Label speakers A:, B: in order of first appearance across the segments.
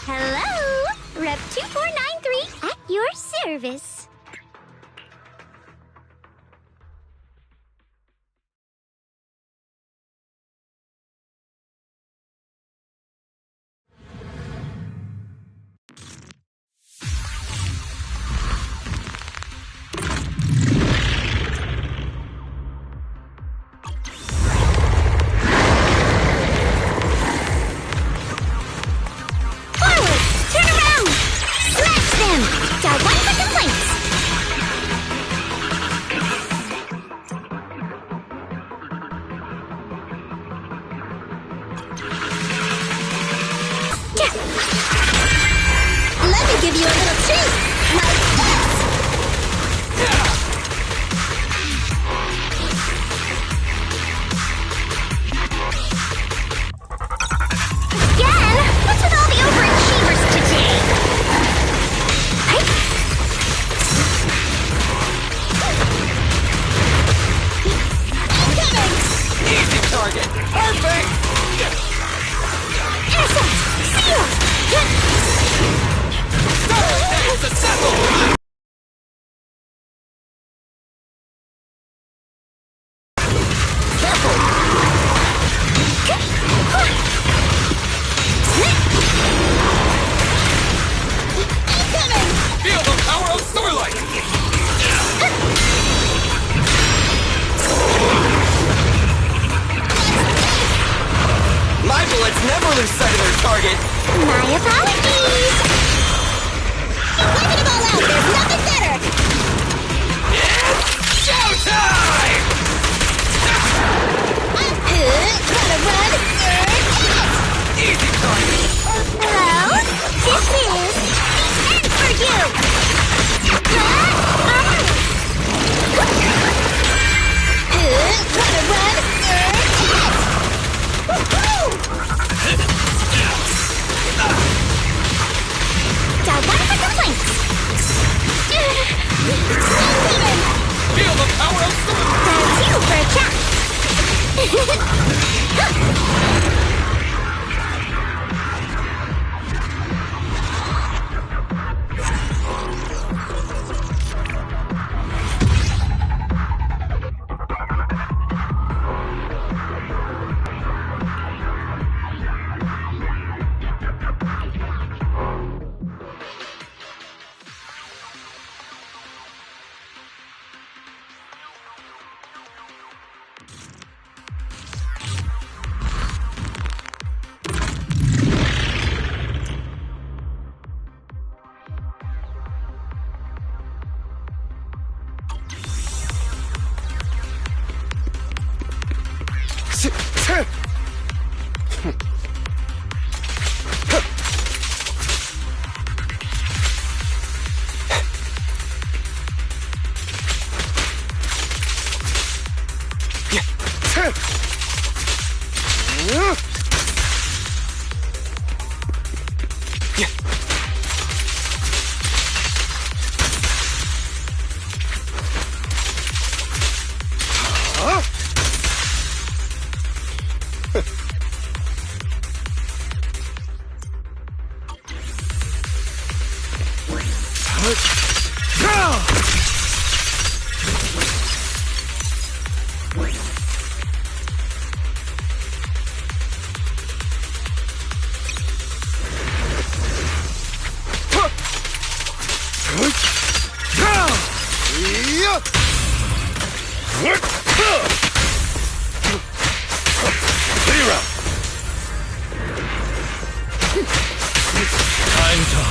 A: Hello! Rep 2493 at your service.
B: Give you a little treat, like this!
A: Again? What's with all the overachievers today?
B: Incoming!
C: Easy target! Perfect!
A: Intercept! Seal!
C: It's a settle! Careful!
B: Incoming!
C: Feel the power of Starlight! My bullets never lose sight of their target!
A: My apologies!
B: Wiping them all out, there's nothing better!
C: It's showtime!
B: Gotta run!
C: Easy target!
A: Hello? This is the end for you!
B: Gotta run!
A: Down one for complaints!
B: Incoming!
C: Feel the power of Starlight!
A: Down two for a chat!
C: Time to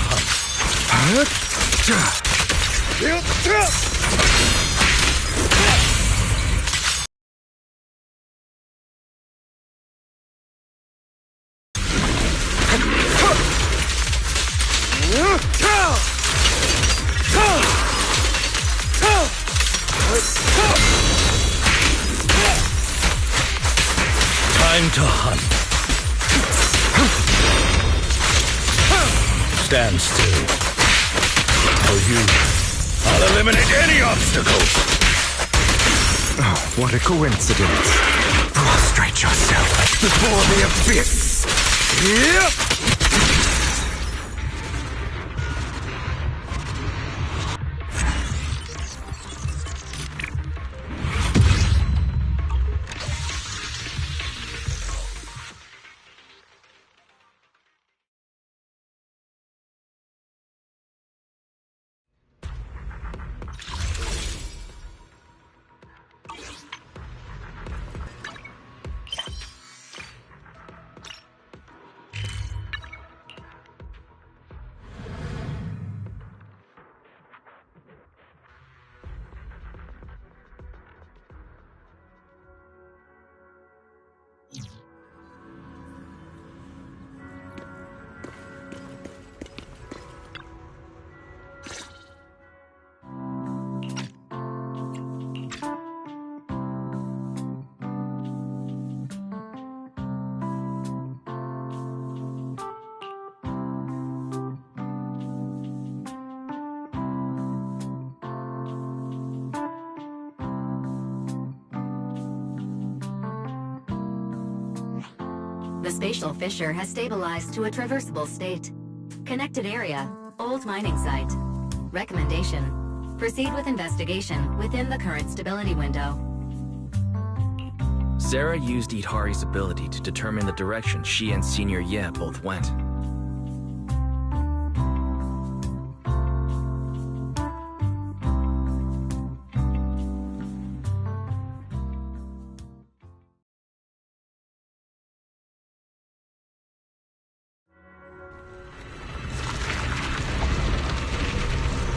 C: hunt. Time to hunt. Stand still. For you, I'll eliminate any obstacles.
D: Oh, what a coincidence. Prostrate yourself before the abyss.
E: spatial fissure has stabilized to a traversable state. Connected area, old mining site. Recommendation: proceed with investigation within the current stability window.
F: Sarah used Idhari's ability to determine the direction she and Senior Ye both went.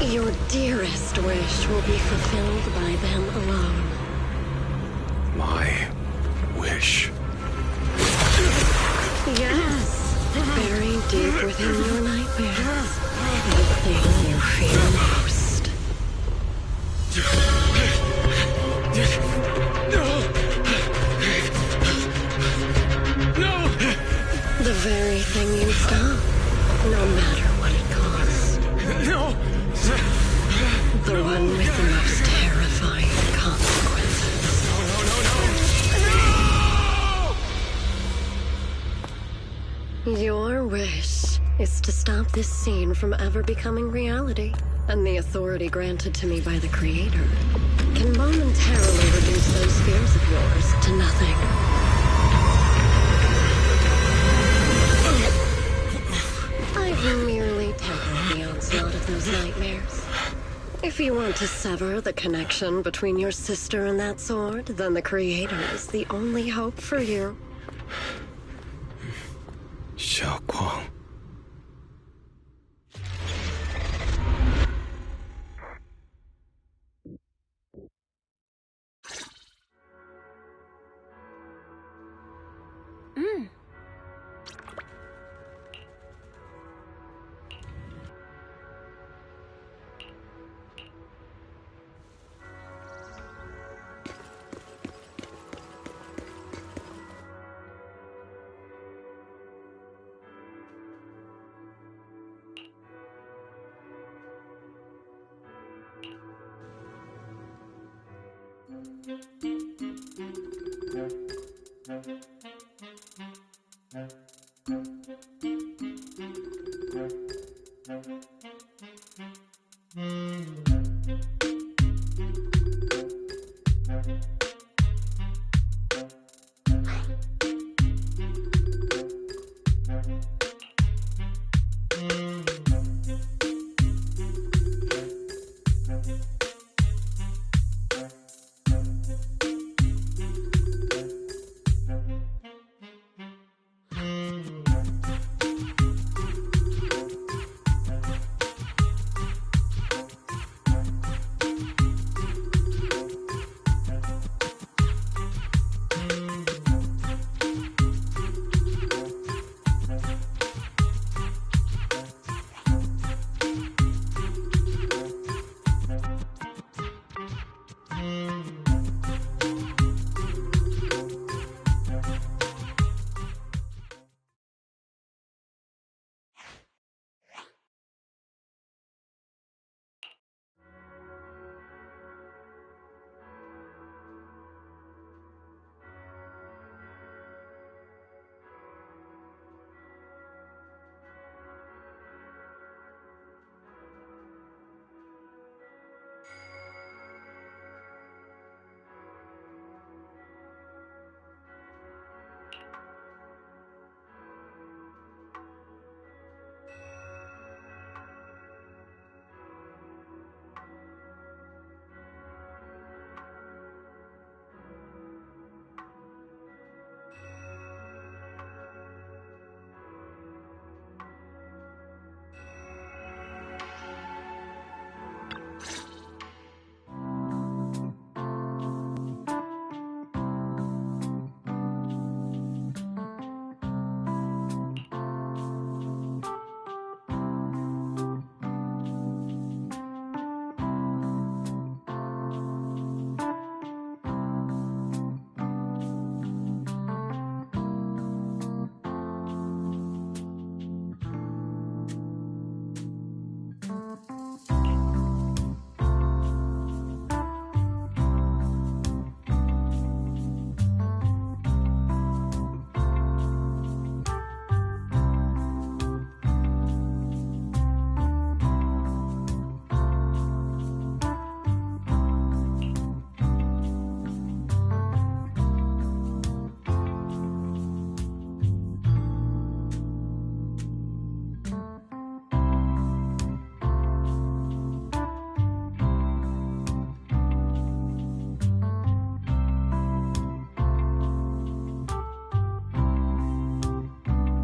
G: Your dearest wish will be fulfilled by them alone.
C: My wish.
G: Yes, buried deep within your nightmares, the thing you fear most.
C: No!
G: The very thing you stop, no matter what it costs.
C: No!
G: The one with the most terrifying consequences.
C: No!
G: Your wish is to stop this scene from ever becoming reality, and the authority granted to me by the Creator can momentarily reduce those fears of yours to nothing. I've merely tempered the onslaught of those nightmares. If you want to sever the connection between your sister and that sword, then the Creator is the only hope for you.
C: Xiaoguang.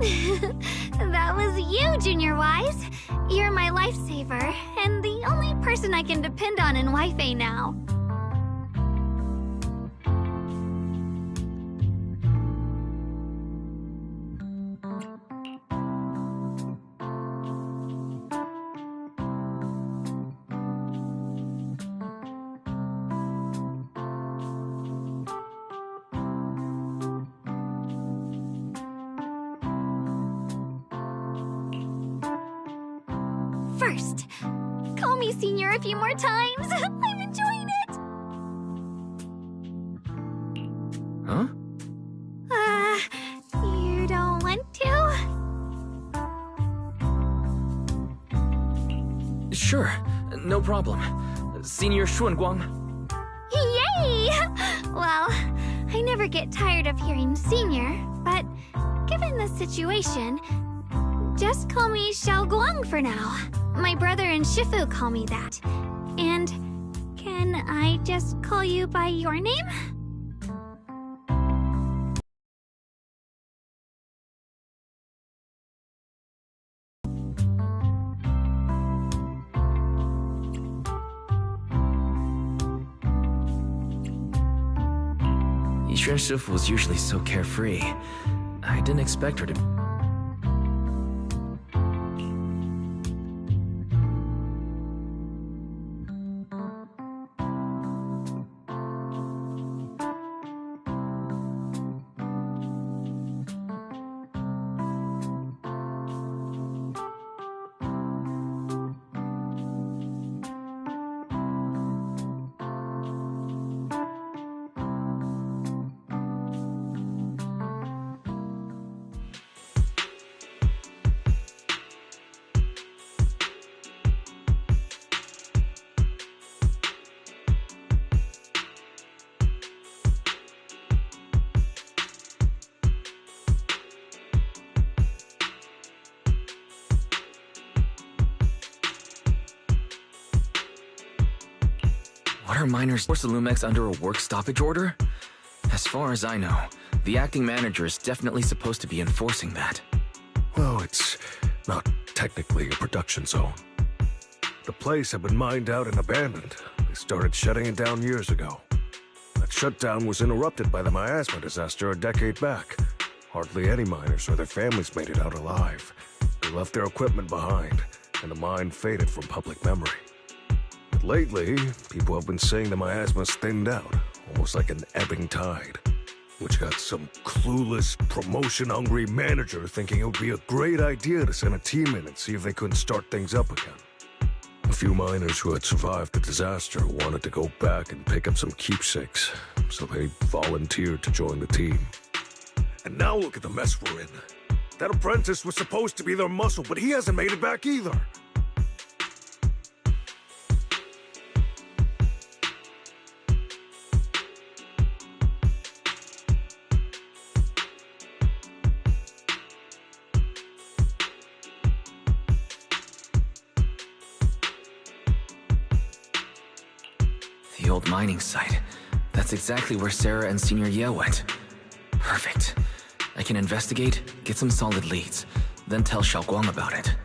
A: That was you, Junior Wise. You're my lifesaver, and the only person I can depend on in Wi-Fi now. First, call me Senior a few more times. I'm enjoying it.
F: Huh?
A: You don't want to?
F: Sure, no problem. Senior Xuanguang.
A: Yay! Well, I never get tired of hearing Senior, but given the situation, just call me Xiao Guang for now. My brother and Shifu call me that. And can I just call you by your name?
F: Yixuan Shifu is usually so carefree. I didn't expect her to... What are miners force the Lumex under a work stoppage order? As far as I know, the acting manager is definitely supposed to be enforcing that.
C: Well, it's not technically a production zone. The place had been mined out and abandoned. They started shutting it down years ago. That shutdown was interrupted by the miasma disaster a decade back. Hardly any miners or their families made it out alive. They left their equipment behind, and the mine faded from public memory. But lately, people have been saying the miasma's thinned out, almost like an ebbing tide, which got some clueless, promotion-hungry manager thinking it would be a great idea to send a team in and see if they couldn't start things up again. A few miners who had survived the disaster wanted to go back and pick up some keepsakes, so they volunteered to join the team. And now look at the mess we're in. That apprentice was supposed to be their muscle, but he hasn't made it back either.
F: The old mining site. That's exactly where Sarah and Senior Ye went. Perfect. I can investigate, get some solid leads, then tell Xiaoguang about it.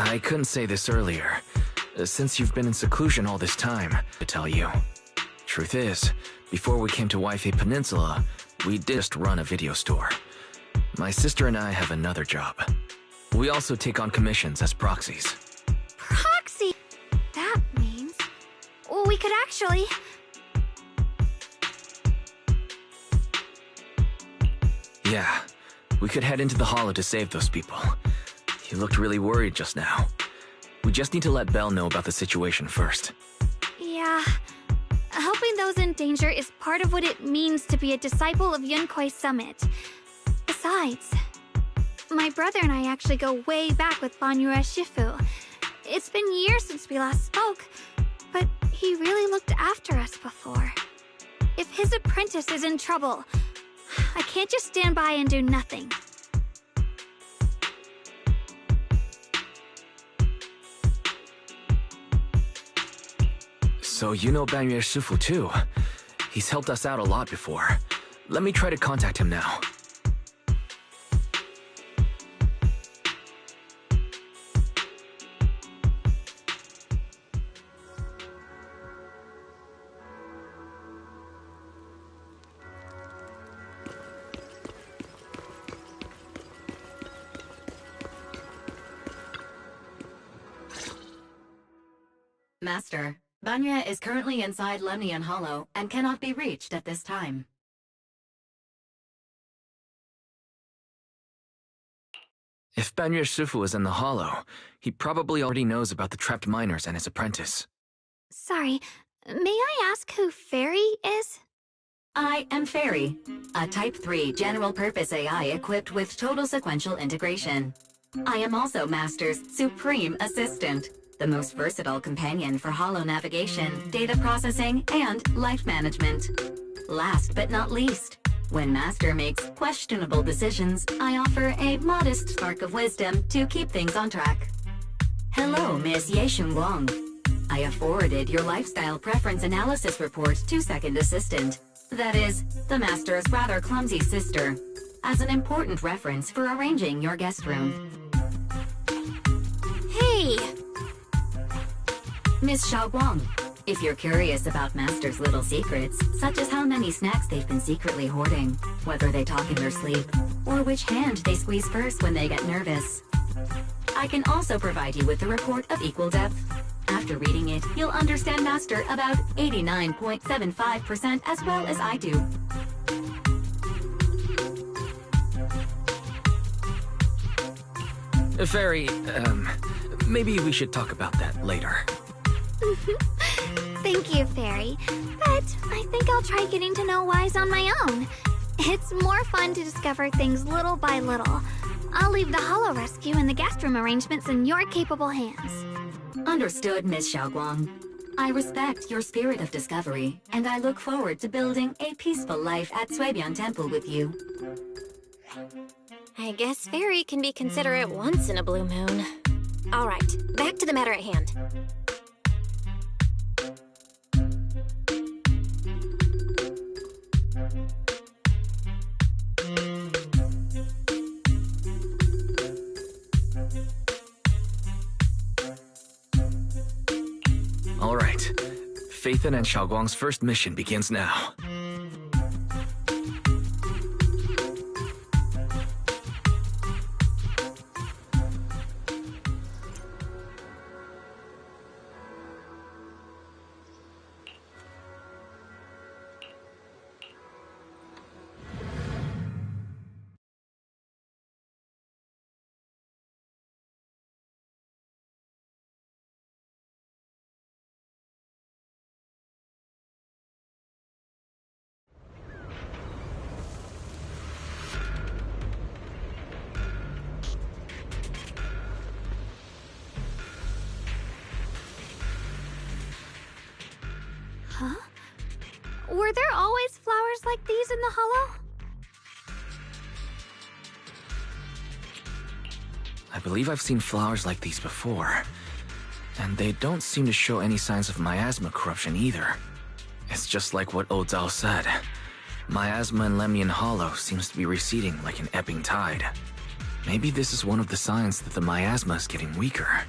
F: I couldn't say this earlier. Since you've been in seclusion all this time, to tell you. Truth is, before we came to Wi-Fi Peninsula, we did just run a video store. My sister and I have another job. We also take on commissions as proxies.
A: Proxy? That means... we could actually...
F: Yeah, we could head into the hollow to save those people. You looked really worried just now. We just need to let Belle know about the situation first.
A: Yeah. Helping those in danger is part of what it means to be a disciple of Yunkuei Summit. Besides, My brother and I actually go way back with Banyue Shifu. It's been years since we last spoke, but he really looked after us before. If his apprentice is in trouble, I can't just stand by and do nothing.
F: So you know Banyue Shifu too. He's helped us out a lot before. Let me try to contact him now.
E: Master, Banya is currently inside Lemnian Hollow and cannot be reached at this time.
F: If Banyue Shifu is in the Hollow, he probably already knows about the trapped miners and his apprentice.
A: Sorry, may I ask who Fairy is?
E: I am Fairy, a Type 3 general-purpose AI equipped with total sequential integration. I am also Master's supreme assistant, the most versatile companion for holo navigation, data processing, and life management. Last but not least, when Master makes questionable decisions, I offer a modest spark of wisdom to keep things on track. Hello, Miss Yeshun Guang. I have forwarded your lifestyle preference analysis report to Second Assistant, that is, the Master's rather clumsy sister, as an important reference for arranging your guest room.
A: Hey!
E: Miss Xiao Guang, if you're curious about Master's little secrets, such as how many snacks they've been secretly hoarding, whether they talk in their sleep, or which hand they squeeze first when they get nervous, I can also provide you with a report of equal depth. After reading it, you'll understand Master about 89.75% as well as I do.
F: Fairy, maybe we should talk about that later.
A: Thank you, Fairy. But I think I'll try getting to know Wise on my own. It's more fun to discover things little by little. I'll leave the Hollow Rescue and the guest room arrangements in your capable hands.
E: Understood, Miss Xiao Guang. I respect your spirit of discovery, and I look forward to building a peaceful life at Suibian Temple with you.
B: I guess Fairy can be considerate once in a blue moon. All right, back to the matter at hand.
F: All right. Phaethon and Xiaoguang's first mission begins now.
A: Huh? Were there always flowers like these in the Hollow?
F: I believe I've seen flowers like these before. And they don't seem to show any signs of miasma corruption either. It's just like what Ozao said. Miasma in Lemnian Hollow seems to be receding like an ebbing tide. Maybe this is one of the signs that the miasma is getting weaker.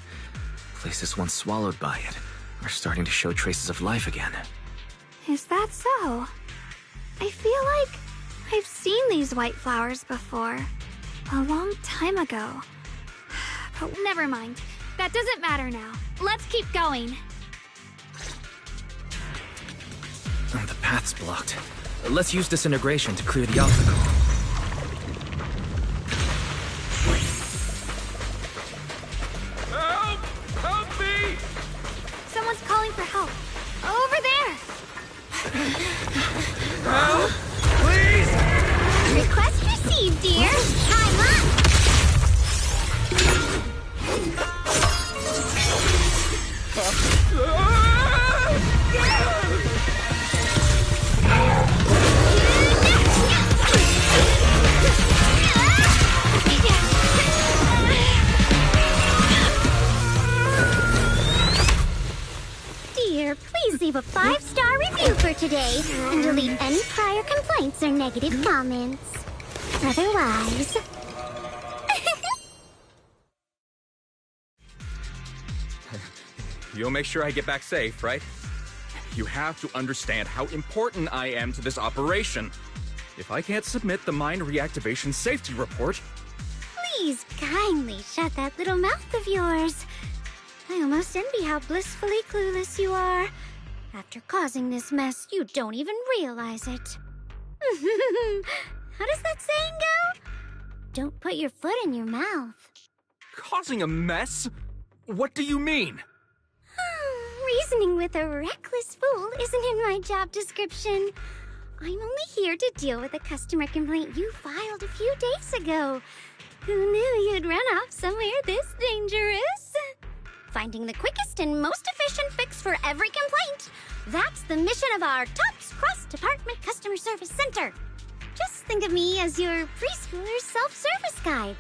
F: Places once swallowed by it are starting to show traces of life again.
A: Is that so? I feel like I've seen these white flowers before. A long time ago. But never mind. That doesn't matter now. Let's keep going.
F: The path's blocked. Let's use disintegration to clear the obstacle.
C: Help! Help me!
A: Someone's calling for help. Over there!
C: Help! Please!
A: Request received, dear. I'm up!
H: today and delete any prior complaints or negative comments. Otherwise...
I: You'll make sure I get back safe, right? You have to understand how important I am to this operation. If I can't submit the mine reactivation safety report...
H: Please kindly shut that little mouth of yours. I almost envy how blissfully clueless you are. After causing this mess, you don't even realize it. How does that saying go? Don't put your foot in your mouth.
I: Causing a mess? What do you mean?
H: Reasoning with a reckless fool isn't in my job description. I'm only here to deal with a customer complaint you filed a few days ago. Who knew you'd run off somewhere this dangerous? Finding the quickest and most efficient fix for every complaint. That's the mission of our TOPS Cross-Department Customer Service Center. Just think of me as your preschooler's self-service guide.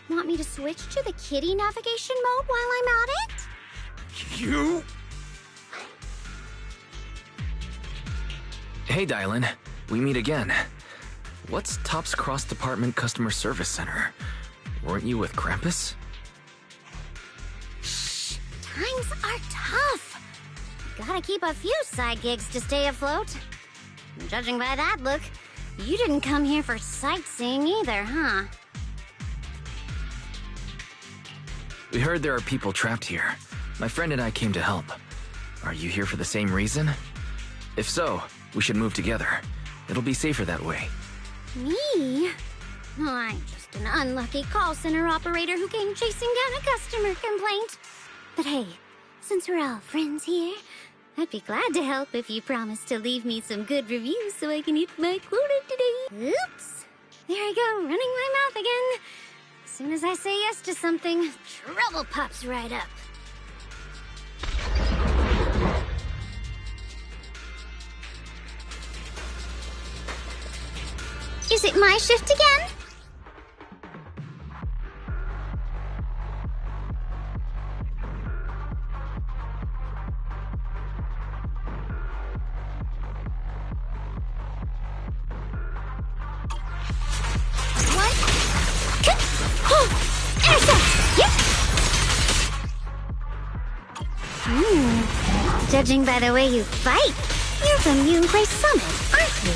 H: Want me to switch to the kiddie navigation mode while I'm at it?
I: You...
F: Hey, Dylan. We meet again. What's TOPS Cross-Department Customer Service Center? Weren't you with Krampus?
H: Shh! Times are tough. Gotta keep a few side gigs to stay afloat. Judging by that look, you didn't come here for sightseeing either, huh?
F: We heard there are people trapped here. My friend and I came to help. Are you here for the same reason? If so, we should move together. It'll be safer that way.
H: Me? I'm just an unlucky call center operator who came chasing down a customer complaint. But hey, since we're all friends here, I'd be glad to help if you promise to leave me some good reviews so I can hit my quota today. Oops! There I go, running my mouth again. As soon as I say yes to something, trouble pops right up. Is it my shift again? What? Intercept! Yep! Judging by the way you fight, you're from Yunquay Summit, aren't you?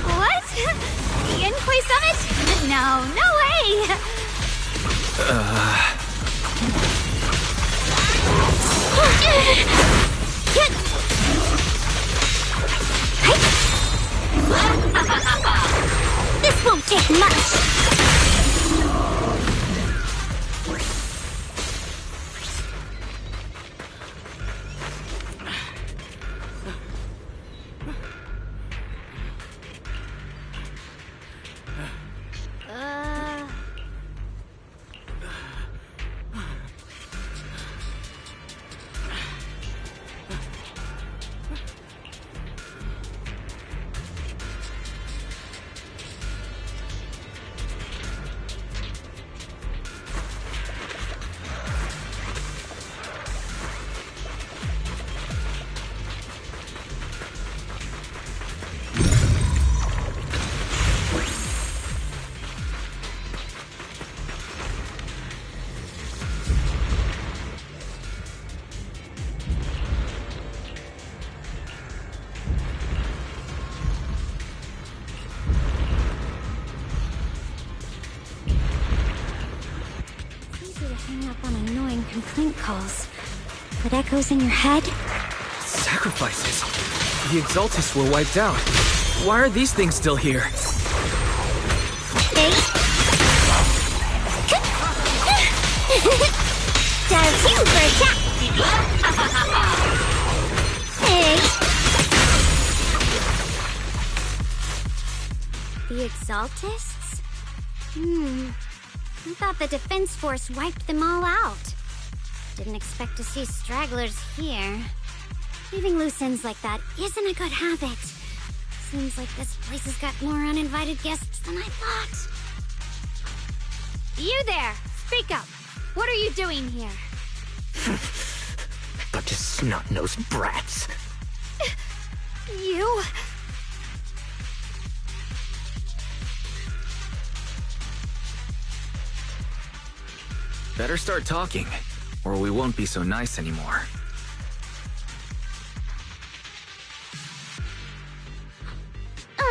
A: What? The Yunquay Summit? No, no way!
H: This won't take much! Hang up on annoying complaint calls. What echoes in your head?
J: Sacrifices. The Exaltists were wiped out. Why are these things still here?
H: Hey. Does you for attack? Hey. The Exaltists? I thought the Defense Force wiped them all out. Didn't expect to see stragglers here. Leaving loose ends like that isn't a good habit. Seems like this place has got more uninvited guests than I thought.
A: You there! Speak up! What are you doing here?
K: Bunch of snot-nosed brats.
A: You...
F: Better start talking, or we won't be so nice anymore.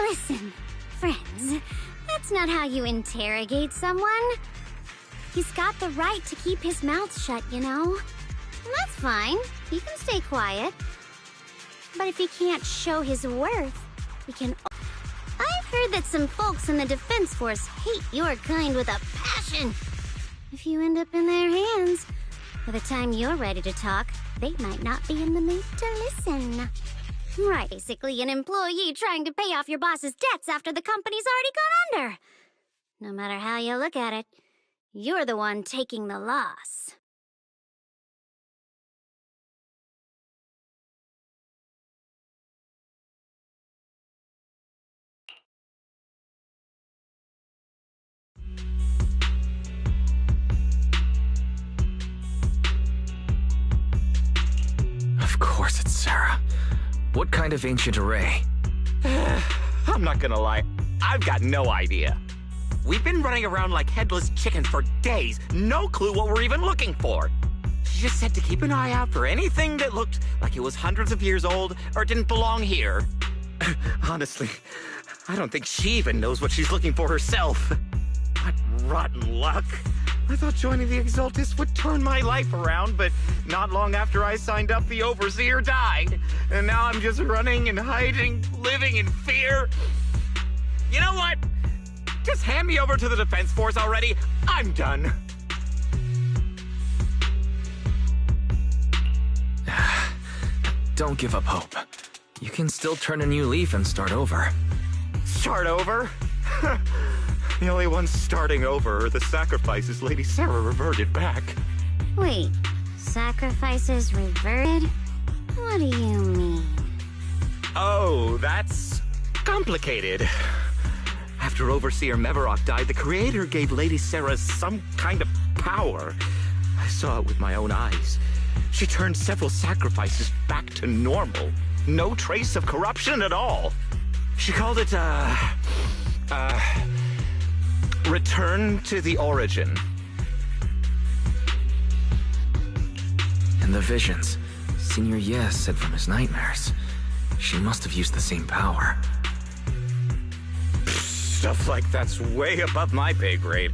H: Listen, friends, that's not how you interrogate someone. He's got the right to keep his mouth shut, you know? And that's fine. He can stay quiet. But if he can't show his worth, he can... I've heard that some folks in the Defense Force hate your kind with a passion. If you end up in their hands, by the time you're ready to talk, they might not be in the mood to listen. Right, basically an employee trying to pay off your boss's debts after the company's already gone under. No matter how you look at it, you're the one taking the loss.
F: Of course it's Sarah. What kind of ancient array?
K: I'm not gonna lie, I've got no idea. We've been running around like headless chickens for days, no clue what we're even looking for. She just said to keep an eye out for anything that looked like it was hundreds of years old or didn't belong here. Honestly, I don't think she even knows what she's looking for herself. What rotten luck. I thought joining the Exaltis would turn my life around, but not long after I signed up, the Overseer died. And now I'm just running and hiding, living in fear. You know what? Just hand me over to the Defense Force already. I'm done.
F: Don't give up hope. You can still turn a new leaf and start over.
K: Start over? The only ones starting over are the sacrifices Lady Sarah reverted back.
H: Wait, sacrifices reverted? What do you mean?
K: Oh, that's complicated. After Overseer Mevarok died, the Creator gave Lady Sarah some kind of power. I saw it with my own eyes. She turned several sacrifices back to normal. No trace of corruption at all. She called it, Return to the Origin.
F: And the visions. Senior Yes said from his nightmares. She must have used the same power.
K: Stuff like that's way above my pay grade.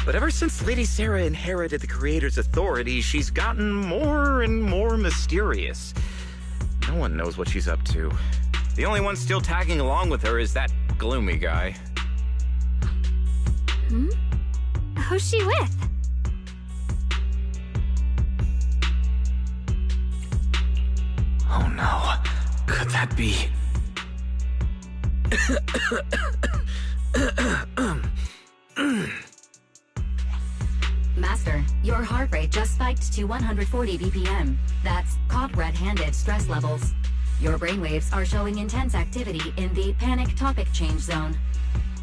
K: But ever since Lady Sarah inherited the Creator's authority, she's gotten more and more mysterious. No one knows what she's up to. The only one still tagging along with her is that gloomy guy.
A: Who's she with?
F: Oh no. Could that be...
E: Master, your heart rate just spiked to 140 BPM. That's caught red-handed stress levels. Your brainwaves are showing intense activity in the panic topic change zone.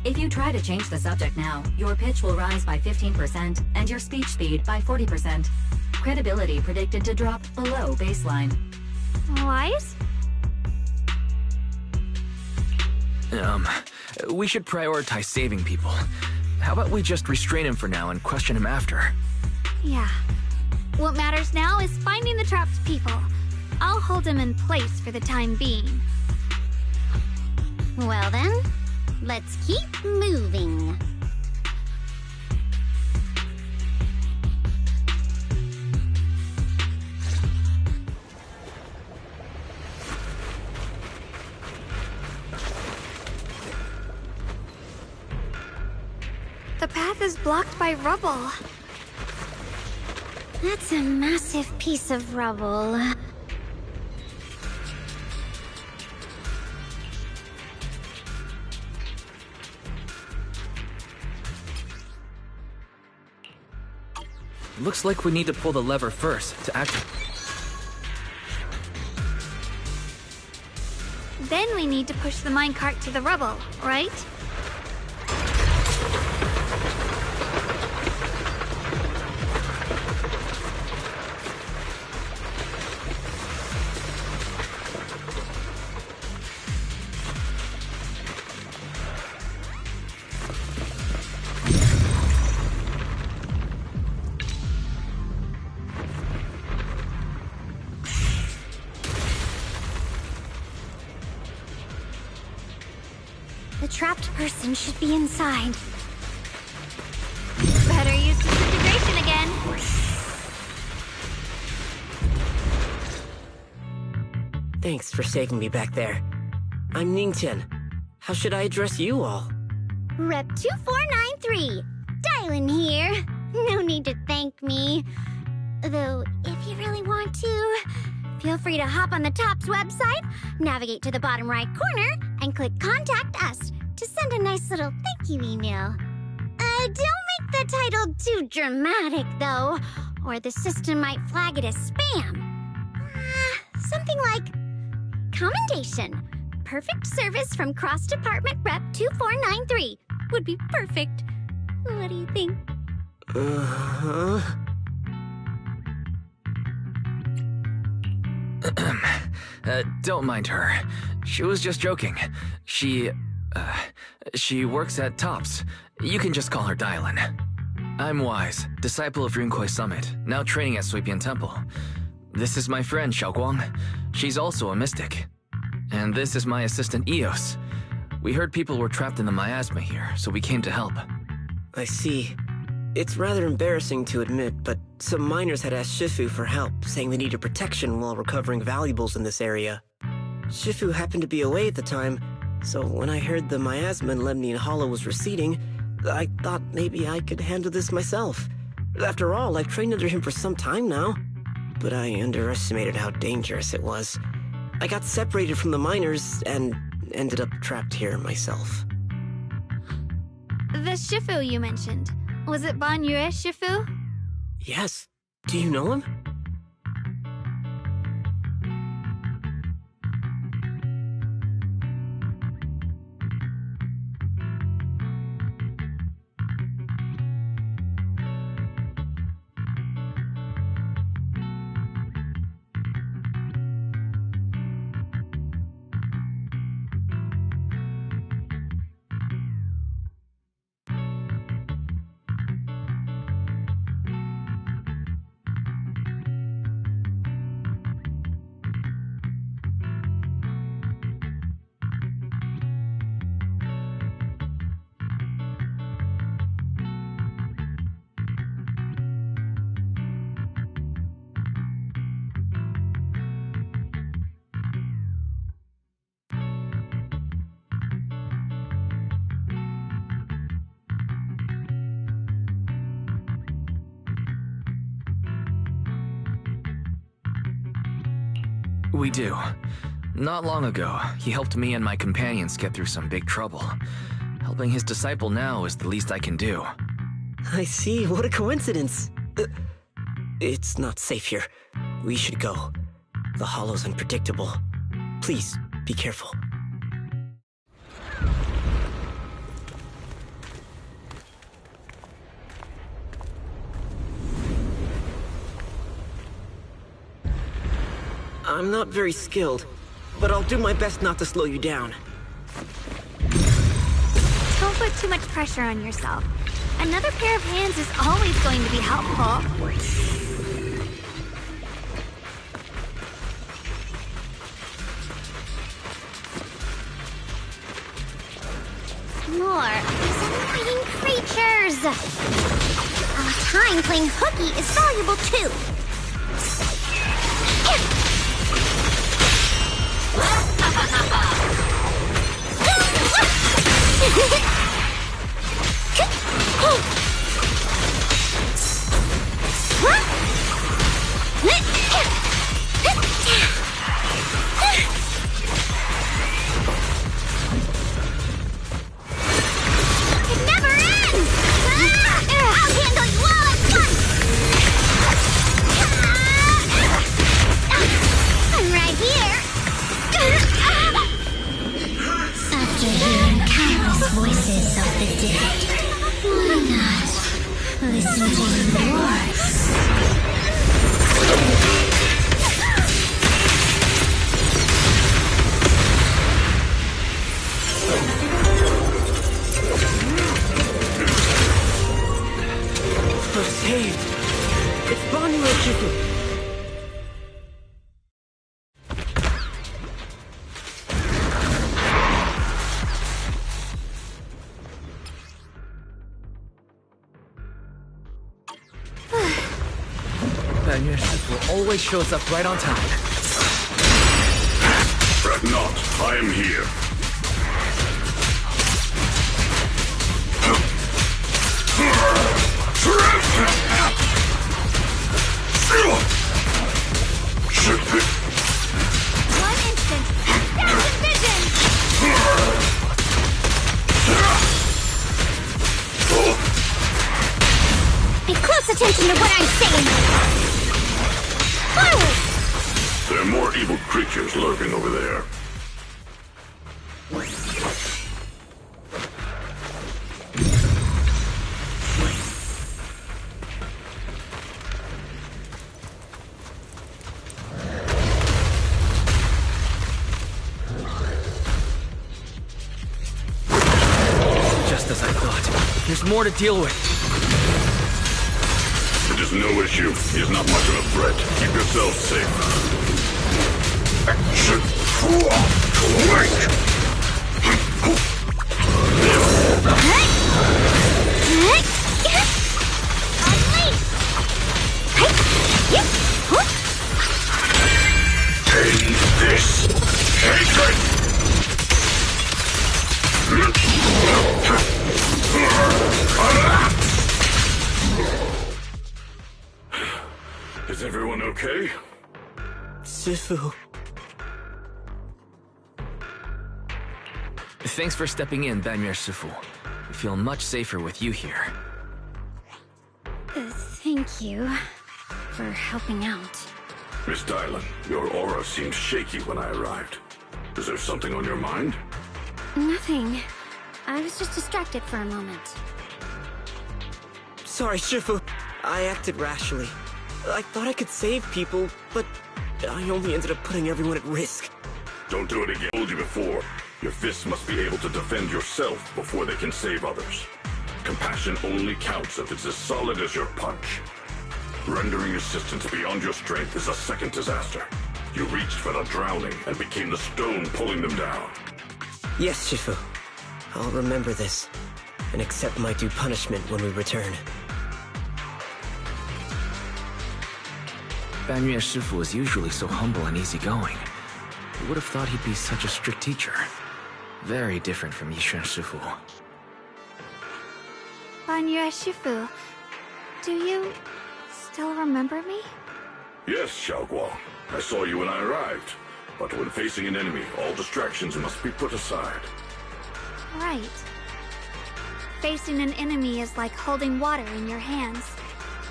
E: If you try to change the subject now, your pitch will rise by 15% and your speech speed by 40%. Credibility predicted to drop below baseline.
A: Wise?
F: We should prioritize saving people. How about we just restrain him for now and question him after?
A: Yeah. What matters now is finding the trapped people. I'll hold him in place for the time being.
H: Well then, let's keep moving.
A: The path is blocked by rubble.
H: That's a massive piece of rubble.
J: Looks like we need to pull the lever first to activate.
A: Then we need to push the minecart to the rubble, right?
H: trapped person should be inside.
A: Better use disintegration again.
L: Thanks for saving me back there. I'm Ningtian. How should I address you all?
H: Rep 2493. Dylan here. No need to thank me. Though, if you really want to, feel free to hop on the TOPS website, navigate to the bottom right corner, and click Contact Us to send a nice little thank you email. Don't make the title too dramatic, though, or the system might flag it as spam. Something like, Commendation. Perfect service from Cross Department Rep 2493 would be perfect. What do you think?
F: Don't mind her. She was just joking. She works at TOPS. You can just call her Dylan. I'm Wise, disciple of Runkoi Summit, now training at Suipian Temple. This is my friend, Xiaoguang. She's also a mystic. And this is my assistant, Eos. We heard people were trapped in the miasma here, so we came to help.
L: I see. It's rather embarrassing to admit, but some miners had asked Shifu for help, saying they needed protection while recovering valuables in this area. Shifu happened to be away at the time, so when I heard the miasma in Lemnian Hollow was receding, I thought maybe I could handle this myself. After all, I've trained under him for some time now. But I underestimated how dangerous it was. I got separated from the miners and ended up trapped here myself.
A: The Shifu you mentioned. Was it Ban Yue Shifu?
L: Yes. Do you know him?
F: We do. Not long ago, he helped me and my companions get through some big trouble. Helping his disciple now is the least I can do.
L: I see. What a coincidence. It's not safe here. We should go. The hollow's unpredictable. Please, be careful. I'm not very skilled, but I'll do my best not to slow you down.
A: Don't put too much pressure on yourself. Another pair of hands is always going to be helpful.
H: More of these annoying creatures! Our time playing hooky is valuable too!
A: It never ends! I'll handle you all at once!
H: I'm right here! After hearing countless voices of the dead, why not listen to yours?
L: We're saved. It's Banyu Shifu.
J: Ban Yue Shifu always shows up right on time.
M: Fret not, I am here.
A: One instant! Depth of vision!
H: Pay close attention to what I'm saying! Forward!
M: There are more evil creatures lurking over there.
J: Just as I thought. There's more to deal with.
M: It is no issue. He is not much of a threat. Keep yourself safe. Action! Wait! Take this! Hatred! Is everyone okay?
L: Shifu.
F: Thanks for stepping in, Ban Yue Shifu. We feel much safer with you here.
H: Thank you for helping out.
M: Miss Dylan, your aura seemed shaky when I arrived. Is there something on your mind?
H: Nothing. I was just distracted for a moment.
L: Sorry, Shifu. I acted rashly. I thought I could save people, but I only ended up putting everyone at risk.
M: Don't do it again. I told you before. Your fists must be able to defend yourself before they can save others. Compassion only counts if it's as solid as your punch. Rendering assistance beyond your strength is a second disaster. You reached for the drowning and became the stone pulling them down.
L: Yes, Shifu. I'll remember this, and accept my due punishment when we return.
F: Ban Yue Shifu is usually so humble and easygoing. You would have thought he'd be such a strict teacher. Very different from Yixuan Shifu.
A: Ban Yue Shifu, do you still remember me?
M: Yes, Xiaoguang. I saw you when I arrived. But when facing an enemy, all distractions must be put aside.
A: Right. Facing an enemy is like holding water in your hands.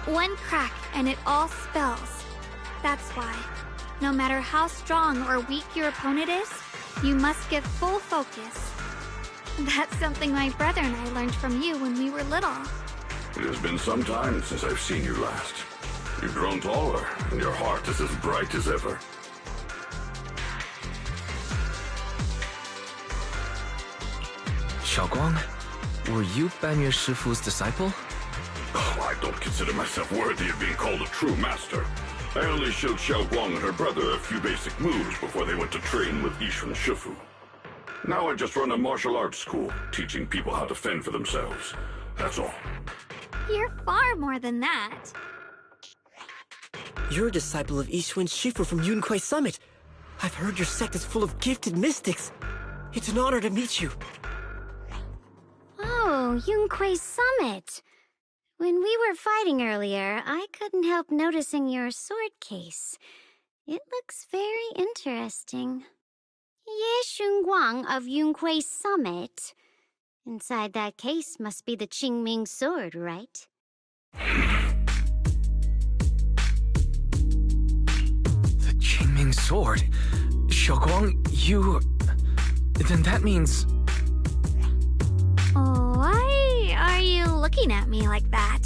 A: One crack and it all spills. That's why, no matter how strong or weak your opponent is, you must give full focus. That's something my brother and I learned from you when we were little.
M: It has been some time since I've seen you last. You've grown taller, and your heart is as bright as ever.
F: Xiaoguang, were you Ban Yue Shifu's disciple?
M: Oh, I don't consider myself worthy of being called a true master. I only showed Xiaoguang and her brother a few basic moves before they went to train with Yixuan Shifu. Now I just run a martial arts school, teaching people how to fend for themselves. That's all.
A: You're far more than that.
L: You're a disciple of Yixuan Shifu from Yunquai Summit. I've heard your sect is full of gifted mystics. It's an honor to meet you.
H: Oh, Yunquai Summit. When we were fighting earlier, I couldn't help noticing your sword case. It looks very interesting. Ye Xunguang of Yunquai Summit. Inside that case must be the Qingming sword, right?
F: The Qingming sword? Xiaoguang, you... Then that means...
A: Why are you looking at me like that?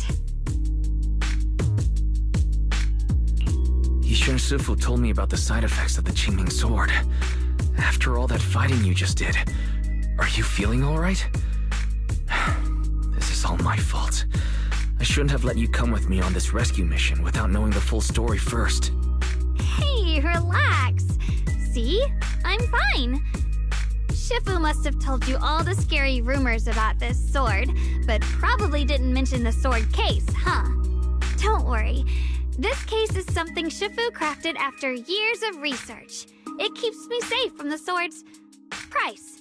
F: Yixuan Shifu told me about the side effects of the Qingming sword. After all that fighting you just did, are you feeling all right? This is all my fault. I shouldn't have let you come with me on this rescue mission without knowing the full story first.
A: Hey, relax. See? I'm fine. Shifu must have told you all the scary rumors about this sword, but probably didn't mention the sword case, huh? Don't worry. This case is something Shifu crafted after years of research. It keeps me safe from the sword's price.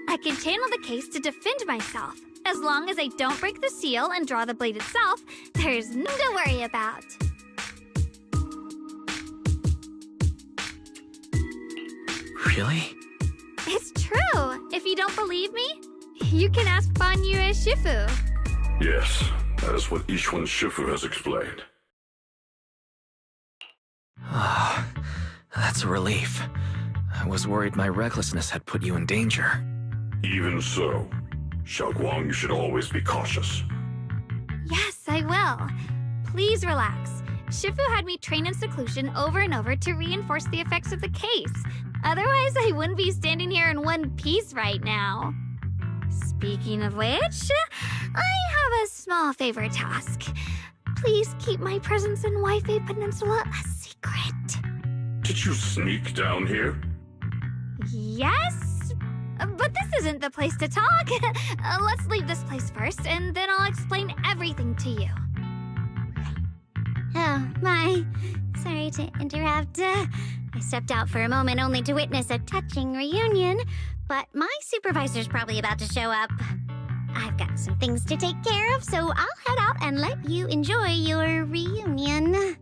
A: I can channel the case to defend myself. As long as I don't break the seal and draw the blade itself, there's nothing to worry about.
F: Really?
A: It's true. If you don't believe me, you can ask Banyu as Shifu.
M: Yes, that is what each one Shifu has explained.
F: Ah, that's a relief. I was worried my recklessness had put you in danger.
M: Even so, Xiaoguang, you should always be cautious.
A: Yes, I will. Please relax. Shifu had me train in seclusion over and over to reinforce the effects of the case. Otherwise, I wouldn't be standing here in one piece right now. Speaking of which, I have a small favor to ask. Please keep my presence in Wi-Fi Peninsula a secret.
M: Did you sneak down here?
A: Yes? But this isn't the place to talk. Let's leave this place first, and then I'll explain everything to you.
H: Oh, my. Sorry to interrupt. I stepped out for a moment only to witness a touching reunion, but my supervisor's probably about to show up. I've got some things to take care of, so I'll head out and let you enjoy your reunion.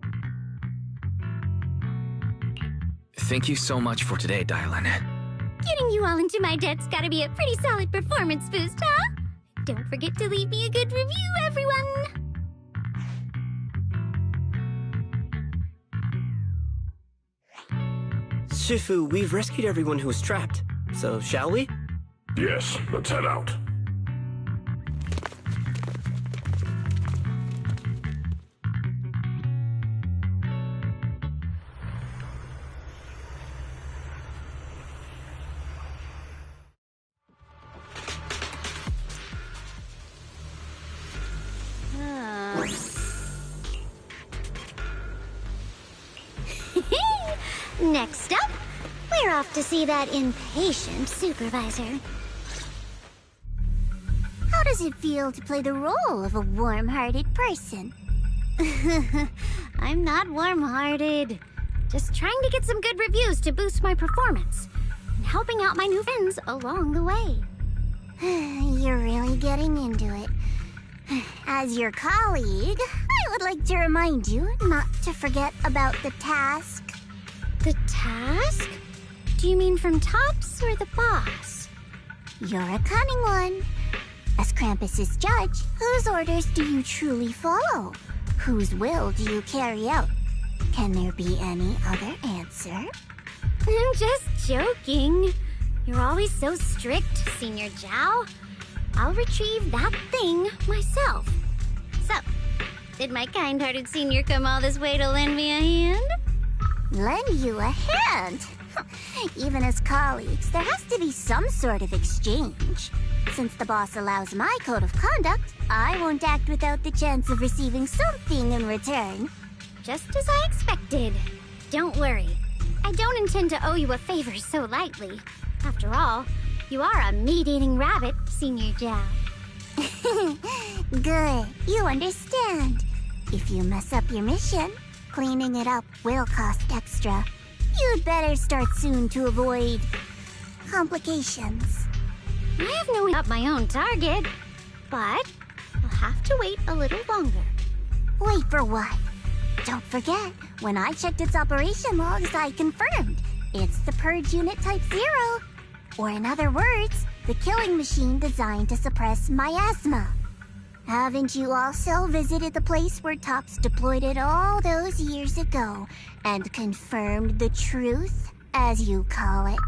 F: Thank you so much for today, Dylan.
H: Getting you all into my debt's gotta be a pretty solid performance boost, huh? Don't forget to leave me a good review, everyone!
L: Shifu, we've rescued everyone who was trapped, so shall we?
M: Yes, let's head out.
H: Next up, we're off to see that impatient supervisor.
N: How does it feel to play the role of a warm-hearted person?
H: I'm not warm-hearted. Just trying to get some good reviews to boost my performance, and helping out my new friends along the way.
N: You're really getting into it. As your colleague, I would like to remind you not to forget about the task.
H: The task? Do you mean from Tops or the boss?
N: You're a cunning one. As Krampus's judge, whose orders do you truly follow? Whose will do you carry out? Can there be any other answer?
H: I'm just joking. You're always so strict, Senior Zhao. I'll retrieve that thing myself. So, did my kind-hearted senior come all this way to lend me a hand?
N: Lend you a hand? Even as colleagues, there has to be some sort of exchange. Since the boss allows my code of conduct, I won't act without the chance of receiving something in return.
H: Just as I expected. Don't worry. I don't intend to owe you a favor so lightly. After all, you are a meat-eating rabbit, Senior Zhao.
N: Good, you understand. If you mess up your mission, cleaning it up will cost extra. You'd better start soon to avoid complications.
H: I have no up my own target, but I'll have to wait a little longer.
N: Wait for what? Don't forget, when I checked its operation logs, I confirmed. It's the Purge Unit Type 0. Or in other words, the killing machine designed to suppress miasma. Haven't you also visited the place where Tops deployed it all those years ago and confirmed the truth, as you call it?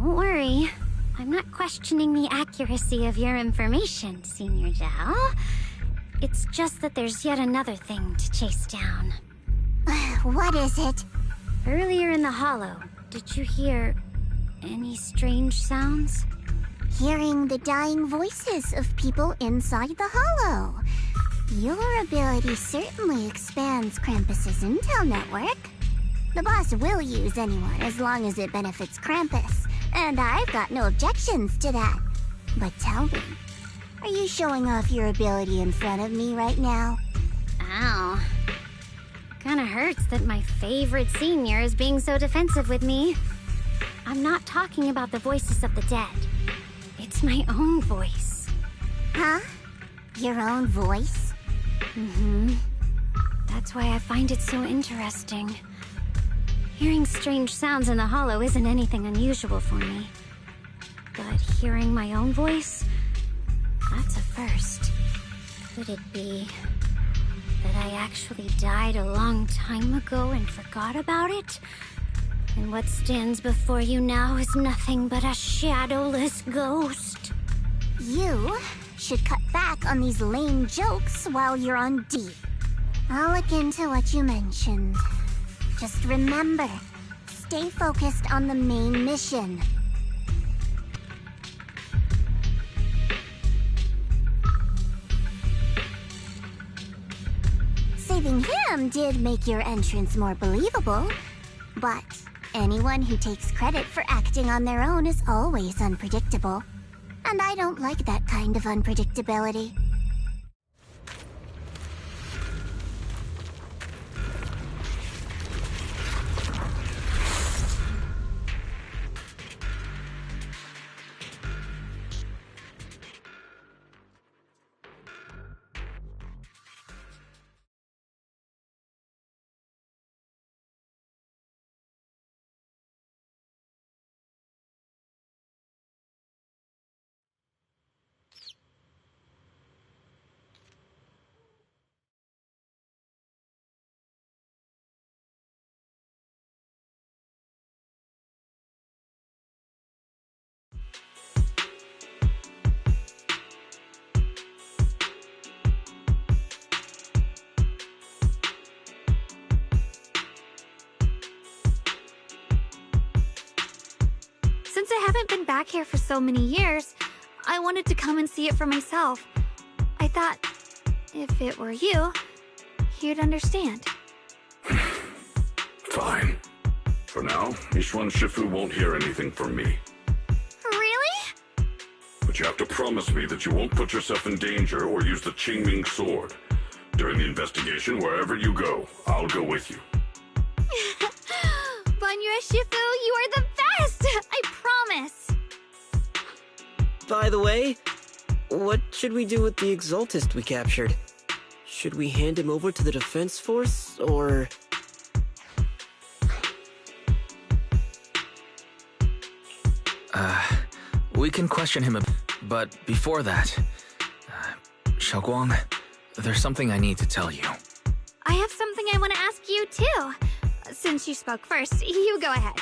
H: Don't worry. I'm not questioning the accuracy of your information, Senior Zhao. It's just that there's yet another thing to chase down.
N: What is it?
H: Earlier in the hollow, did you hear any strange sounds?
N: Hearing the dying voices of people inside the hollow. Your ability certainly expands Krampus's intel network. The boss will use anyone as long as it benefits Krampus, and I've got no objections to that. But tell me, are you showing off your ability in front of me right now?
H: Ow. Kinda hurts that my favorite senior is being so defensive with me. I'm not talking about the voices of the dead. It's my own voice.
N: Huh? Your own voice?
H: Mm-hmm. That's why I find it so interesting. Hearing strange sounds in the hollow isn't anything unusual for me. But hearing my own voice? That's a first. Could it be that I actually died a long time ago and forgot about it? And what stands before you now is nothing but a shadowless ghost.
N: You should cut back on these lame jokes while you're on D. I'll look into what you mentioned. Just remember, stay focused on the main mission. Saving him did make your entrance more believable, but anyone who takes credit for acting on their own is always unpredictable. And I don't like that kind of unpredictability.
A: Since I haven't been back here for so many years, I wanted to come and see it for myself. I thought, if it were you, you'd understand.
M: Fine. For now, Ishwan Shifu won't hear anything from me.
A: Really?
M: But you have to promise me that you won't put yourself in danger or use the Qingming sword. During the investigation, wherever you go, I'll go with you.
A: Banyue Shifu, you are the best! I promise!
L: By the way, what should we do with the Exaltist we captured? Should we hand him over to the defense force, or...
F: We can question him, but before that... Xiaoguang, there's something I need to tell you.
A: I have something I want to ask you, too. Since you spoke first, you go ahead.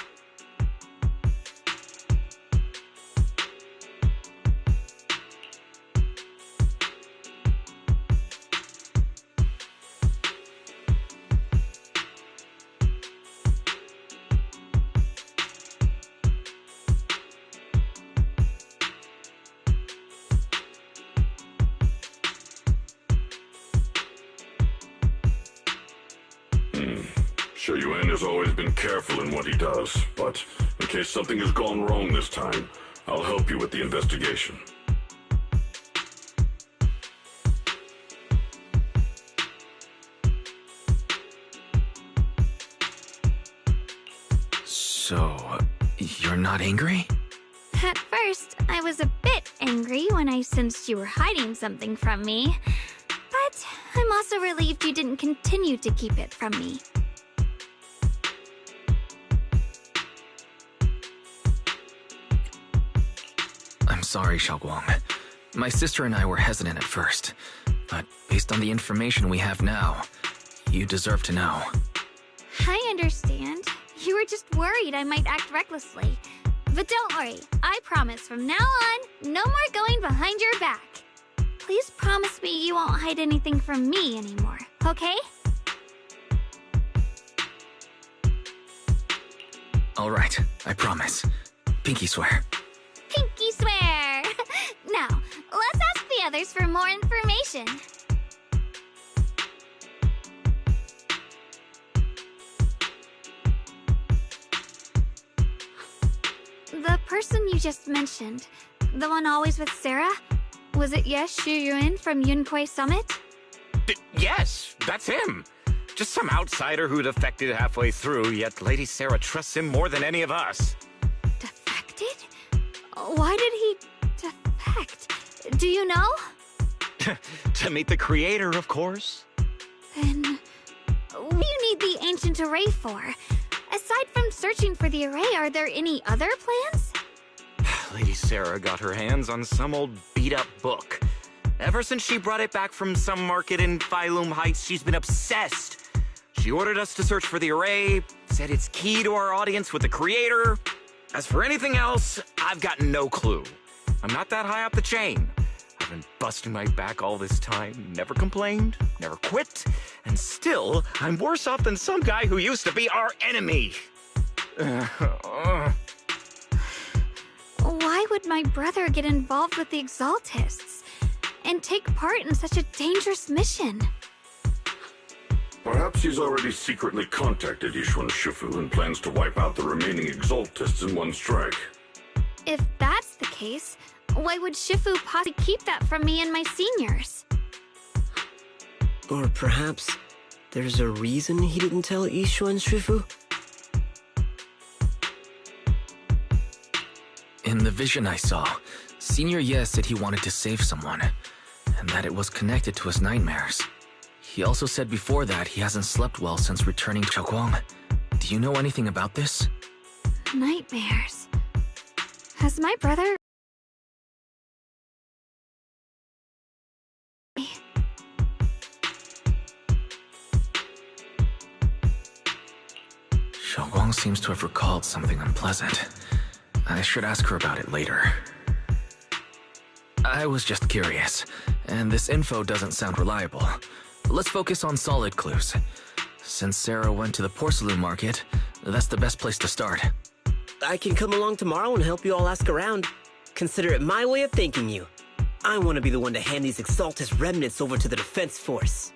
M: Shuyuan has always been careful in what he does, but in case something has gone wrong this time, I'll help you with the investigation.
F: So, you're not angry?
A: At first, I was a bit angry when I sensed you were hiding something from me. But I'm also relieved you didn't continue to keep it from me.
F: I'm sorry, Xiaoguang. My sister and I were hesitant at first, but based on the information we have now, you deserve to know.
A: I understand. You were just worried I might act recklessly. But don't worry, I promise from now on, no more going behind your back. Please promise me you won't hide anything from me anymore, okay?
F: All right, I promise. Pinky swear.
A: Pinky swear! Now, let's ask the others for more information. The person you just mentioned, the one always with Sarah, was it Yes Shuyuin from Yunkui Summit?
K: Yes, that's him. Just some outsider who defected halfway through, yet Lady Sarah trusts him more than any of us.
A: Defected? Why did he defect? Do you know?
K: To meet the creator, of course.
A: Then, what do you need the ancient array for? Aside from searching for the array, are there any other plans?
K: Lady Sarah got her hands on some old beat-up book. Ever since she brought it back from some market in Phylum Heights, she's been obsessed. She ordered us to search for the array, said it's key to our audience with the creator. As for anything else, I've got no clue. I'm not that high up the chain. I've been busting my back all this time, never complained, never quit, and still, I'm worse off than some guy who used to be our enemy.
A: Why would my brother get involved with the Exaltists and take part in such a dangerous mission?
M: Perhaps he's already secretly contacted Yishuan Shifu and plans to wipe out the remaining Exaltists in one strike.
A: If that's the case, why would Shifu possibly keep that from me and my seniors?
L: Or perhaps there's a reason he didn't tell Yishuan Shifu?
F: In the vision I saw, Senior Ye said he wanted to save someone, and that it was connected to his nightmares. He also said before that he hasn't slept well since returning to Xiaoguang. Do you know anything about this?
A: Nightmares. Has my brother...
F: Xiaoguang seems to have recalled something unpleasant. I should ask her about it later. I was just curious, and this info doesn't sound reliable. Let's focus on solid clues. Since Sarah went to the porcelain market, that's the best place to start.
L: I can come along tomorrow and help you all ask around. Consider it my way of thanking you. I want to be the one to hand these Exaltus remnants over to the defense force.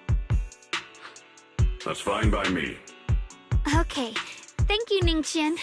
M: That's fine by me.
A: Okay. Thank you, Ningqian.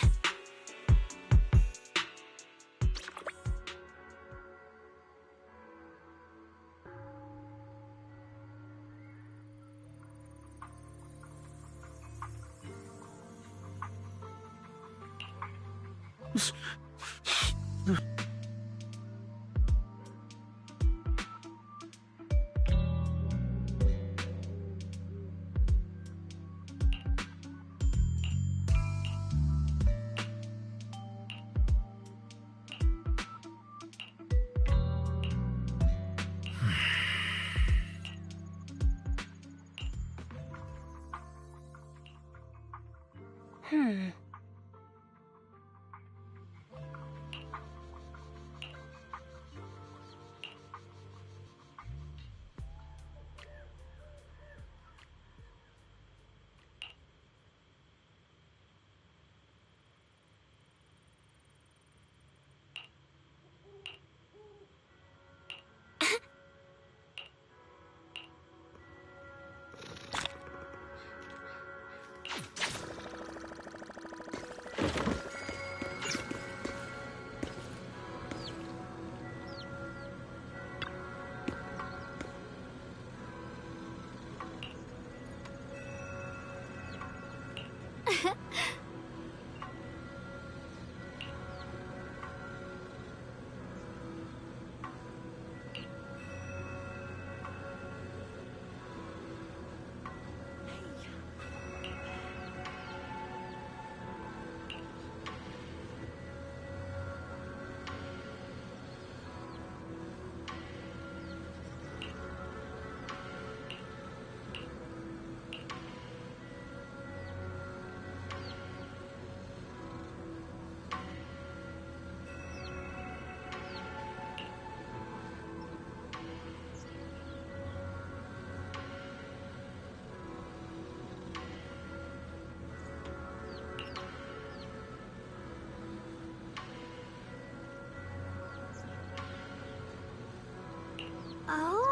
A: Oh?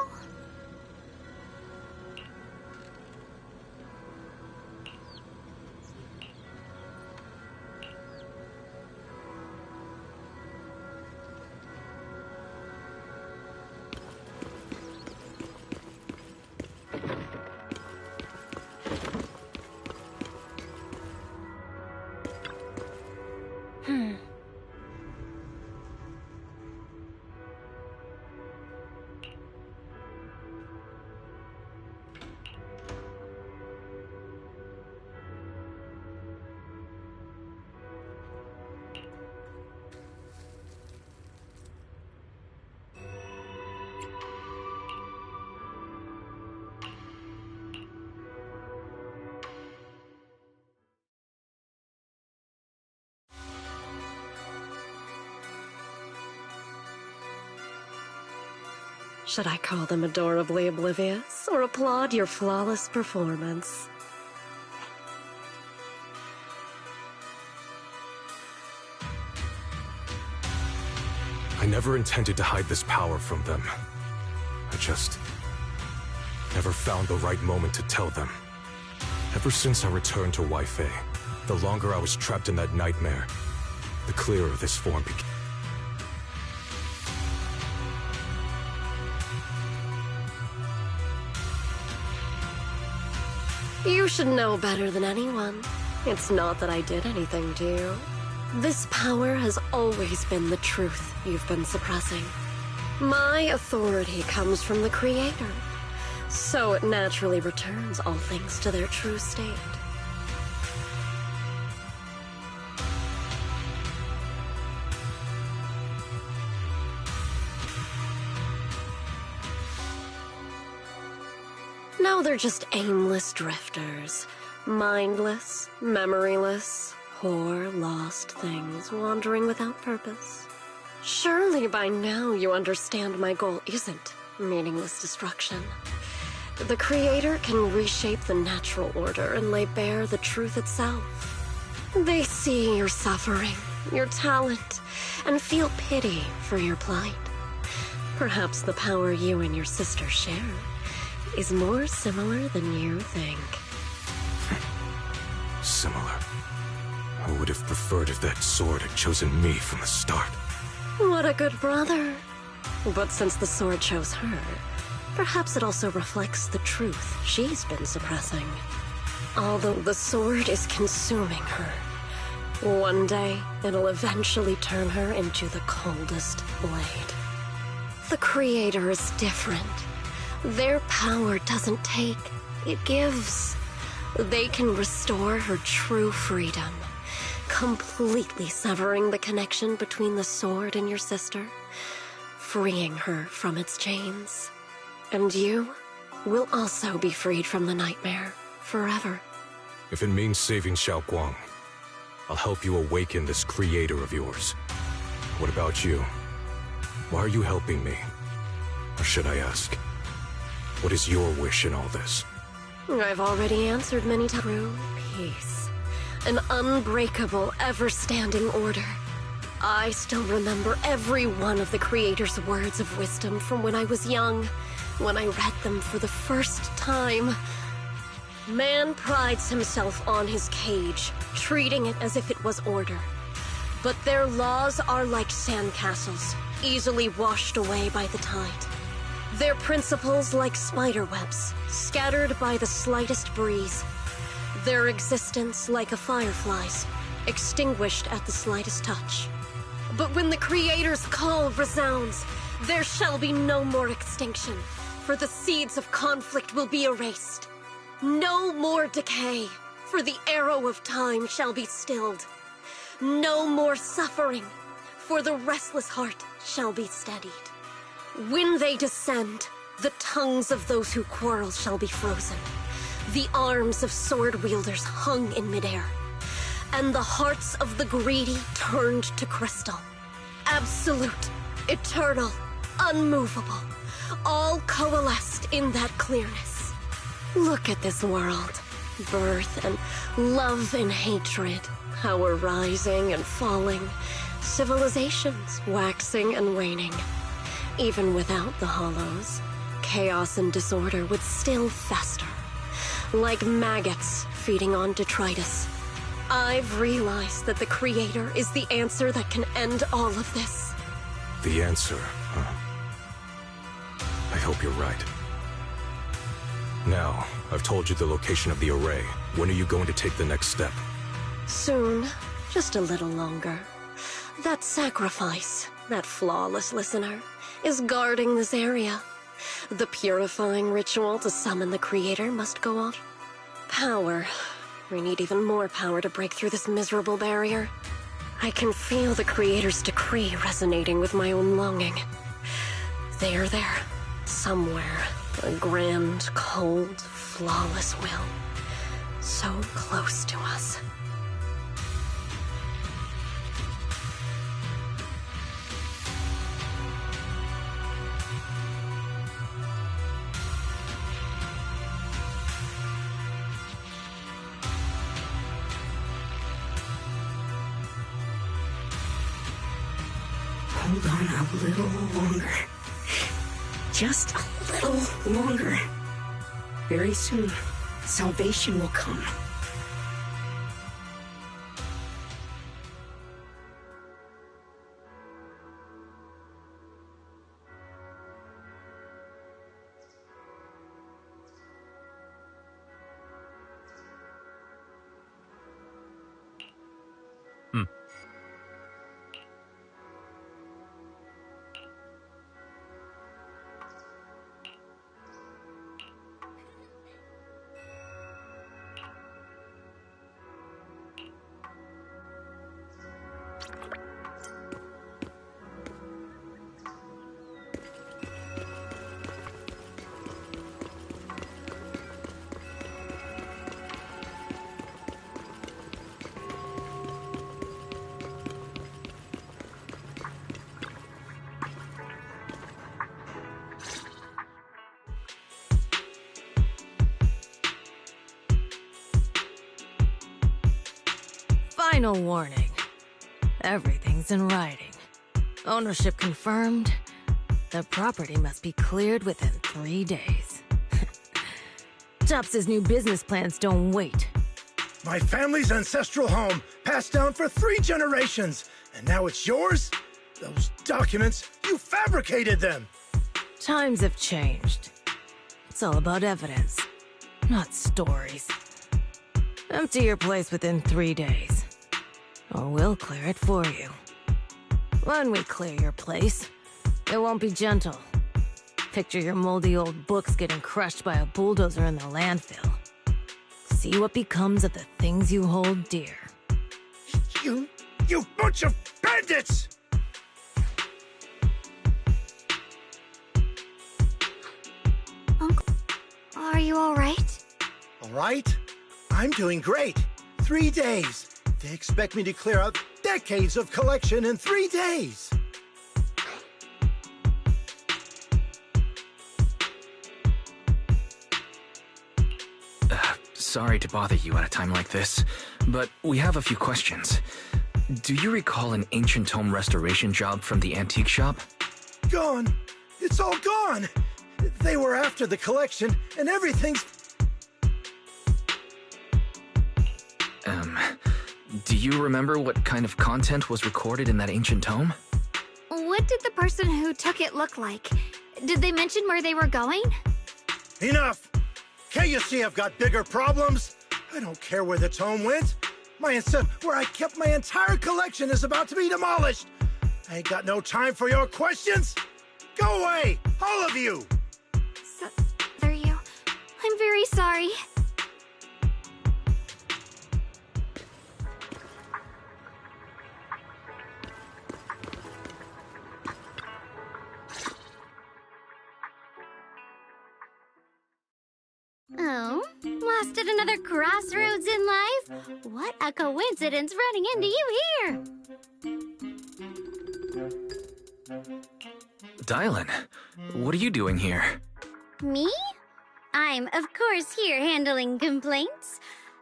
G: Should I call them adorably oblivious, or applaud your flawless performance?
D: I never intended to hide this power from them. I just never found the right moment to tell them. Ever since I returned to Wi-Fi, the longer I was trapped in that nightmare, the clearer this form became.
G: You should know better than anyone. It's not that I did anything to you. This power has always been the truth you've been suppressing. My authority comes from the Creator, so it naturally returns all things to their true state. Now they're just aimless drifters, mindless, memoryless, poor, lost things wandering without purpose. Surely by now you understand my goal isn't meaningless destruction. The Creator can reshape the natural order and lay bare the truth itself. They see your suffering, your talent, and feel pity for your plight. Perhaps the power you and your sister share is more similar than you think.
D: Similar. I would have preferred if that sword had chosen me from the start.
G: What a good brother. But since the sword chose her, perhaps it also reflects the truth she's been suppressing. Although the sword is consuming her, one day it'll eventually turn her into the coldest blade. The Creator is different. Their power doesn't take, it gives. They can restore her true freedom, completely severing the connection between the sword and your sister, freeing her from its chains. And you will also be freed from the nightmare forever.
D: If it means saving Xiaoguang, I'll help you awaken this Creator of yours. What about you? Why are you helping me? Or should I ask, what is your wish in all this?
G: I've already answered many times. True peace. An unbreakable, ever-standing order. I still remember every one of the Creator's words of wisdom from when I was young, when I read them for the first time. Man prides himself on his cage, treating it as if it was order. But their laws are like sandcastles, easily washed away by the tide. Their principles like spiderwebs, scattered by the slightest breeze. Their existence like a firefly's, extinguished at the slightest touch. But when the Creator's call resounds, there shall be no more extinction, for the seeds of conflict will be erased. No more decay, for the arrow of time shall be stilled. No more suffering, for the restless heart shall be steadied. When they descend, the tongues of those who quarrel shall be frozen, the arms of sword wielders hung in midair, and the hearts of the greedy turned to crystal. Absolute, eternal, unmovable, all coalesced in that clearness. Look at this world, birth and love and hatred, our rising and falling, civilizations waxing and waning. Even without the hollows, chaos and disorder would still fester, like maggots feeding on detritus. I've realized that the Creator is the answer that can end all of this.
D: The answer, huh? I hope you're right. Now, I've told you the location of the array. When are you going to take the next step?
G: Soon. Just a little longer. That sacrifice, that flawless listener, is guarding this area. The purifying ritual to summon the Creator must go on. Power. We need even more power to break through this miserable barrier. I can feel the Creator's decree resonating with my own longing. They are there, somewhere. A grand, cold, flawless will. So close to us.
O: Hold on a little longer. Just a little longer. Very soon, salvation will come.
P: Final warning. Everything's in writing. Ownership confirmed. The property must be cleared within 3 days. Tops's new business plans don't wait.
Q: My family's ancestral home, passed down for 3 generations, and now it's yours? Those documents, you fabricated them!
P: Times have changed. It's all about evidence, not stories. Empty your place within 3 days, or we'll clear it for you. When we clear your place, it won't be gentle. Picture your moldy old books getting crushed by a bulldozer in the landfill. See what becomes of the things you hold dear.
Q: You bunch of bandits!
A: Uncle, are you all right?
Q: All right? I'm doing great. 3 days. They expect me to clear out decades of collection in 3 days.
F: Sorry to bother you at a time like this, but we have a few questions. Do you recall an ancient tome restoration job from the antique shop?
Q: Gone. It's all gone. They were after the collection, and everything's...
F: Do you remember what kind of content was recorded in that ancient tome?
A: What did the person who took it look like? Did they mention where they were going?
Q: Enough! Can't you see I've got bigger problems? I don't care where the tome went. Where I kept my entire collection is about to be demolished. I ain't got no time for your questions. Go away, all of you!
A: Are you? I'm very sorry.
H: Oh, lost at another crossroads in life? What a coincidence running into you here!
F: Dylan, what are you doing here?
H: Me? I'm, of course, here handling complaints.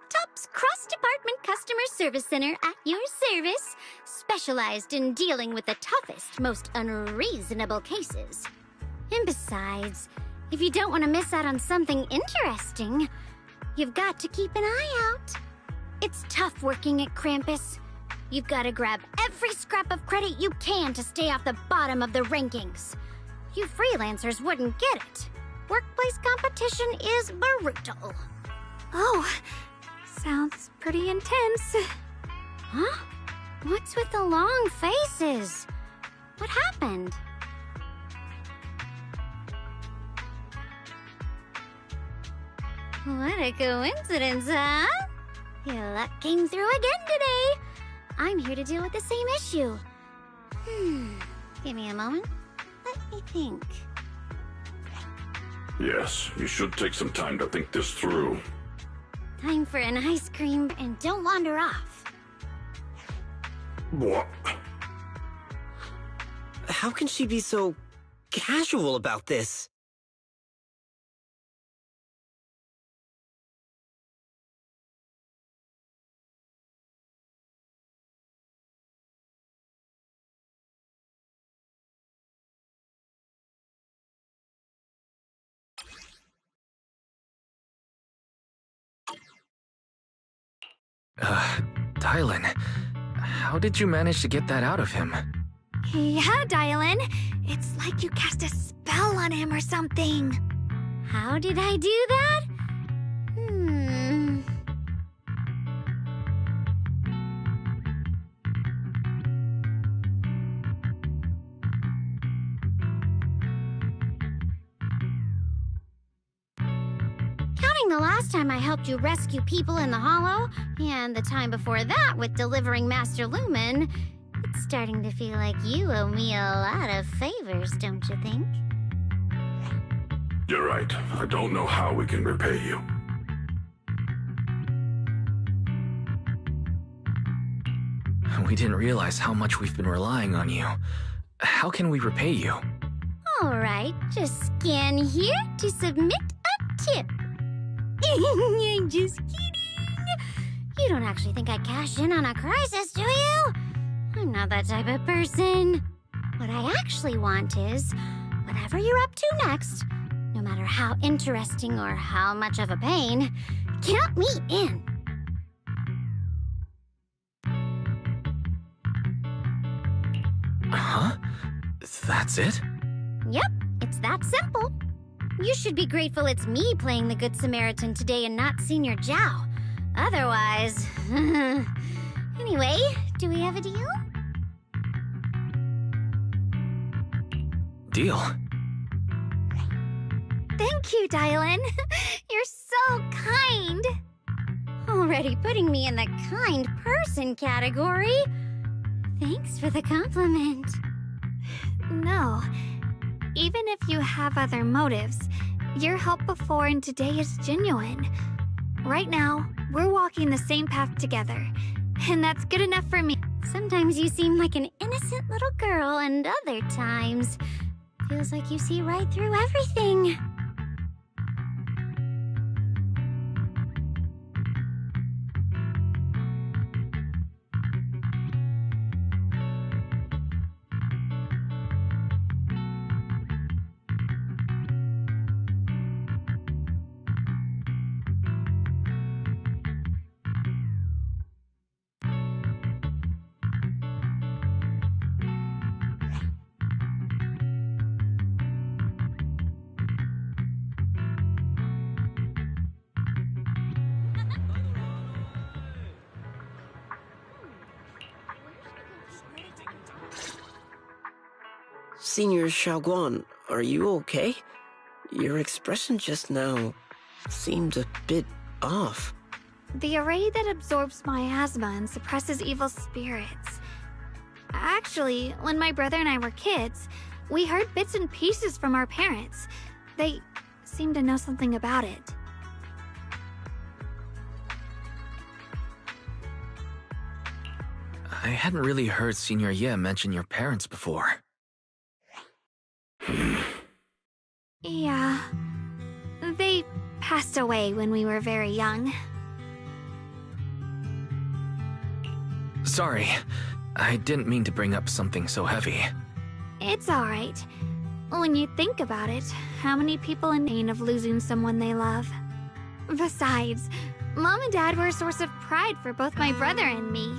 H: Top's cross-department customer service center at your service, specialized in dealing with the toughest, most unreasonable cases. And besides, if you don't want to miss out on something interesting, you've got to keep an eye out. It's tough working at Krampus. You've got to grab every scrap of credit you can to stay off the bottom of the rankings. You freelancers wouldn't get it. Workplace competition is brutal.
A: Oh, sounds pretty intense.
H: Huh? What's with the long faces? What happened? What a coincidence, huh? Your luck came through again today. I'm here to deal with the same issue. Give me a moment. Let me think.
M: Yes, you should take some time to think this through.
H: Time for an ice cream, and don't wander off.
M: What?
L: How can she be so casual about this?
F: Dylan, how did you manage to get that out of him?
A: Yeah, Dylan. It's like you cast a spell on him or something.
H: How did I do that? Counting the last time I helped you rescue people in the Hollow, and the time before that with delivering Master Lumen, it's starting to feel like you owe me a lot of favors, don't you think?
M: You're right. I don't know how we can repay you.
F: We didn't realize how much we've been relying on you. How can we repay you?
H: All right, just scan here to submit a tip. I'm just kidding. You don't actually think I cash in on a crisis, do you? I'm not that type of person. What I actually want is, whatever you're up to next, no matter how interesting or how much of a pain, count me in.
F: Huh? That's it?
H: Yep, it's that simple. You should be grateful it's me playing the Good Samaritan today and not Senior Zhao. Otherwise... Anyway, do we have a deal?
F: Deal?
A: Thank you, Dylan. You're so kind.
H: Already putting me in the kind person category. Thanks for the compliment.
A: No. Even if you have other motives, your help before and today is genuine. Right now, we're walking the same path together, and that's good enough for me.
H: Sometimes you seem like an innocent little girl, and other times, feels like you see right through everything.
L: Senior Xiaoguan, are you okay? Your expression just now seemed a bit off.
A: The array that absorbs miasma and suppresses evil spirits. Actually, when my brother and I were kids, we heard bits and pieces from our parents. They seemed to know something about it.
F: I hadn't really heard Senior Ye mention your parents before.
A: Yeah. They passed away when we were very young.
F: Sorry. I didn't mean to bring up something so heavy.
A: It's alright. When you think about it, how many people in pain of losing someone they love? Besides, Mom and Dad were a source of pride for both my brother and me.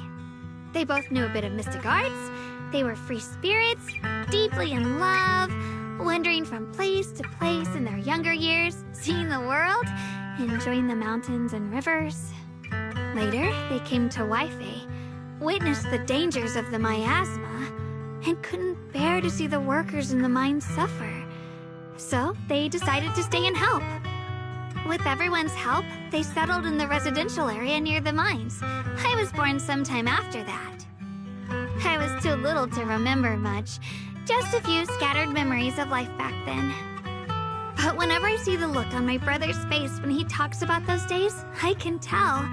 A: They both knew a bit of mystic arts, they were free spirits, deeply in love, wandering from place to place in their younger years, seeing the world, enjoying the mountains and rivers. Later, they came to Wi-Fi, witnessed the dangers of the miasma, and couldn't bear to see the workers in the mines suffer. So, they decided to stay and help. With everyone's help, they settled in the residential area near the mines. I was born sometime after that. I was too little to remember much, just a few scattered memories of life back then. But whenever I see the look on my brother's face when he talks about those days, I can tell.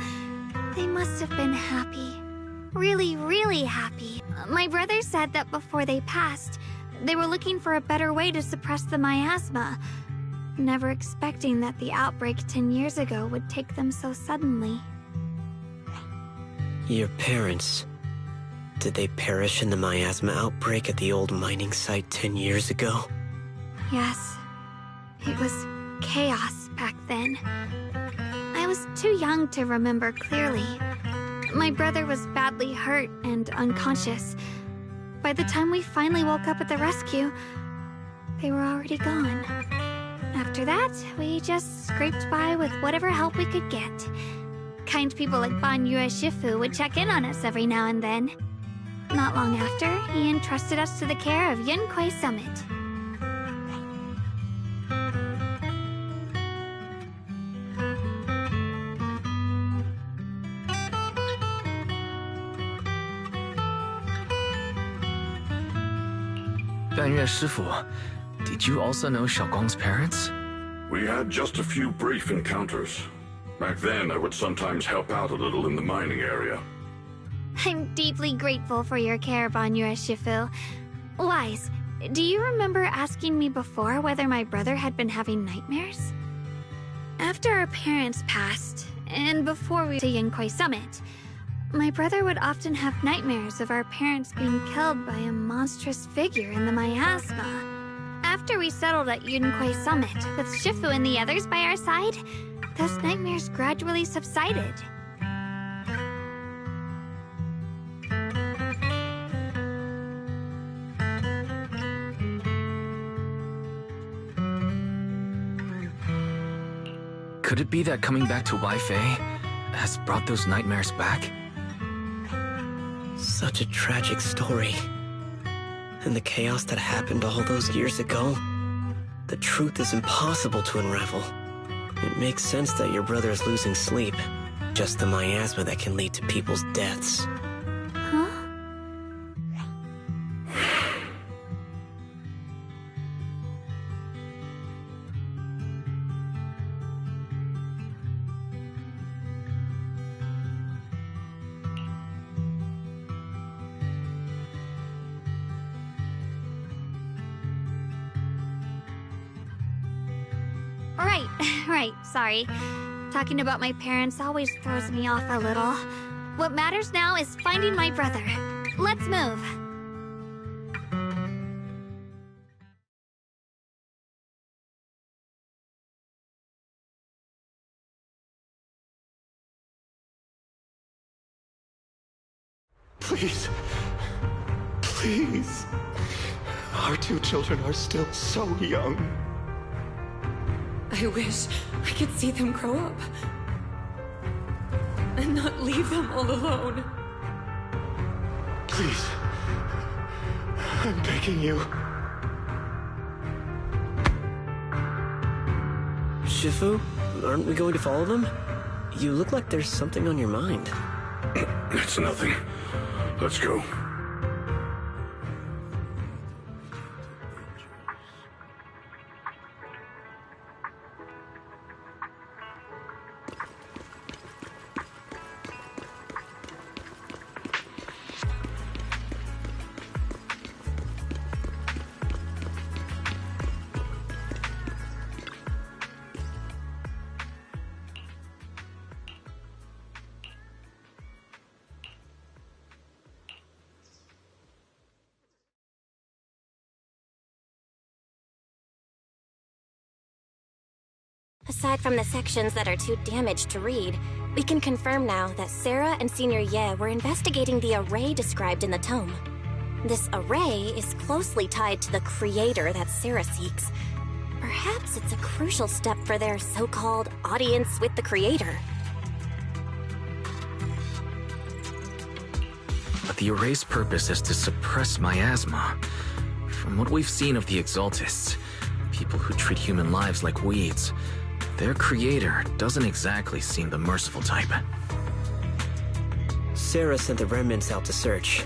A: They must have been happy. Really, really happy. My brother said that before they passed, they were looking for a better way to suppress the miasma, never expecting that the outbreak 10 years ago would take them so suddenly.
L: Your parents... did they perish in the miasma outbreak at the old mining site 10 years ago?
A: Yes. It was chaos back then. I was too young to remember clearly. My brother was badly hurt and unconscious. By the time we finally woke up at the rescue, they were already gone. After that, we just scraped by with whatever help we could get. Kind people like Banyue Shifu would check in on us every now and then. Not long after, he entrusted us to the care of Yunquai Summit.
F: Banyue Shifu, did you also know Xiaoguang's parents?
M: We had just a few brief encounters. Back then, I would sometimes help out a little in the mining area.
A: I'm deeply grateful for your care, Banyue Shifu. Wise, do you remember asking me before whether my brother had been having nightmares? After our parents passed, and before we went to Yunquai Summit, my brother would often have nightmares of our parents being killed by a monstrous figure in the miasma. After we settled at Yunquai Summit, with Shifu and the others by our side, those nightmares gradually subsided.
F: Could it be that coming back to Wi-Fi has brought those nightmares back?
L: Such a tragic story. And the chaos that happened all those years ago, the truth is impossible to unravel. It makes sense that your brother is losing sleep. Just the miasma that can lead to people's deaths.
A: Huh? Right, sorry. Talking about my parents always throws me off a little. What matters now is finding my brother. Let's move.
R: Please. Please. Our two children are still so young.
S: I wish I could see them grow up. And not leave them all alone.
R: Please. I'm begging you.
L: Shifu, aren't we going to follow them? You look like there's something on your mind.
M: It's nothing. Let's go.
B: Aside from the sections that are too damaged to read, we can confirm now that Sarah and Senior Ye were investigating the array described in the tome. This array is closely tied to the creator that Sarah seeks. Perhaps it's a crucial step for their so-called audience with the creator.
F: But the array's purpose is to suppress miasma. From what we've seen of the Exaltists, people who treat human lives like weeds, their creator doesn't exactly seem the merciful type.
L: Sarah sent the remnants out to search.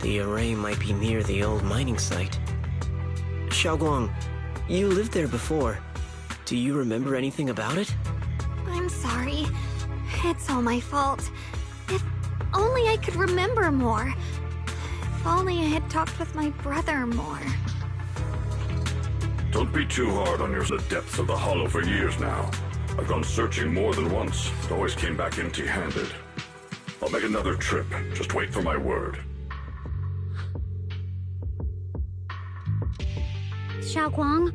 L: The array might be near the old mining site. Xiaoguang, you lived there before. Do you remember anything about it?
A: I'm sorry. It's all my fault. If only I could remember more. If only I had talked with my brother more.
M: Don't be too hard on the depths of the Hollow for years now. I've gone searching more than once, but always came back empty-handed. I'll make another trip. Just wait for my word.
H: Xiaoguang,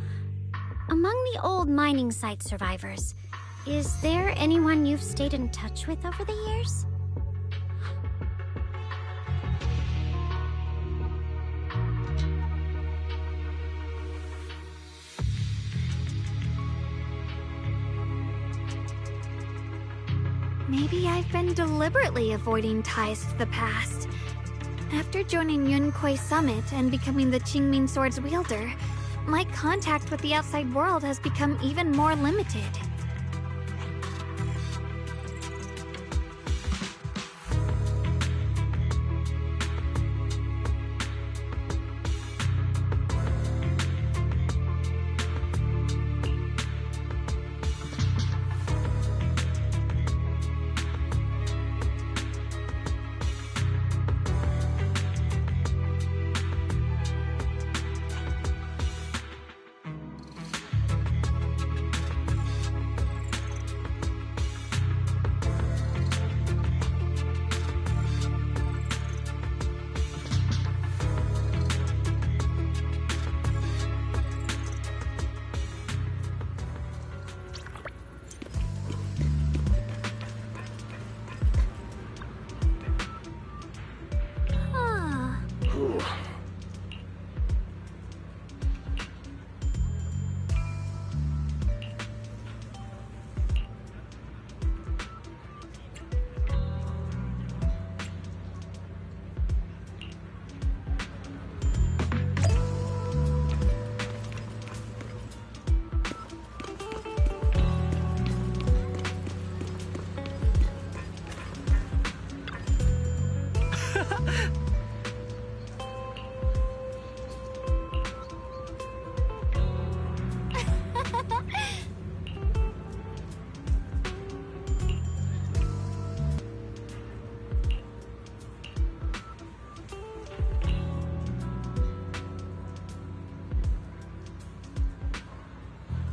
H: among the old mining site survivors, is there anyone you've stayed in touch with over the years?
A: Maybe I've been deliberately avoiding ties to the past. After joining Yunkuei Summit and becoming the Qingming Sword's wielder, my contact with the outside world has become even more limited.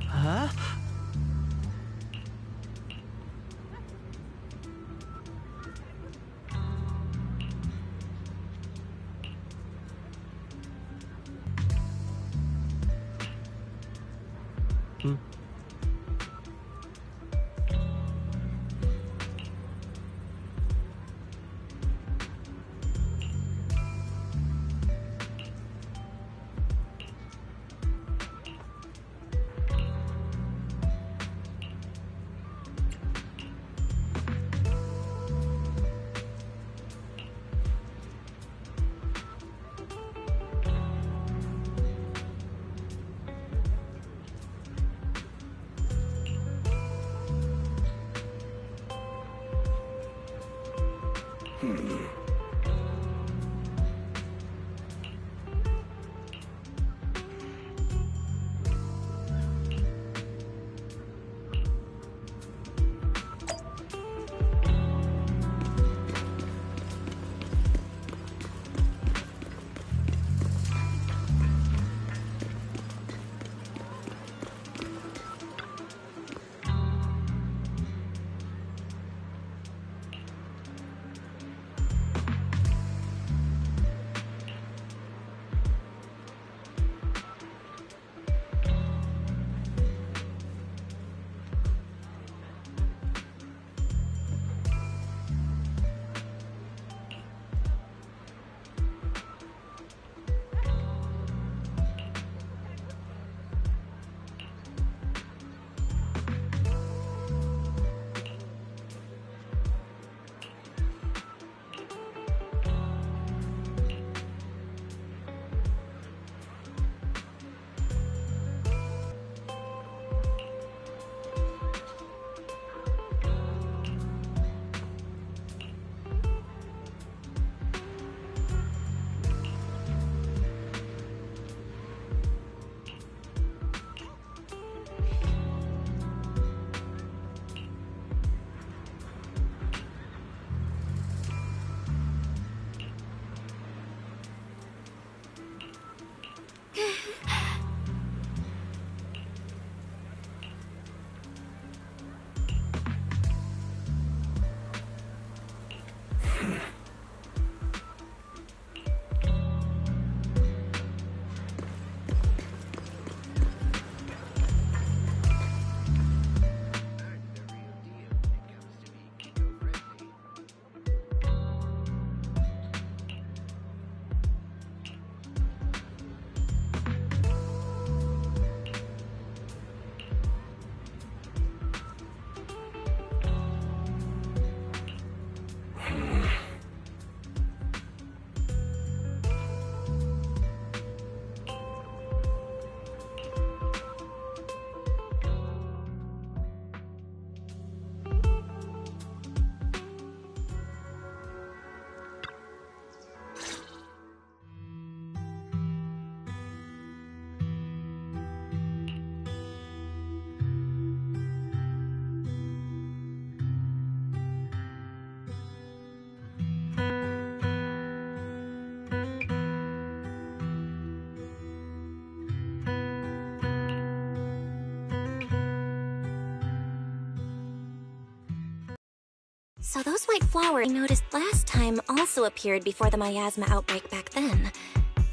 L: Huh?
B: So those white flowers I noticed last time also appeared before the miasma outbreak back then.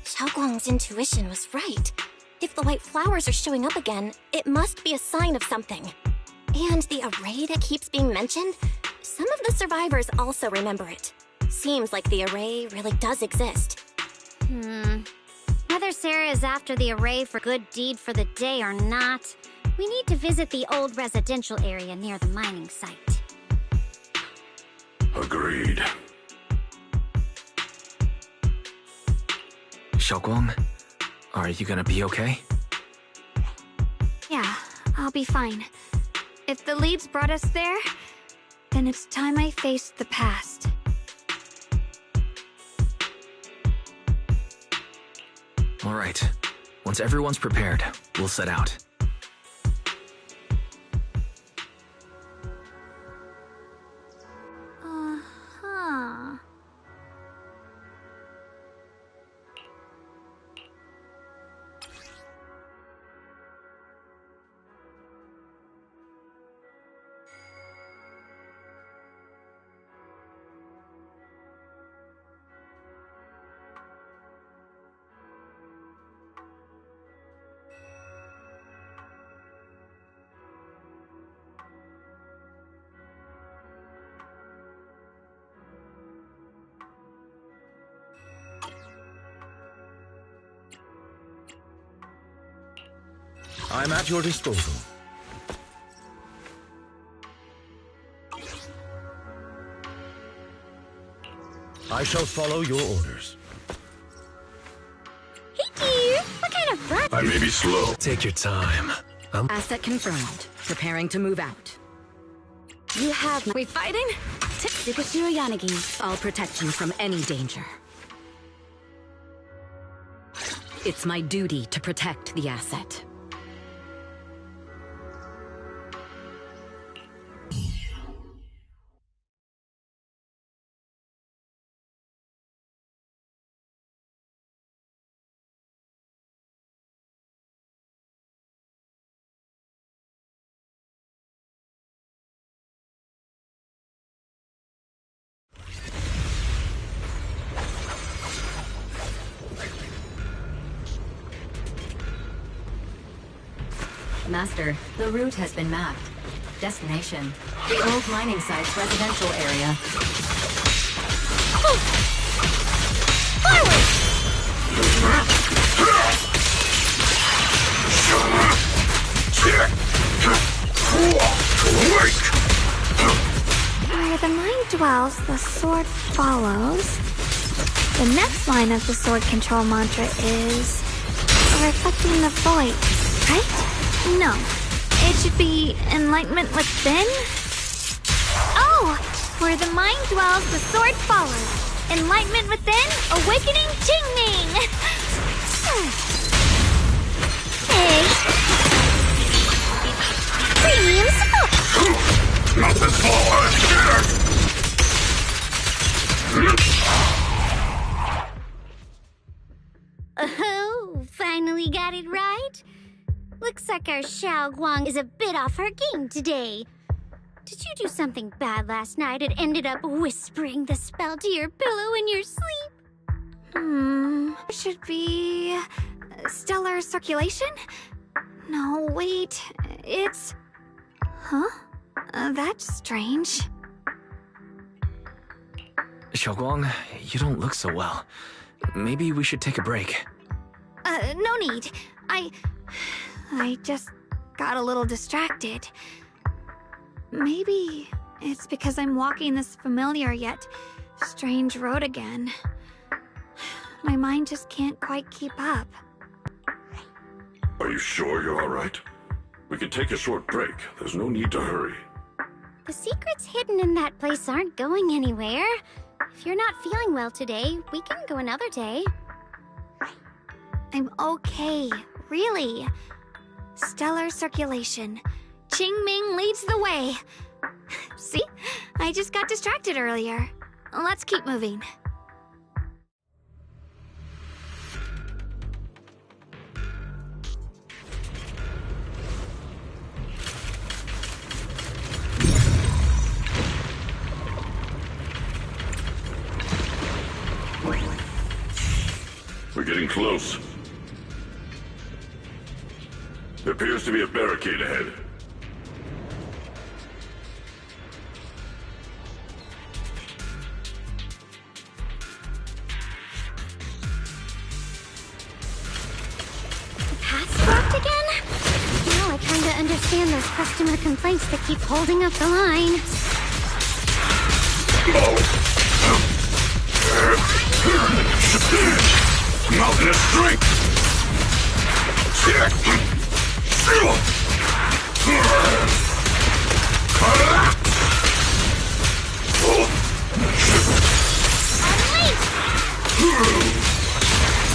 B: Xiaoguang's intuition was right. If the white flowers are showing up again, it must be a sign of something. And the array that keeps being mentioned, some of the survivors also remember it. Seems like the array really does exist.
H: Whether Sarah is after the array for good deed for the day or not, we need to visit the old residential area near the mining site.
M: Agreed.
F: Xiaoguang, are you gonna be okay?
A: Yeah, I'll be fine. If the leads brought us there, then it's time I faced the past.
F: All right. Once everyone's prepared, we'll set out.
A: Uh-huh.
R: I'm at your disposal. I shall follow your orders.
H: Hey dear, what kind of run?
M: I may be slow.
R: Take your time.
E: Asset confirmed. Preparing to move out.
S: You have... We fighting? Tsukashiro Yanagi.
E: I'll protect you from any danger. It's my duty to protect the asset. Master, the route has been mapped. Destination, the old mining site's residential area.
A: Where the mind dwells, the sword follows. The next line of the sword control mantra is reflecting the void, right? No, it should be enlightenment within. Oh, where the mind dwells, the sword follows. Enlightenment within, awakening Jingming. Hey. Premium support.
M: Not this far, I'm scared!
H: Oh, finally got it right. Looks like our Xiaoguang is a bit off her game today. Did you do something bad last night and ended up whispering the spell to your pillow in your sleep?
A: Should be stellar circulation? No, wait, it's... Huh? That's strange.
F: Xiaoguang, you don't look so well. Maybe we should take a break.
A: No need. I just got a little distracted. Maybe it's because I'm walking this familiar yet strange road again. My mind just can't quite keep up.
M: Are you sure you're all right? We can take a short break. There's no need to hurry.
H: The secrets hidden in that place aren't going anywhere. If you're not feeling well today, we can go another day.
A: I'm okay, really. Stellar circulation. Qingming leads the way. See? I just got distracted earlier. Let's keep moving.
M: getting close. There appears to be a barricade ahead.
H: Path's blocked again? Now I kinda understand those customer complaints that keep holding up the line.
M: Mountainous strength!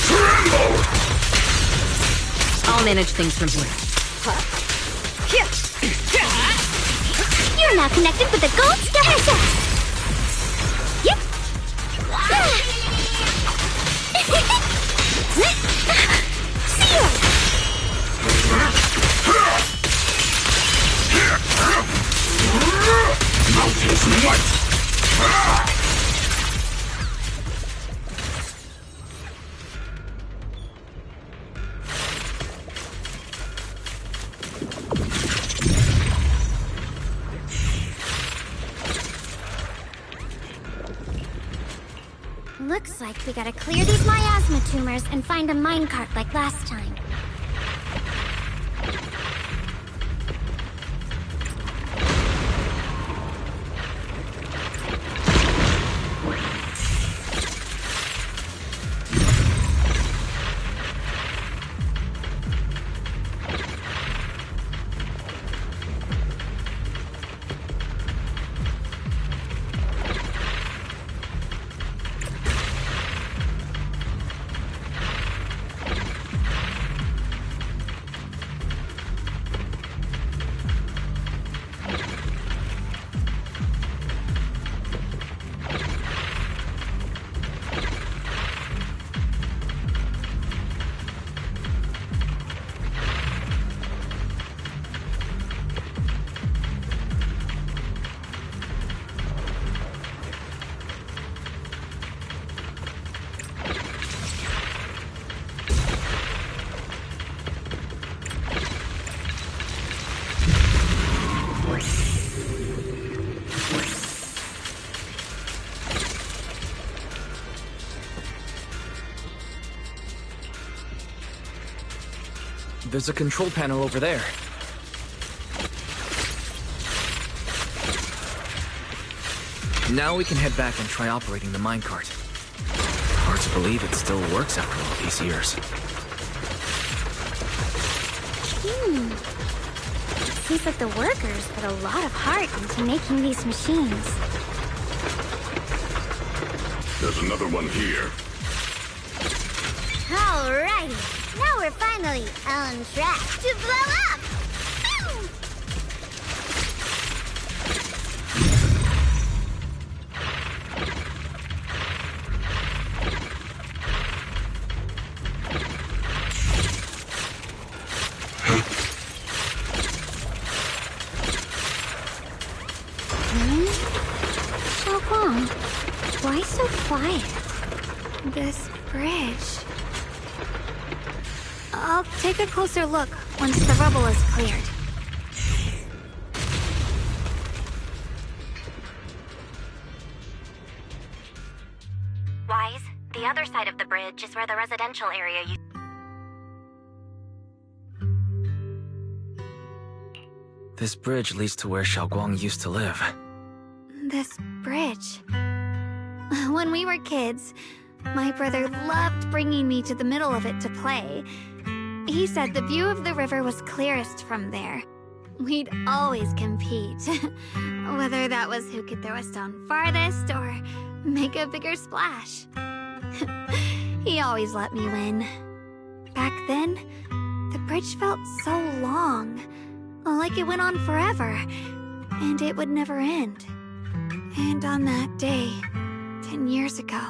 M: Tremble!
S: I'll manage things from here.
H: You're now connected with the gold star. Yep.
M: Mountain's might!
H: Looks like we gotta clear these miasma tumors and find a minecart like last time.
F: There's a control panel over there. Now we can head back and try operating the minecart. Hard to believe it still works after all these years.
H: Seems like the workers put a lot of heart into making these machines.
M: There's another one here.
H: Alrighty, now we're finally on track to blow up! Why so quiet?
A: This bridge. I'll take a closer look once the rubble is cleared.
B: Wise, the other side of the bridge is where the residential area used.
F: This bridge leads to where Xiaoguang used to live.
A: This bridge. When we were kids, my brother loved bringing me to the middle of it to play. He said the view of the river was clearest from there. We'd always compete, whether that was who could throw a stone farthest or make a bigger splash. He always let me win. Back then, the bridge felt so long, like it went on forever, and it would never end. And on that day, 10 years ago,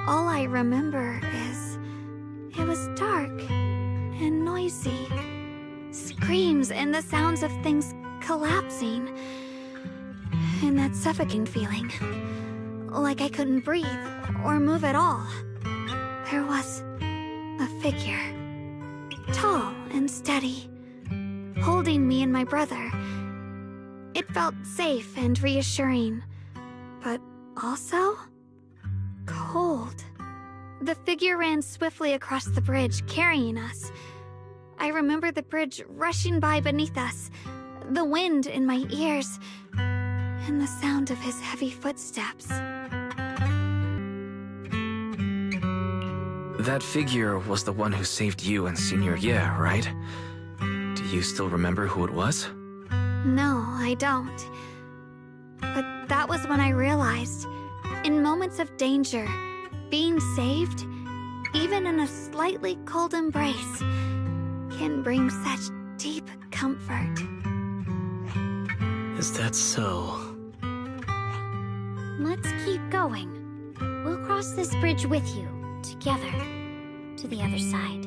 A: all I remember is it was dark and noisy. Screams and the sounds of things collapsing. And that suffocating feeling. Like I couldn't breathe or move at all. There was A figure. Tall and steady. Holding me and my brother. It felt safe and reassuring. But also... cold. The figure ran swiftly across the bridge, carrying us. I remember the bridge rushing by beneath us, the wind in my ears, and the sound of his heavy footsteps.
F: That figure was the one who saved you and Senior Ye, right? Do you still remember who it was?
A: No, I don't. But that was when I realized, in moments of danger, being saved, even in a slightly cold embrace, can bring such deep comfort.
L: Is that so?
H: Let's keep going. We'll cross this bridge with you, together, to the other side.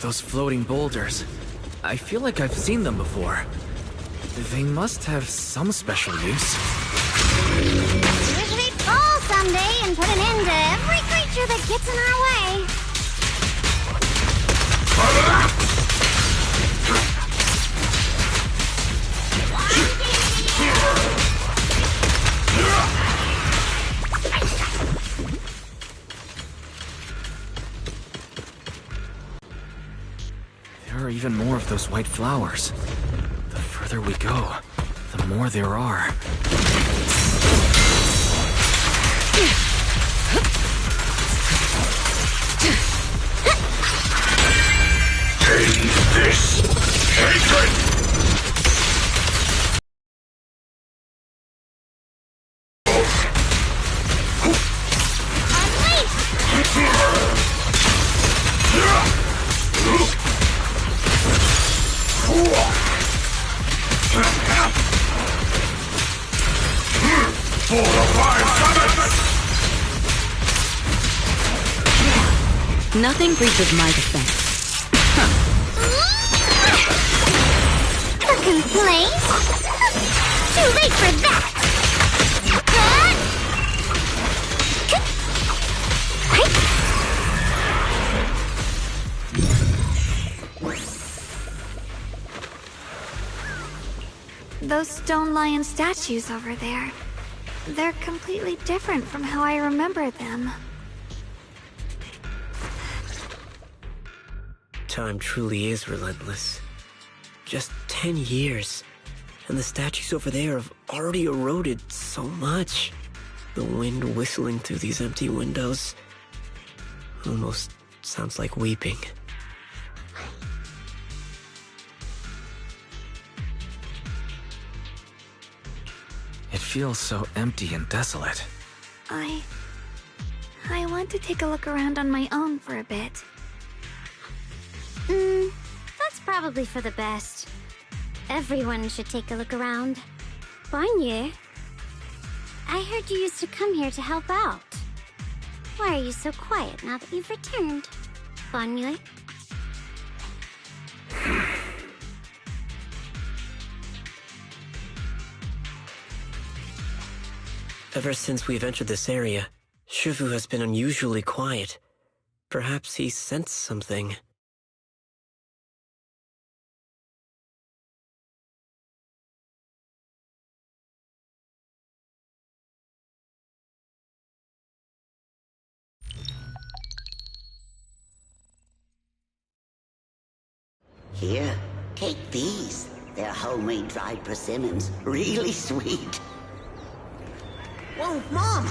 F: Those floating boulders. I feel like I've seen them before. They must have some special use.
H: Wish we'd fall someday and put an end to every creature that gets in our way.
F: There are even more of those white flowers. The further we go, the more there are.
M: Taste this hatred!
S: Nothing breaches my defense.
H: A complaint? Too late for that!
A: Those stone lion statues over there. They're completely different from how I remember them.
L: Time truly is relentless. Just 10 years, and the statues over there have already eroded so much. The wind whistling through these empty windows almost sounds like weeping.
F: It feels so empty and desolate.
A: I want to take a look around on my own for a bit.
H: That's probably for the best. Everyone should take a look around. Banye, I heard you used to come here to help out. Why are you so quiet now that you've returned? Banye?
L: Ever since we've entered this area, Shifu has been unusually quiet. Perhaps he sensed something.
T: Here, take these. They're homemade dried persimmons. Really sweet.
U: Whoa, Mom!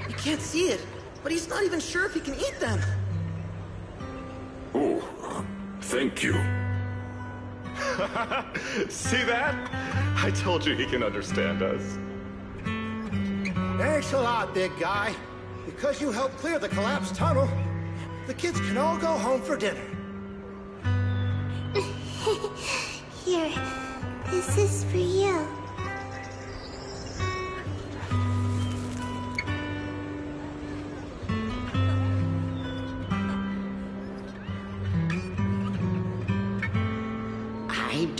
U: You can't see it, but he's not even sure if he can eat them.
M: Oh, thank you.
R: See that? I told you he can understand us.
Q: Thanks a lot, big guy. Because you helped clear the collapsed tunnel, the kids can all go home for dinner.
H: Here, this is for you.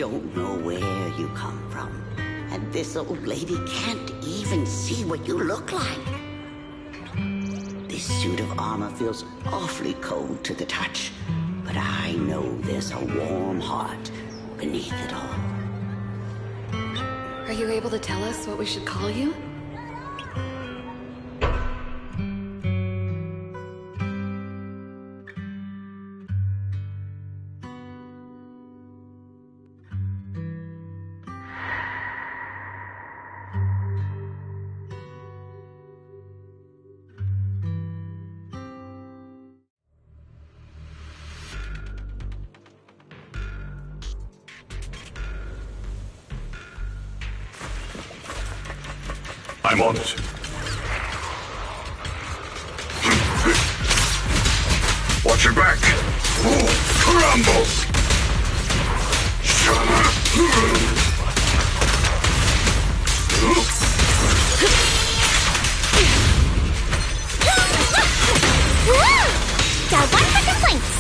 T: don't know where you come from. And this old lady can't even see what you look like. This suit of armor feels awfully cold to the touch, but I know there's a warm heart beneath it all.
C: Are you able to tell us what we should call you?
M: I'm on it. Watch your back. Crumble.
H: Got one for complaints.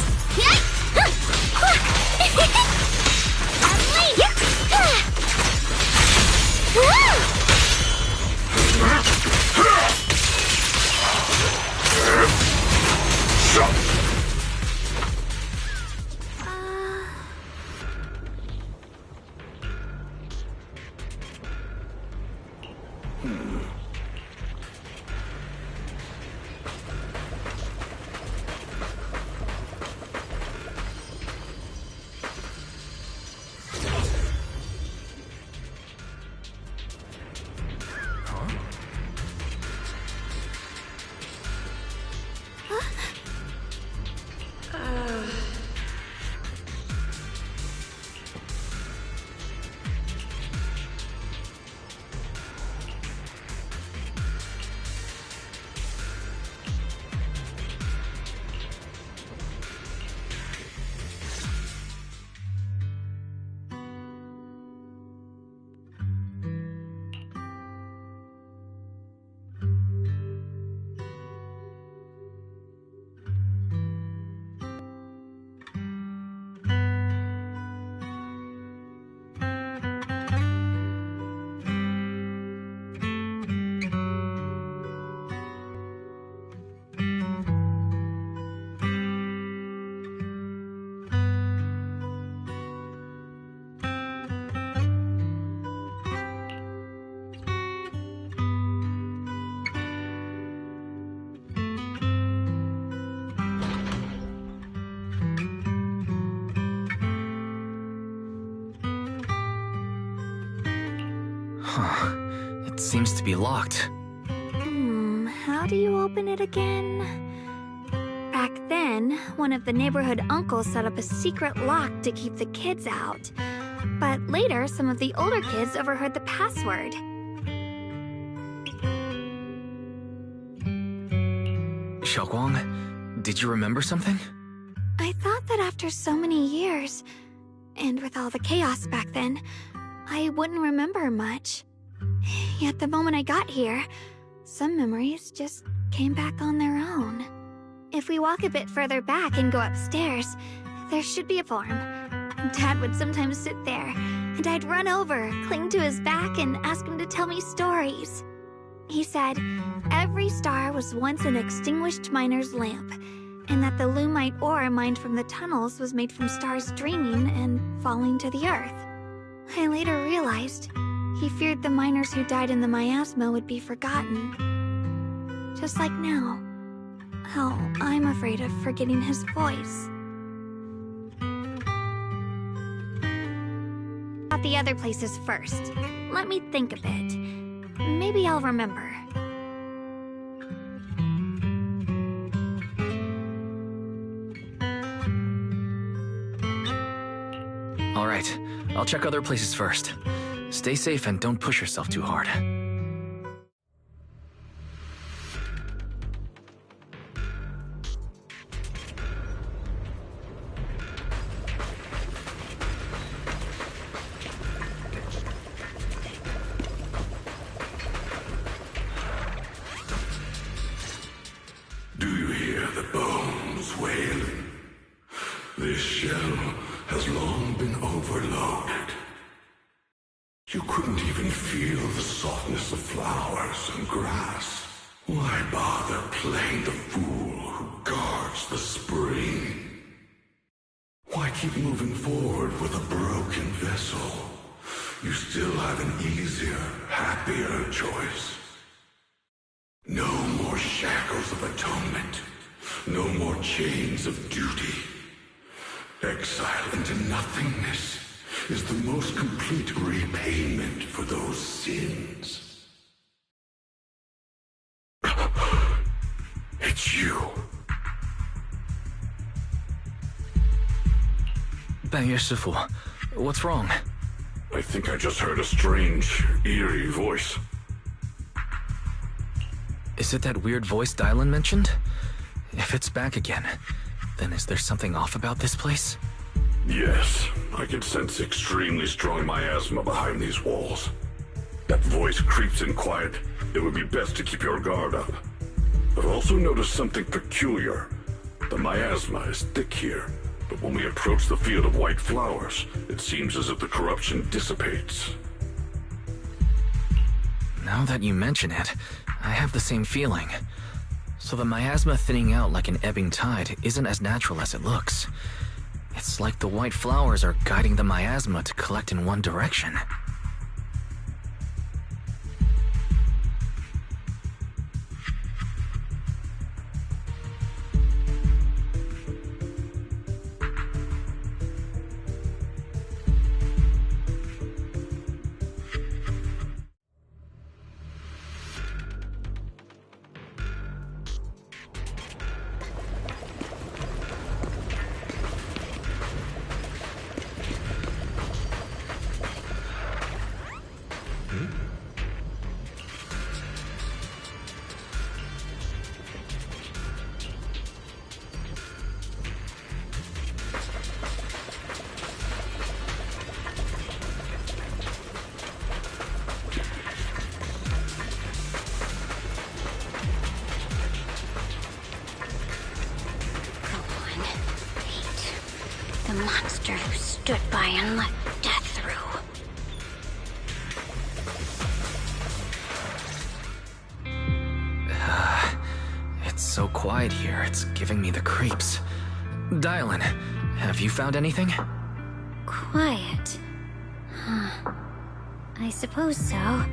F: Huh. It seems to be locked.
A: How do you open it again? Back then, one of the neighborhood uncles set up a secret lock to keep the kids out. But later, some of the older kids overheard the password.
F: Xiaoguang, did you remember something?
A: I thought that after so many years, and with all the chaos back then, I wouldn't remember much. Yet the moment I got here, some memories just came back on their own. If we walk a bit further back and go upstairs, there should be a farm. Dad would sometimes sit there, and I'd run over, cling to his back, and ask him to tell me stories. He said every star was once an extinguished miner's lamp, and that the lumite ore mined from the tunnels was made from stars dreaming and falling to the earth. I later realized he feared the miners who died in the miasma would be forgotten. Just like now, how I'm afraid of forgetting his voice. At the other places first. Let me think a bit. Maybe I'll remember.
F: All right, I'll check other places first. Stay safe and don't push yourself too hard.
M: Do you hear the bones wailing? This shell has long been overloaded. You couldn't even feel the softness of flowers and grass. Why bother playing the fool who guards the spring? Why keep moving forward with a broken vessel? You still have an easier, happier choice. No more shackles of atonement. No more chains of duty. Exile into nothingness is the most complete repayment for those sins. It's you.
F: 半月师傅, what's wrong?
M: I think I just heard a strange, eerie voice.
F: Is it that weird voice Dylan mentioned? If it's back again, then is there something off about this place?
M: Yes, I can sense extremely strong miasma behind these walls. That voice creeps in quiet. It would be best to keep your guard up. I've also noticed something peculiar. The miasma is thick here, but when we approach the field of white flowers, it seems as if the corruption dissipates.
F: Now that you mention it, I have the same feeling. So the miasma thinning out like an ebbing tide isn't as natural as it looks. It's like the white flowers are guiding the miasma to collect in one direction.
H: The monster who stood by and let death through.
F: It's so quiet here, it's giving me the creeps. Dylan, have you found anything?
H: Quiet. Huh. I suppose so.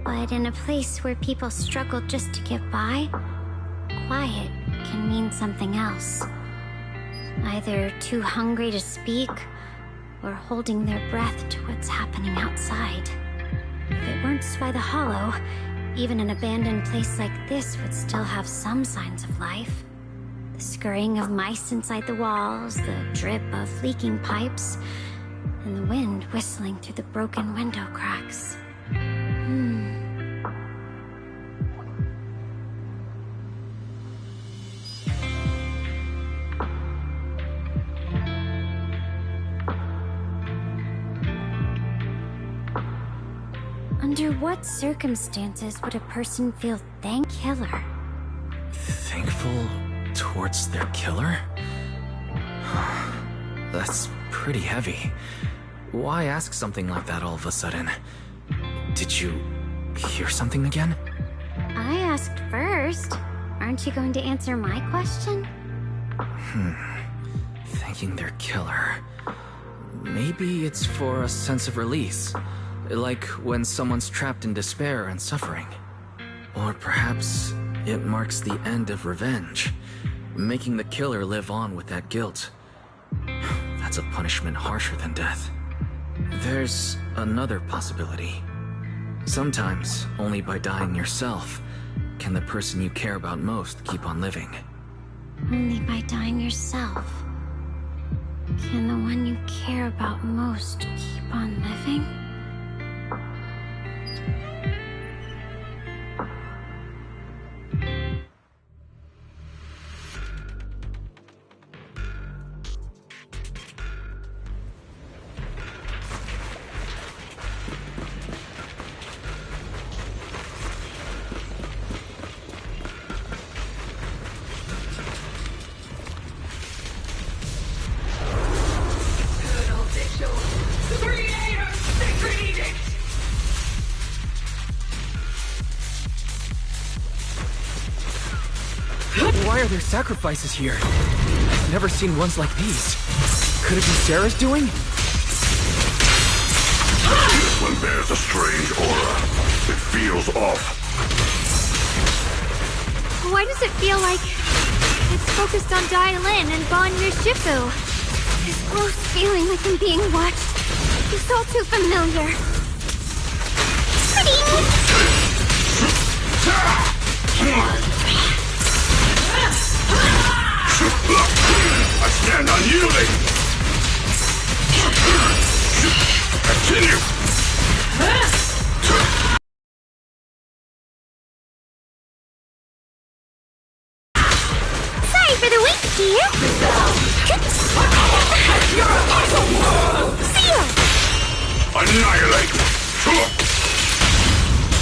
H: But in a place where people struggle just to get by, quiet can mean something else. Either too hungry to speak, or holding their breath to what's happening outside. If it weren't by the Hollow, even an abandoned place like this would still have some signs of life. The scurrying of mice inside the walls, the drip of leaking pipes, and the wind whistling through the broken window cracks. Under what circumstances would a person feel killer?
F: Thankful towards their killer? That's pretty heavy. Why ask something like that all of a sudden? Did you hear something again?
H: I asked first. Aren't you going to answer my question?
F: Thanking their killer. Maybe it's for a sense of release. Like when someone's trapped in despair and suffering. Or perhaps it marks the end of revenge, making the killer live on with that guilt. That's a punishment harsher than death. There's another possibility. Sometimes, only by dying yourself, can the person you care about most keep on living.
H: Only by dying yourself can the one you care about most keep on living?
J: Why are there sacrifices here? I've never seen ones like these. Could it be Sarah's doing?
M: This one bears a strange aura. It feels off.
A: Why does it feel like it's focused on Dai-Lin and Bon Shifu?
H: This gross feeling like I'm being watched is all too familiar.
M: I stand unyielding! Continue!
H: Sorry for the wait, dear. Seal!
M: Annihilate!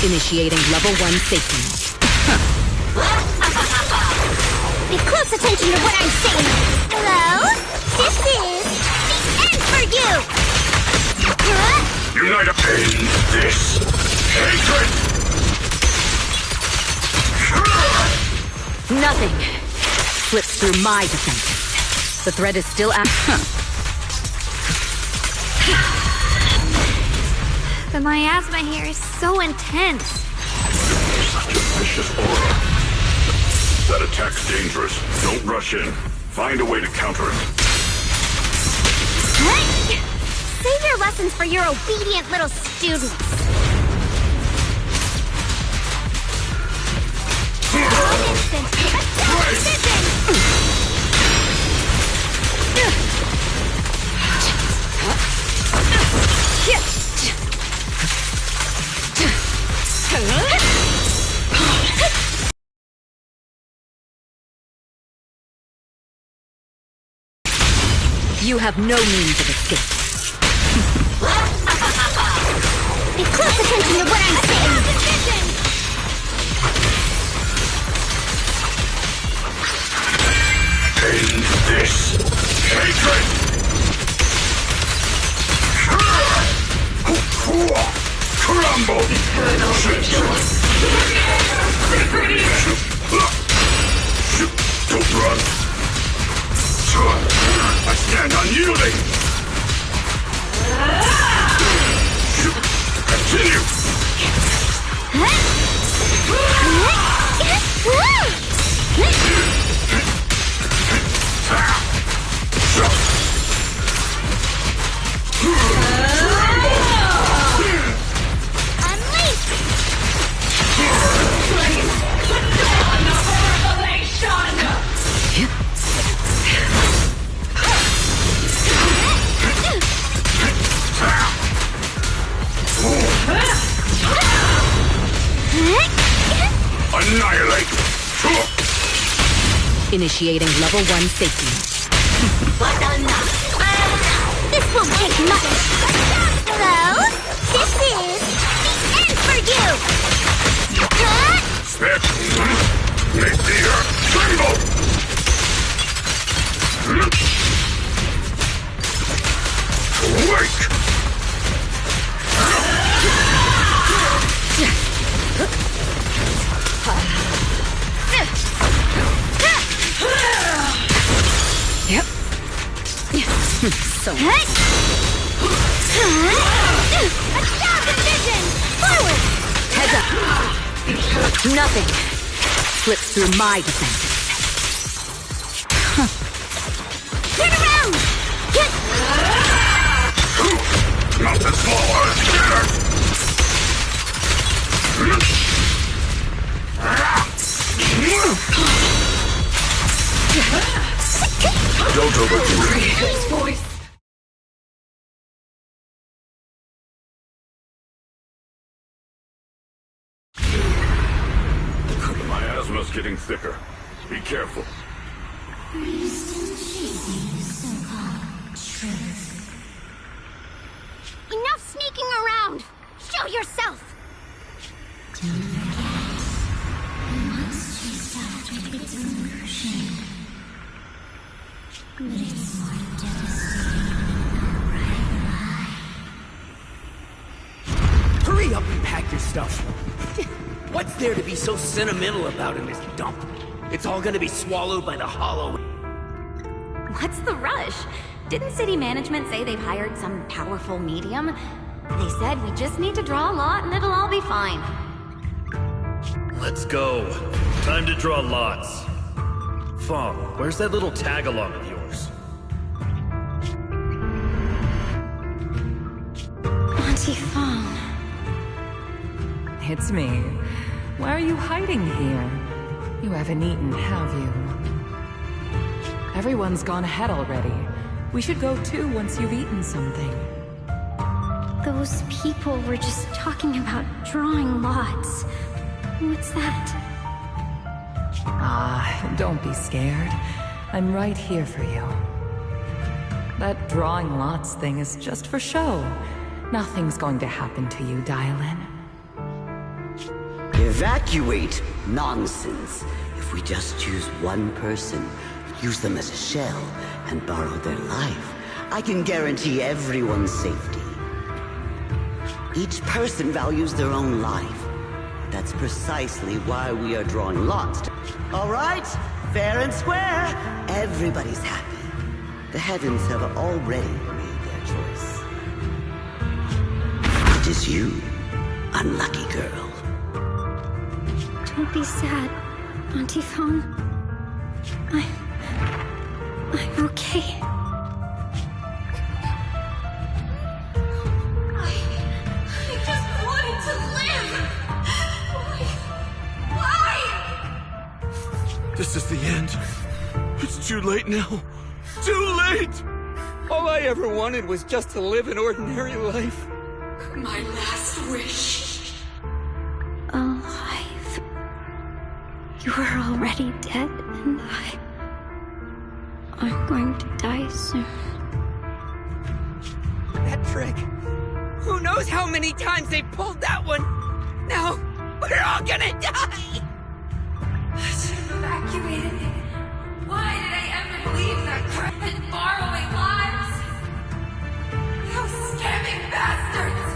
S: Initiating level 1 safety.
H: Pay close attention to what I'm saying. Hello? This is the end for you!
M: Unite up in this hatred!
S: Nothing slips through my defenses. The threat is still active.
A: The miasma here is so intense.
M: Such a vicious aura. That attack's dangerous. Don't rush in. Find a way to counter it.
H: Save your lessons for your obedient little students.
S: You have no means of escape.
H: Pay close attention to what I'm saying.
M: End this hatred! Crumble! Don't run! I stand unyielding! Continue! Annihilate!
S: Initiating level 1 safety.
H: This won't take much. Hello? This is the end for you!
M: Spit! Make the earth tremble! Awake!
S: Yep. So
H: A thousand vision! Forward!
S: heads up. Nothing slips through my defenses.
H: Turn around!
M: Mountains fall earth together! Don't overdo it.
C: His voice.
M: The miasma's getting thicker. Be careful.
H: Enough sneaking around! Show yourself!
I: Hurry up and pack your stuff. What's there to be so sentimental about in this dump? It's all gonna be swallowed by the hollow.
E: What's the rush? Didn't city management say they've hired some powerful medium? They said we just need to draw a lot and it'll all be fine.
V: Let's go. Time to draw lots. Fong, where's that little tag-along of yours?
H: Auntie Fong.
W: It's me. Why are you hiding here? You haven't eaten, have you? Everyone's gone ahead already. We should go too once you've eaten something.
H: Those people were just talking about drawing lots. What's that?
W: Ah, don't be scared. I'm right here for you. That drawing lots thing is just for show. Nothing's going to happen to you, Dial-In.
T: Evacuate? Nonsense. If we just choose one person, use them as a shell, and borrow their life, I can guarantee everyone's safety. Each person values their own life. That's precisely why we are drawing lots. All right? Fair and square. Everybody's happy. The heavens have already made their choice. It is you, unlucky girl.
H: Don't be sad, Auntie Fong. I'm okay.
X: I just wanted to live! Why?
R: This is the end. It's too late now. Too late!
I: All I ever wanted was just to live an ordinary life.
X: My last wish.
H: Alive. You were already dead, and I'm going to die soon.
I: That trick. Who knows how many times they pulled that one? Now, we're all gonna die!
X: I should have evacuated. Why did I ever believe that crap and borrowing lives? Those scamming bastards!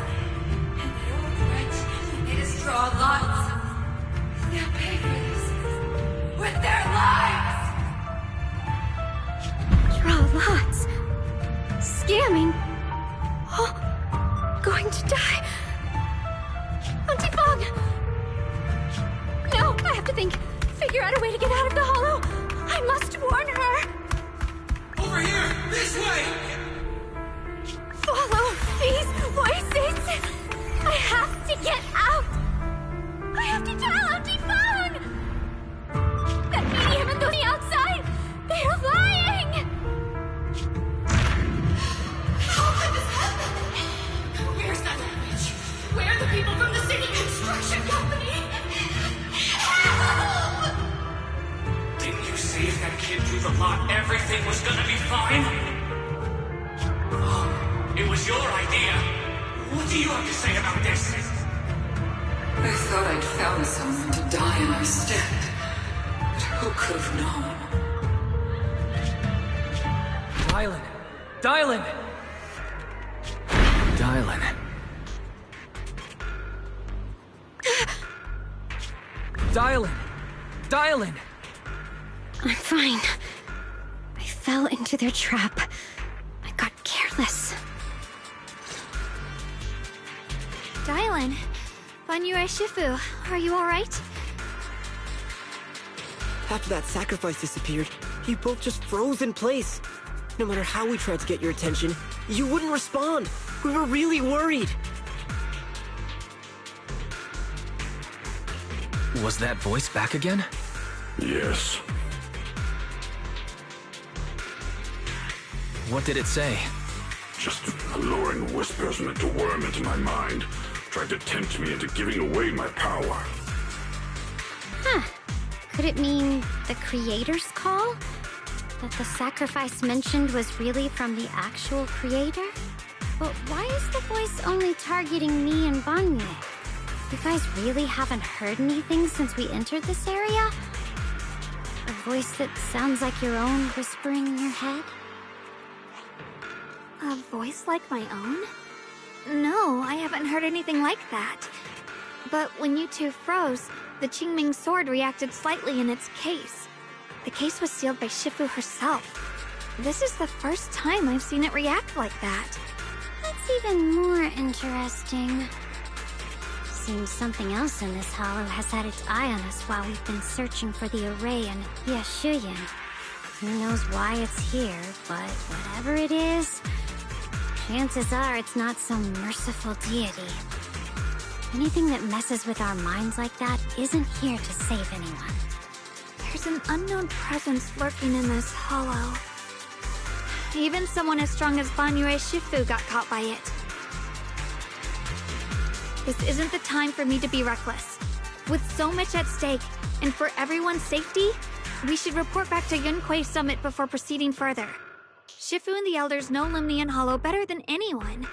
X: And that old wretch that made us draw lots. They'll pay for this with their lives!
H: Draw lots. Scamming. Oh, going to die. Auntie Fong! No, I have to think. Figure out a way to get out of the hollow. I must warn her.
X: Over here! This way!
H: Follow these voices. I have to get out. I have to tell Auntie Fong. That medium and those outside, they're lying.
X: How could this happen? Where's that witch? Where are the people from the city construction company? Help!
K: Didn't you say if that kid drew the lot, everything was gonna be fine? Oh, it was your idea. What do you have to say about this?
X: I thought I'd found someone to die in our stead. But who could have known?
J: Dylan! Dylan!
F: Dylan.
J: Dylan! Dylan!
H: I'm fine. I fell into their trap. I got careless.
A: Dylan, Banyue Shifu, are you alright?
L: After that sacrifice disappeared, you both just froze in place. No matter how we tried to get your attention, you wouldn't respond. We were really worried.
F: Was that voice back again?
M: Yes.
F: What did it say?
M: Just alluring whispers meant to worm into my mind. Tried to tempt me into giving away my power.
H: Huh. Could it mean the creator's call? That the sacrifice mentioned was really from the actual creator? But why is the voice only targeting me and Banyue? You guys really haven't heard anything since we entered this area? A voice that sounds like your own whispering in your head?
A: A voice like my own? No, I haven't heard anything like that. But when you two froze, the Qingming sword reacted slightly in its case. The case was sealed by Shifu herself. This is the first time I've seen it react like that.
H: That's even more interesting. Seems something else in this hollow has had its eye on us while we've been searching for the array in Yashuyan. Who knows why it's here, but whatever it is, chances are it's not some merciful deity. Anything that messes with our minds like that isn't here to save anyone.
A: There's an unknown presence lurking in this hollow. Even someone as strong as Banyue Shifu got caught by it. This isn't the time for me to be reckless. With so much at stake, and for everyone's safety, we should report back to Yunquei Summit before proceeding further. Shifu and the Elders know Limnian Hollow better than anyone.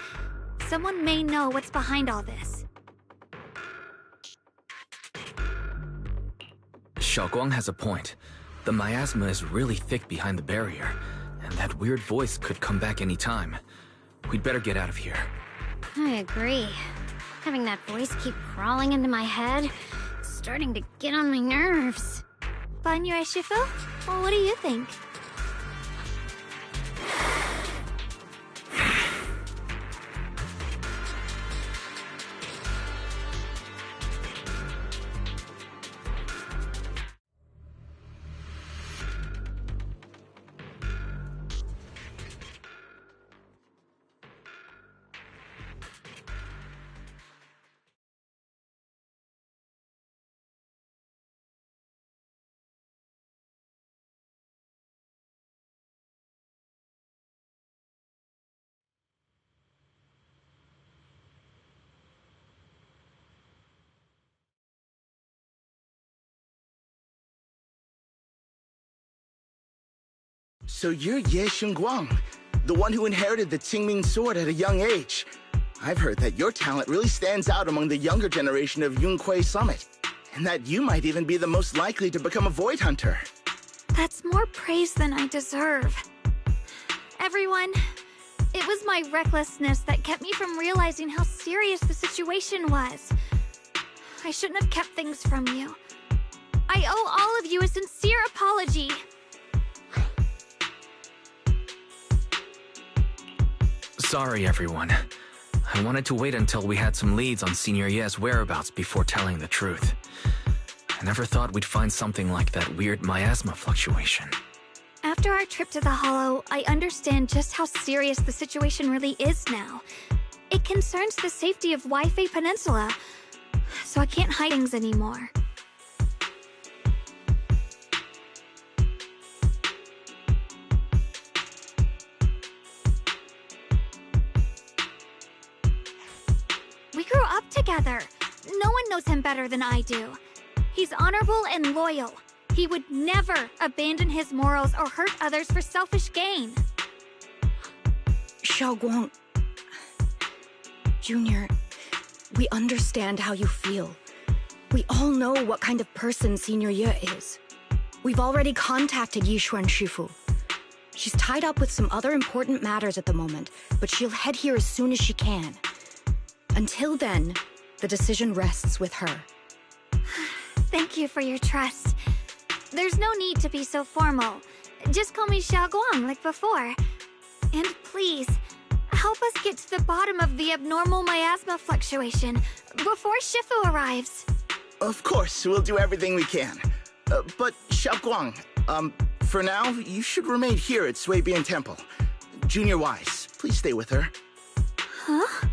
A: Someone may know what's behind all this.
F: Xiaoguang has a point. The miasma is really thick behind the barrier, and that weird voice could come back any time. We'd better get out of here.
H: I agree. Having that voice keep crawling into my head, it's starting to get on my nerves.
A: Banyue Shifu? Well, what do you think?
D: So you're Ye Xingguang, the one who inherited the Qingming sword at a young age. I've heard that your talent really stands out among the younger generation of Yunquei Summit, and that you might even be the most likely to become a Void Hunter.
A: That's more praise than I deserve. Everyone, it was my recklessness that kept me from realizing how serious the situation was. I shouldn't have kept things from you. I owe all of you a sincere apology.
F: Sorry, everyone. I wanted to wait until we had some leads on Senior Ye's whereabouts before telling the truth. I never thought we'd find something like that weird miasma fluctuation.
A: After our trip to the Hollow, I understand just how serious the situation really is now. It concerns the safety of Waifei Peninsula, so I can't hide things anymore. We grew up together. No one knows him better than I do. He's honorable and loyal. He would never abandon his morals or hurt others for selfish gain.
G: Xiaoguang... Junior, we understand how you feel. We all know what kind of person Senior Ye is. We've already contacted Yishuan Shifu. She's tied up with some other important matters at the moment, but she'll head here as soon as she can. Until then, the decision rests with her.
A: Thank you for your trust. There's no need to be so formal. Just call me Xiaoguang like before. And please, help us get to the bottom of the abnormal miasma fluctuation before Shifu arrives.
D: Of course, we'll do everything we can. But Xiaoguang, for now, you should remain here at Suibian Temple. Junior Wise, please stay with her.
A: Huh?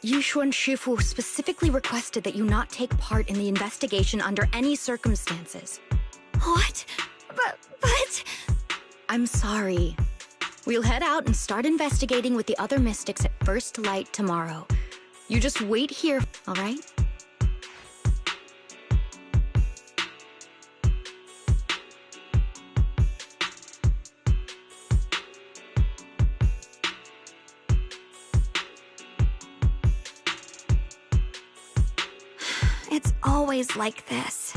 G: Yishuan Shifu specifically requested that you not take part in the investigation under any circumstances.
A: What? But...
G: I'm sorry. We'll head out and start investigating with the other mystics at first light tomorrow. You just wait here, all right?
A: It's always like this.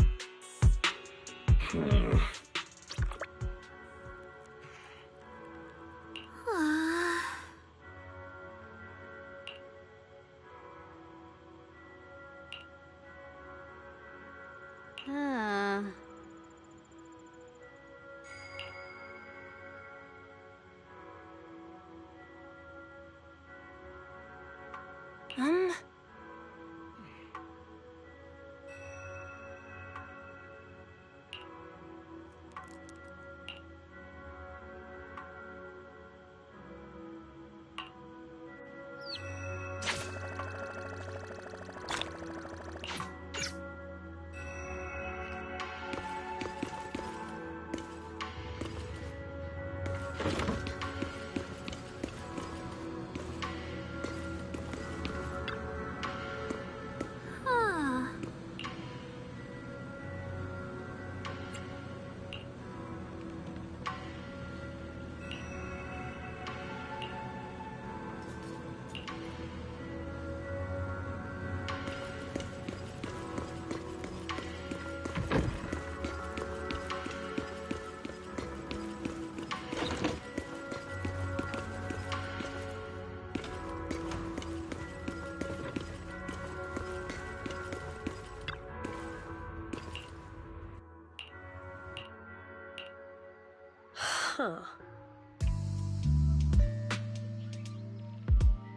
B: Huh.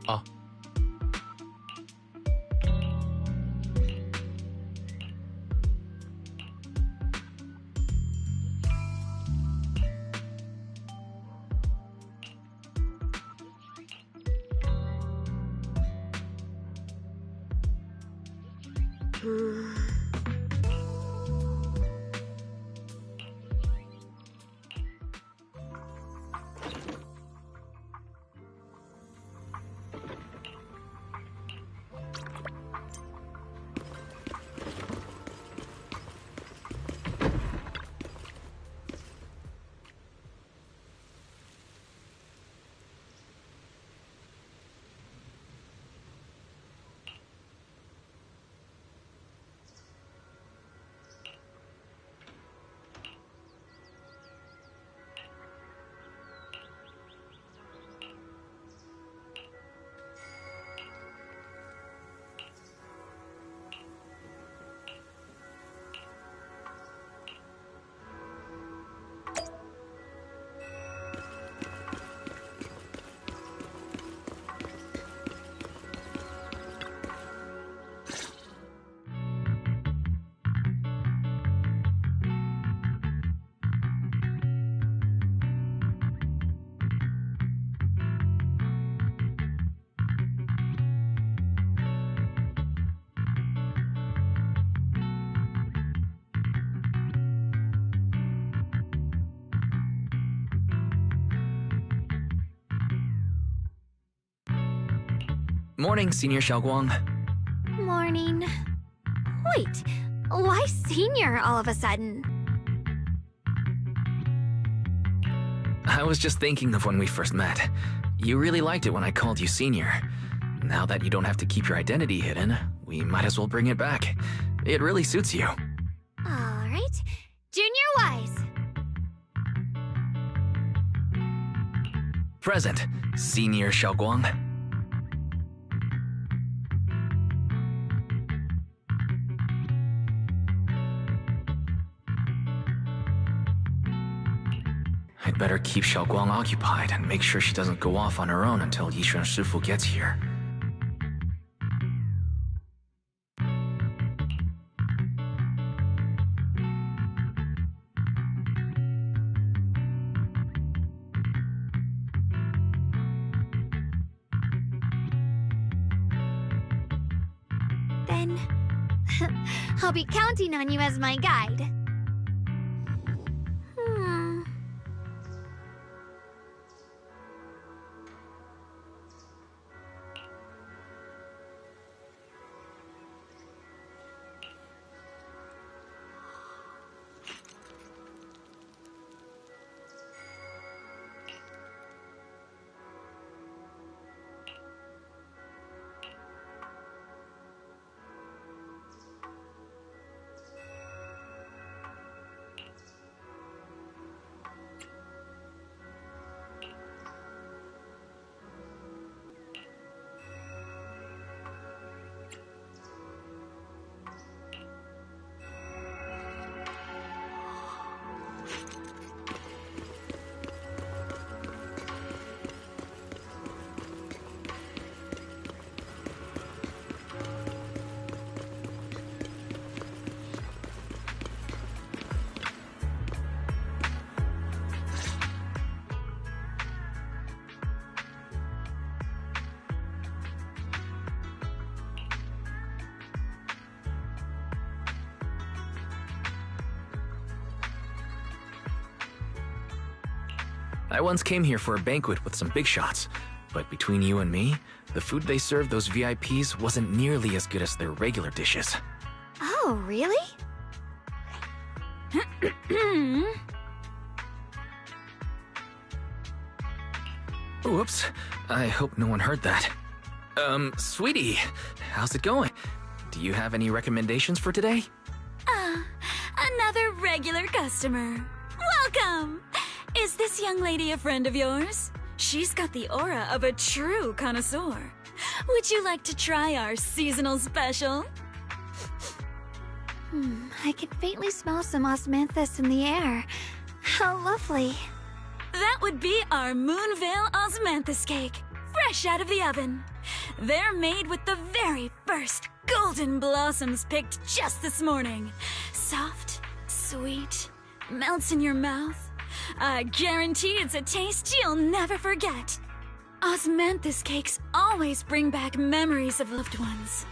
J: Oh. Morning, Senior Xiaoguang.
A: Morning. Wait, why senior all of a sudden?
F: I was just thinking of when we first met. You really liked it when I called you senior. Now that you don't have to keep your identity hidden, we might as well bring it back. It really suits you.
A: Alright. Junior Wise.
F: Present, Senior Xiaoguang. I'd better keep Xiaoguang occupied and make sure she doesn't go off on her own until Yishuan Shifu gets here.
A: Then I'll be counting on you as my guide.
F: I once came here for a banquet with some big shots, but between you and me, the food they served those VIPs wasn't nearly as good as their regular dishes.
A: Oh, really?
F: Whoops, I hope no one heard that. Sweetie, how's it going? Do you have any recommendations for today?
B: Another regular customer. Welcome! Is this young lady a friend of yours? She's got the aura of a true connoisseur. Would you like to try our seasonal special?
A: I can faintly smell some osmanthus in the air. How lovely.
B: That would be our Moonvale Osmanthus cake, fresh out of the oven. They're made with the very first golden blossoms picked just this morning. Soft, sweet, melts in your mouth. I guarantee it's a taste you'll never forget. Osmanthus cakes always bring back memories of loved ones.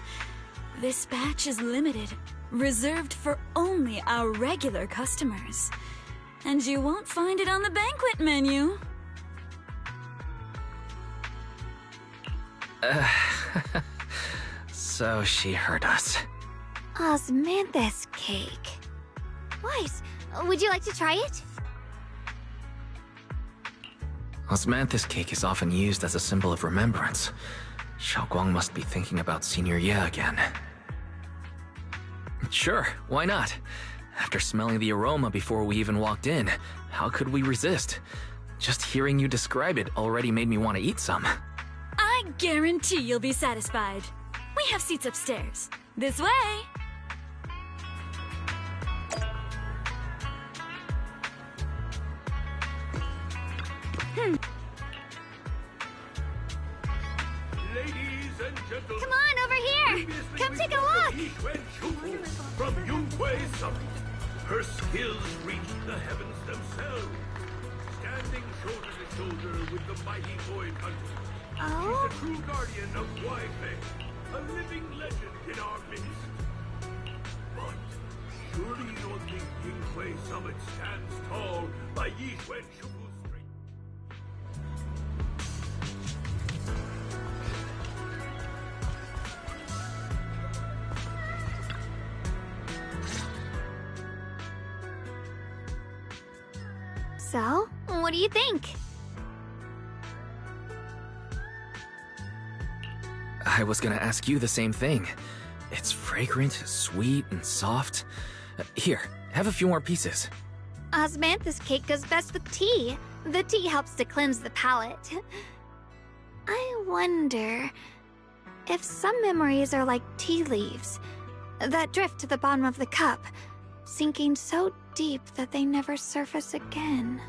B: This batch is limited, reserved for only our regular customers. And you won't find it on the banquet menu.
F: So she heard us.
A: Osmanthus cake. Weiss, would you like to try it?
F: Osmanthus cake is often used as a symbol of remembrance. Xiaoguang must be thinking about Senior Ye again. Sure, why not? After smelling the aroma before we even walked in, how could we resist? Just hearing you describe it already made me want to eat some.
B: I guarantee you'll be satisfied. We have seats upstairs. This way!
M: Ladies and gentlemen,
A: come on, over here! Come take a look!
M: From Yunkwei Summit. Her skills reach the heavens themselves. Standing shoulder to shoulder with the mighty Void Hunter.
A: Oh?
M: She's a true guardian of Waifei, a living legend in our midst. But surely you don't think Yunkwei Summit stands tall by Yixuan Shufu's strength?
A: So, what do you think?
F: I was gonna ask you the same thing. It's fragrant, sweet, and soft. Here, have a few more pieces.
A: Osmanthus cake goes best with tea. The tea helps to cleanse the palate. I wonder if some memories are like tea leaves that drift to the bottom of the cup, sinking so deep that they never surface again.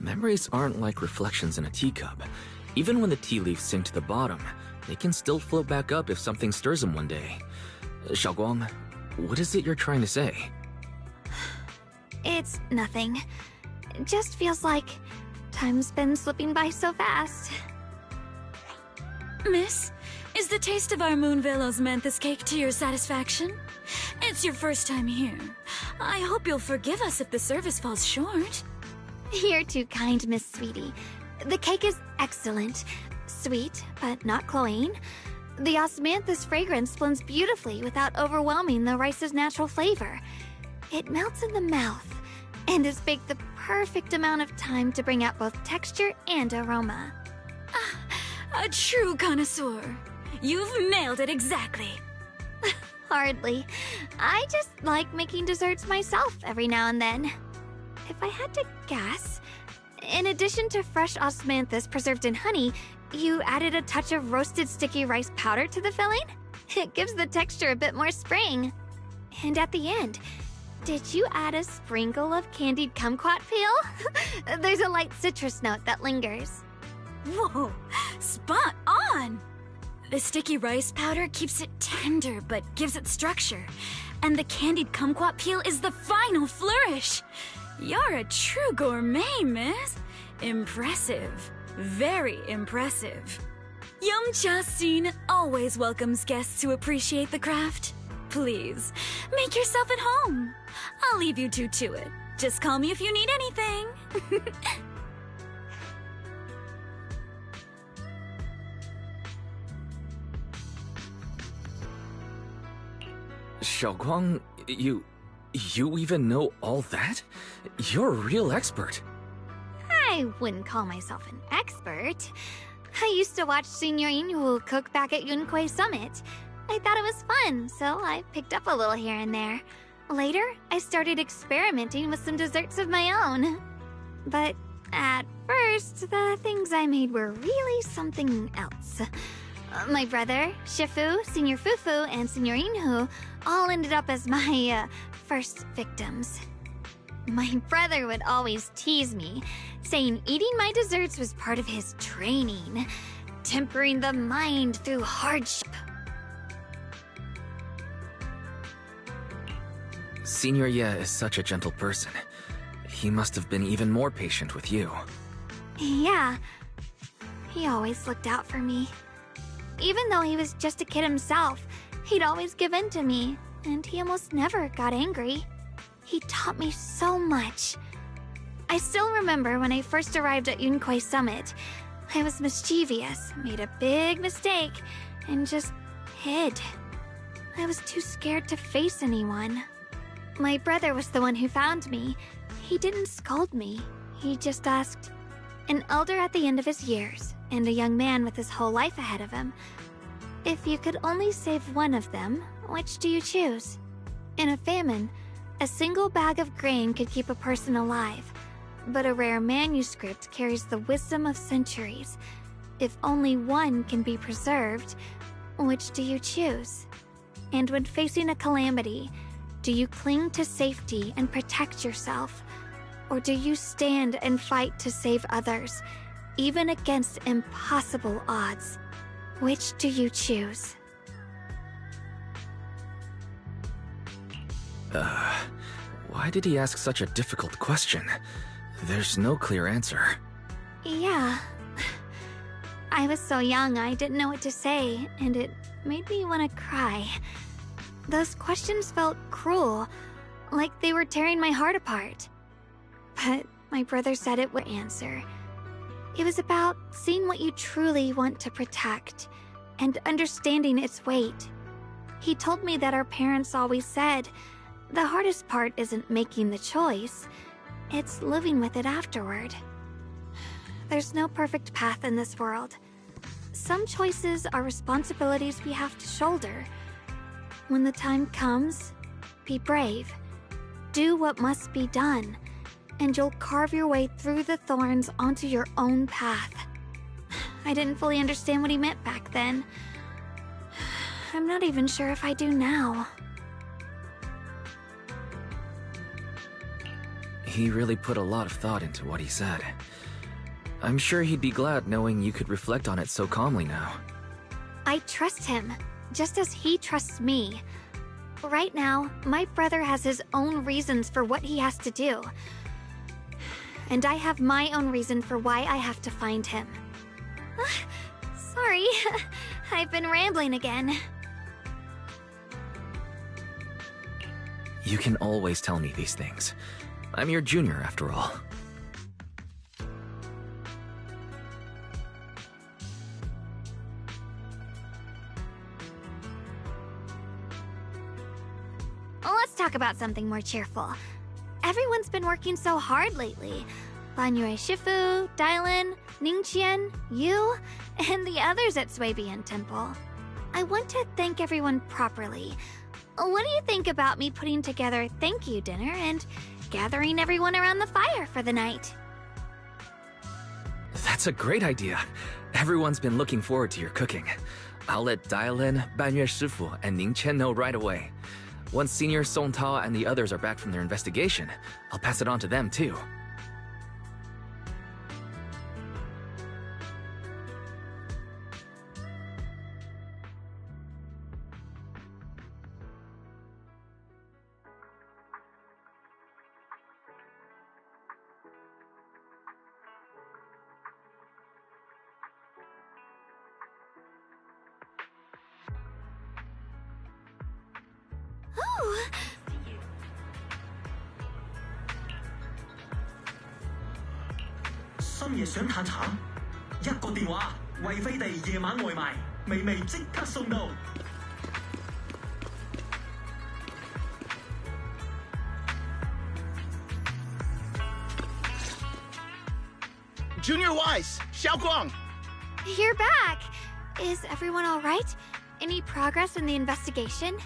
F: Memories aren't like reflections in a teacup. Even when the tea leaves sink to the bottom, they can still float back up if something stirs them one day. Xiaoguang, what is it you're trying to say?
A: It's nothing. It just feels like time's been slipping by so fast.
B: Miss, is the taste of our Moonvale Osmanthus cake to your satisfaction? It's your first time here. I hope you'll forgive us if the service falls short.
A: You're too kind, Miss Sweetie. The cake is excellent. Sweet, but not cloying. The osmanthus fragrance blends beautifully without overwhelming the rice's natural flavor. It melts in the mouth and is baked the perfect amount of time to bring out both texture and aroma.
B: A true connoisseur. You've nailed it exactly.
A: Hardly. I just like making desserts myself every now and then. If I had to guess, in addition to fresh osmanthus preserved in honey, you added a touch of roasted sticky rice powder to the filling? It gives the texture a bit more spring. And at the end, did you add a sprinkle of candied kumquat peel? There's a light citrus note that lingers.
B: Whoa, spot on! The sticky rice powder keeps it tender but gives it structure. And the candied kumquat peel is the final flourish. You're a true gourmet, miss. Impressive. Very impressive. Yumcha Scene always welcomes guests who appreciate the craft. Please, make yourself at home. I'll leave you two to it. Just call me if you need anything.
F: Xiaoguang, you even know all that? You're a real expert.
A: I wouldn't call myself an expert. I used to watch Senior Yinhu cook back at Yunquei Summit. I thought it was fun, so I picked up a little here and there. Later, I started experimenting with some desserts of my own. But at first, the things I made were really something else. My brother, Shifu, Senior Fufu, and Senior Yinhu all ended up as my first victims. My brother would always tease me, saying eating my desserts was part of his training, tempering the mind through hardship.
F: Senior Ye is such a gentle person. He must have been even more patient with you.
A: Yeah, he always looked out for me. Even though he was just a kid himself, he'd always give in to me, and he almost never got angry. He taught me so much. I still remember when I first arrived at Yunquei Summit. I was mischievous, made a big mistake, and just hid. I was too scared to face anyone. My brother was the one who found me. He didn't scold me. He just asked, an elder at the end of his years, and a young man with his whole life ahead of him, if you could only save one of them, which do you choose? In a famine, a single bag of grain could keep a person alive, but a rare manuscript carries the wisdom of centuries. If only one can be preserved, which do you choose? And when facing a calamity, do you cling to safety and protect yourself? Or do you stand and fight to save others, even against impossible odds? Which do you choose?
F: Why did he ask such a difficult question? There's no clear answer.
A: Yeah. I was so young I didn't know what to say, and it made me want to cry. Those questions felt cruel, like they were tearing my heart apart. But my brother said it would answer. It was about seeing what you truly want to protect, and understanding its weight. He told me that our parents always said, the hardest part isn't making the choice, it's living with it afterward. There's no perfect path in this world. Some choices are responsibilities we have to shoulder. When the time comes, be brave. Do what must be done, and you'll carve your way through the thorns onto your own path. I didn't fully understand what he meant back then. I'm not even sure if I do now.
F: He really put a lot of thought into what he said. I'm sure he'd be glad knowing you could reflect on it so calmly now.
A: I trust him, just as he trusts me. Right now, my brother has his own reasons for what he has to do. And I have my own reason for why I have to find him. Sorry, I've been rambling again.
F: You can always tell me these things. I'm your junior, after all.
A: Let's talk about something more cheerful. Everyone's been working so hard lately. Banyue Shifu, Dylan, Ningqian, you, and the others at Suibian Temple. I want to thank everyone properly. What do you think about me putting together a thank you dinner and gathering everyone around the fire for the night?
F: That's a great idea. Everyone's been looking forward to your cooking. I'll let Dylan, Banyue Shifu, and Ning Chen know right away. Once Senior Song Tao and the others are back from their investigation, I'll pass it on to them too.
N: 深夜想嘆茶，一個電話，惠飛地夜晚外賣，微微即刻送到。
D: Junior Wise, Xiaoguang!
A: You're back! Is everyone alright? Any progress in the investigation?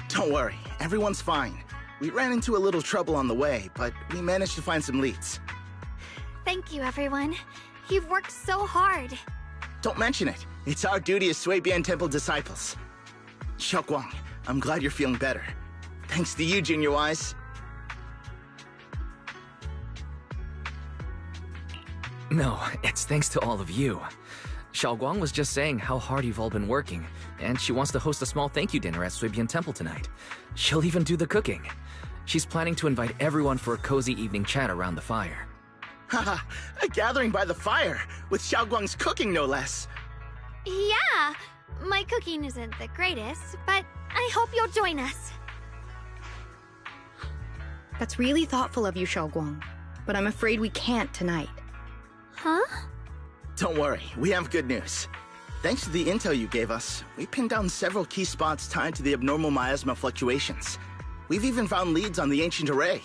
D: Don't worry, everyone's fine. We ran into a little trouble on the way, but we managed to find some leads.
A: Thank you, everyone. You've worked so hard.
D: Don't mention it. It's our duty as Suibian Temple disciples. Xiaoguang, I'm glad you're feeling better. Thanks to you, Junior Wise.
F: No, it's thanks to all of you. Xiaoguang was just saying how hard you've all been working, and she wants to host a small thank you dinner at Suibian Temple tonight. She'll even do the cooking. She's planning to invite everyone for a cozy evening chat around the fire.
D: Haha, a gathering by the fire, with Xiaoguang's cooking no less.
A: Yeah, my cooking isn't the greatest, but I hope you'll join us.
G: That's really thoughtful of you, Xiaoguang, but I'm afraid we can't tonight.
A: Huh?
D: Don't worry, we have good news. Thanks to the intel you gave us, we pinned down several key spots tied to the abnormal miasma fluctuations. We've even found leads on the ancient array.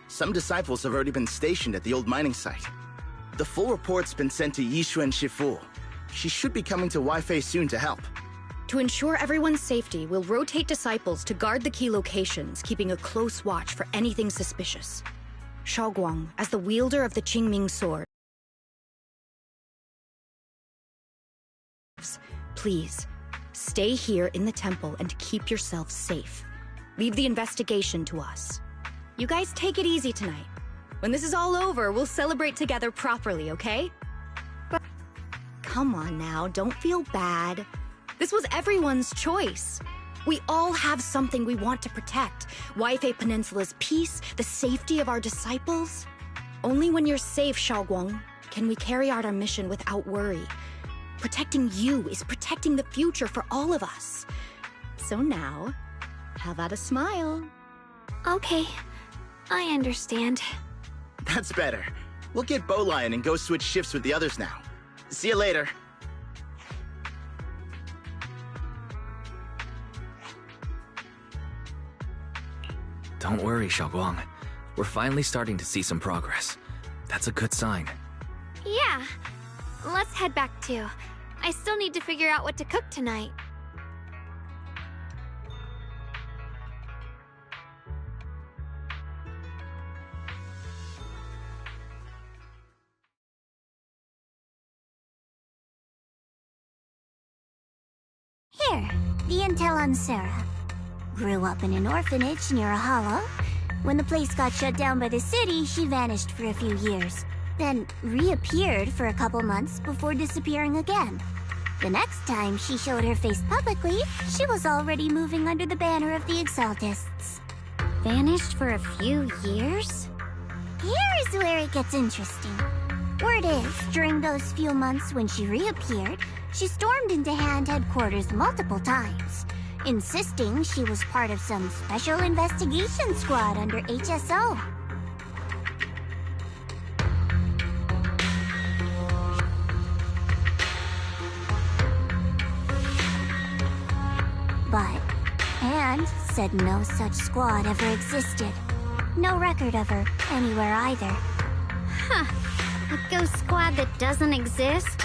D: Some disciples have already been stationed at the old mining site. The full report's been sent to Yishuan Shifu. She should be coming to Waifei soon to help.
G: To ensure everyone's safety, we'll rotate disciples to guard the key locations, keeping a close watch for anything suspicious. Xiaoguang, as the wielder of the Qingming sword, please, stay here in the temple and keep yourself safe. Leave the investigation to us. You guys take it easy tonight. When this is all over, we'll celebrate together properly, okay? But come on now, don't feel bad. This was everyone's choice. We all have something we want to protect. Waifei Peninsula's peace, the safety of our disciples. Only when you're safe, Xiaoguang, can we carry out our mission without worry. Protecting you is protecting the future for all of us. So now, how about a smile?
A: Okay, I understand.
D: That's better. We'll get Bowlion and go switch shifts with the others now. See you later.
F: Don't worry, Xiaoguang. We're finally starting to see some progress. That's a good sign.
A: Yeah, let's head back too. I still need to figure out what to cook tonight.
H: Here, the intel on Sarah. Grew up in an orphanage near a hollow. When the place got shut down by the city, she vanished for a few years. Then reappeared for a couple months before disappearing again. The next time she showed her face publicly, she was already moving under the banner of the Exaltists. Vanished for a few years? Here's where it gets interesting. Word is, during those few months when she reappeared, she stormed into Hand headquarters multiple times, insisting she was part of some special investigation squad under HSO. But Hand said no such squad ever existed. No record of her anywhere either.
O: Huh. A ghost squad that doesn't exist?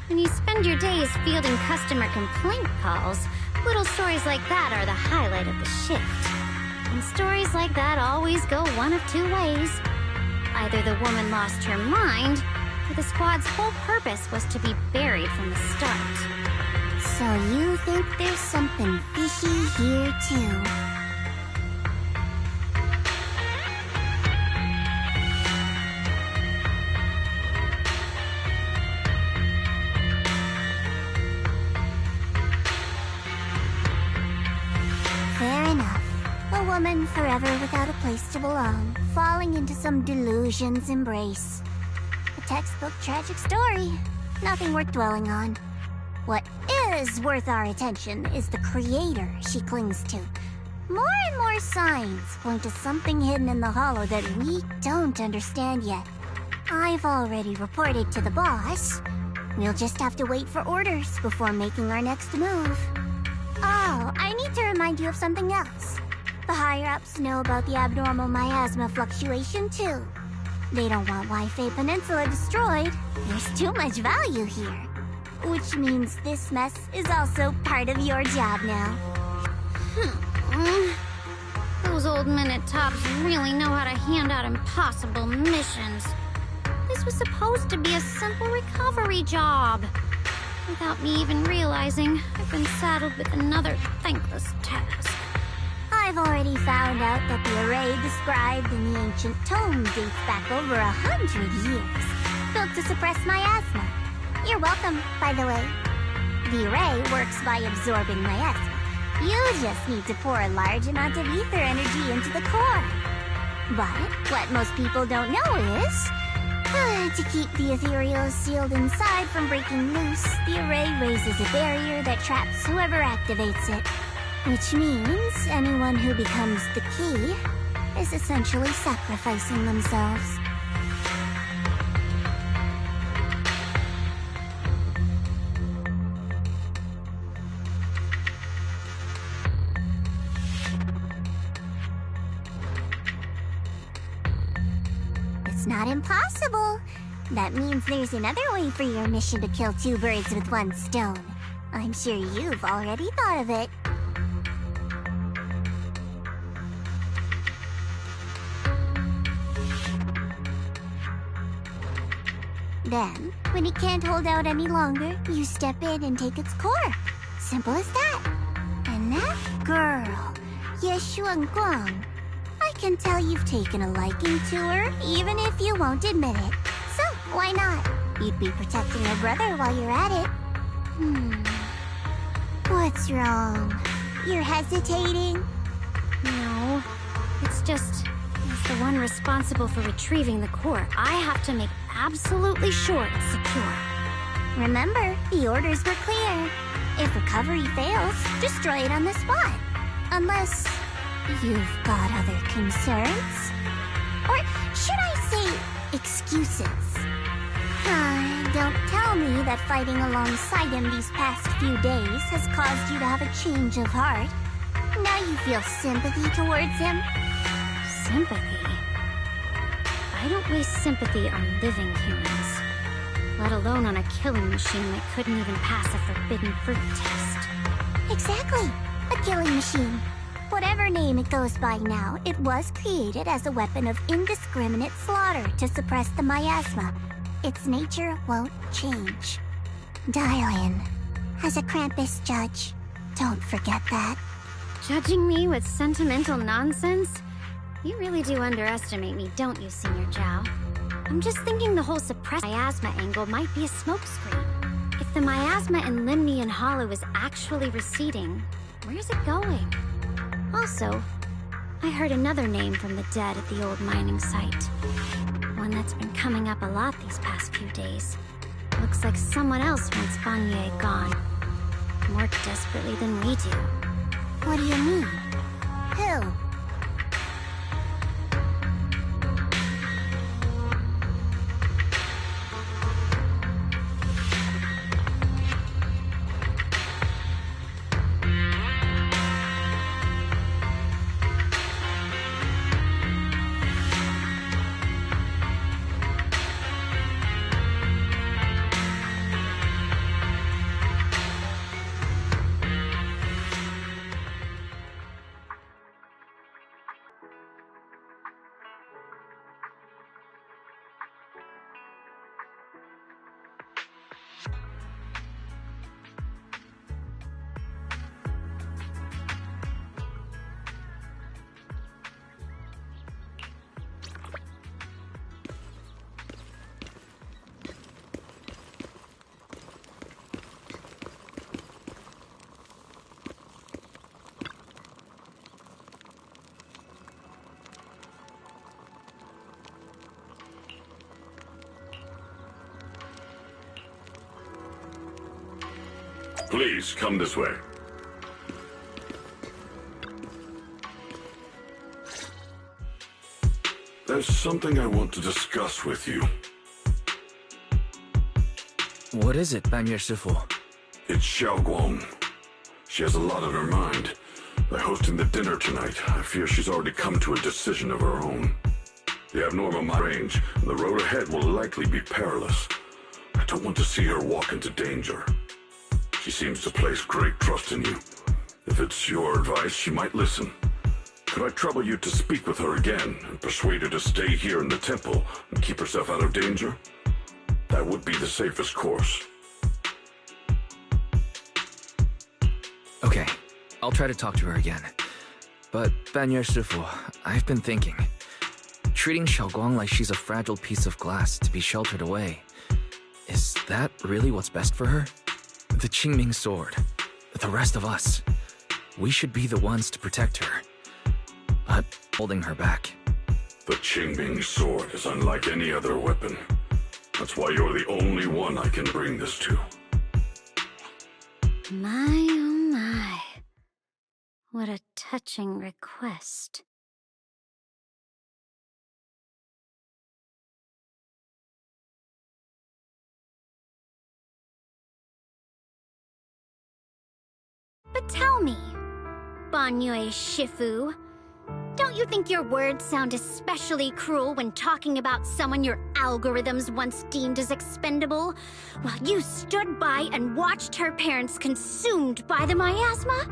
O: When you spend your days fielding customer complaint calls, little stories like that are the highlight of the shift. And stories like that always go one of two ways. Either the woman lost her mind, or the squad's whole purpose was to be buried from the start.
H: So you think there's something fishy here too? Fair enough. A woman forever without a place to belong, falling into some delusion's embrace. A textbook tragic story. Nothing worth dwelling on. What is worth our attention is the creator she clings to. More and more signs point to something hidden in the hollow that we don't understand yet.
O: I've already reported to the boss. We'll just have to wait for orders before making our next move. Oh, I need to remind you of something else. The higher-ups know about the abnormal miasma fluctuation, too. They don't want Wi-Fi Peninsula destroyed. There's too much value here. Which means this mess is also part of your job now.
A: Those old minute tops really know how to hand out impossible missions. This was supposed to be a simple recovery job. Without me even realizing, I've been saddled with another thankless task.
O: I've already found out that the array described in the ancient tome dates back over 100 years, built to suppress miasma. You're welcome, by the way. The array works by absorbing miasma. You just need to pour a large amount of ether energy into the core. But what most people don't know is, to keep the ethereal sealed inside from breaking loose, the array raises a barrier that traps whoever activates it. Which means anyone who becomes the key is essentially sacrificing themselves. It's not impossible. That means there's another way for your mission to kill two birds with one stone. I'm sure you've already thought of it. Then, when it can't hold out any longer, you step in and take its core. Simple as that. And that girl, Yeshuan Guang, I can tell you've taken a liking to her, even if you won't admit it. So, why not? You'd be protecting her brother while you're at it. What's wrong? You're hesitating?
A: No, it's just, as the one responsible for retrieving the core, I have to make absolutely sure it's secure.
O: Remember, the orders were clear. If recovery fails, destroy it on the spot. Unless you've got other concerns. Or should I say, excuses? Don't tell me that fighting alongside him these past few days has caused you to have a change of heart. Now you feel sympathy towards him?
A: Sympathy? I don't waste sympathy on living humans. Let alone on a killing machine that couldn't even pass a forbidden fruit test.
O: Exactly. A killing machine. Whatever name it goes by now, it was created as a weapon of indiscriminate slaughter to suppress the miasma. Its nature won't change. Dial in. As a Krampus judge, don't forget that.
A: Judging me with sentimental nonsense? You really do underestimate me, don't you, Senior Zhao? I'm just thinking the whole suppressed miasma angle might be a smokescreen. If the miasma in Limnian Hollow is actually receding, where's it going? Also, I heard another name from the dead at the old mining site. One that's been coming up a lot these past few days. Looks like someone else wants Banye gone. More desperately than we do.
O: What do you mean? Who?
M: Please, come this way. There's something I want to discuss with you.
F: What is it, Banyue Shifu?
M: It's Xiaoguang. She has a lot on her mind. By hosting the dinner tonight, I fear she's already come to a decision of her own. The abnormal mind range, and the road ahead will likely be perilous. I don't want to see her walk into danger. She seems to place great trust in you. If it's your advice, she might listen. Could I trouble you to speak with her again and persuade her to stay here in the temple and keep herself out of danger? That would be the safest course.
F: Okay, I'll try to talk to her again. But, Banyue Shifu, I've been thinking. Treating Xiaoguang like she's a fragile piece of glass to be sheltered away. Is that really what's best for her? The Qingming sword. The rest of us. We should be the ones to protect her. But holding her back.
M: The Qingming sword is unlike any other weapon. That's why you're the only one I can bring this to.
O: My, oh my. What a touching request.
H: But tell me, Banyue Shifu, don't you think your words sound especially cruel when talking about someone your algorithms once deemed as expendable, while you stood by and watched her parents consumed by the miasma?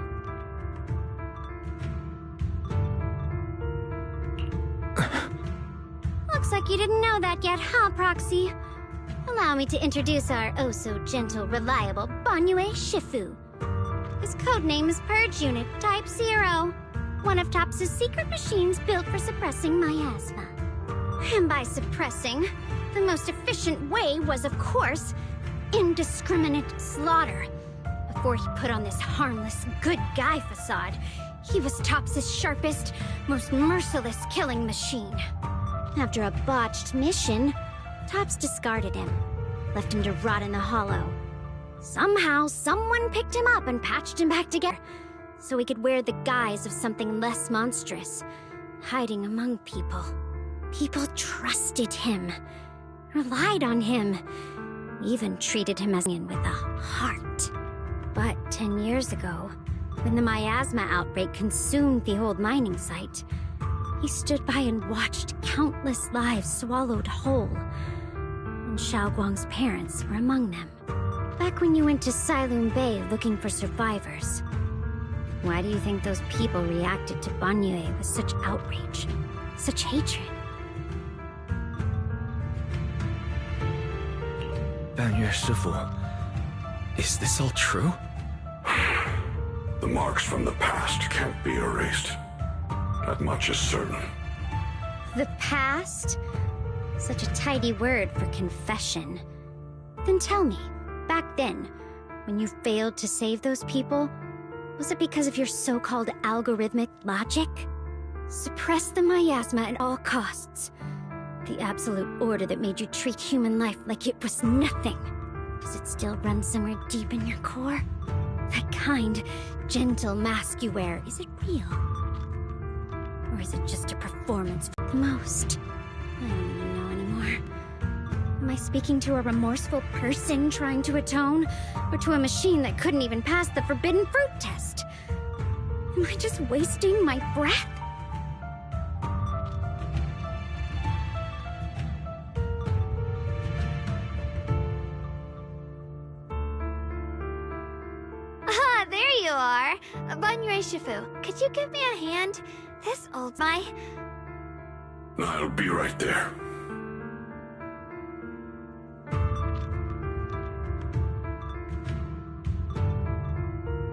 H: Looks like you didn't know that yet, huh, Proxy? Allow me to introduce our oh-so-gentle, reliable Banyue Shifu. His codename is Purge Unit Type 0, one of TOPS' secret machines built for suppressing miasma. And by suppressing, the most efficient way was, of course, indiscriminate slaughter. Before he put on this harmless, good guy facade, he was TOPS' sharpest, most merciless killing machine. After a botched mission, TOPS discarded him, left him to rot in the hollow. Somehow, someone picked him up and patched him back together, so he could wear the guise of something less monstrous, hiding among people. People trusted him, relied on him, even treated him as with a heart. But 10 years ago, when the miasma outbreak consumed the old mining site, he stood by and watched countless lives swallowed whole. And Xiaoguang's parents were among them. Back when you went to Silum Bay looking for survivors, why do you think those people reacted to Banyue with such outrage, such hatred?
F: Banyue Shifu, is this all true?
M: The marks from the past can't be erased. That much is certain.
H: The past? Such a tidy word for confession. Then tell me, back then, when you failed to save those people, was it because of your so-called algorithmic logic? Suppress the miasma at all costs. The absolute order that made you treat human life like it was nothing. Does it still run somewhere deep in your core? That kind, gentle mask you wear, is it real? Or is it just a performance for the most? I don't even know anymore. Am I speaking to a remorseful person trying to atone? Or to a machine that couldn't even pass the forbidden fruit test? Am I just wasting my breath?
A: Ah, there you are! Banyue Shifu, could you give me a hand? This old my...
M: I'll be right there.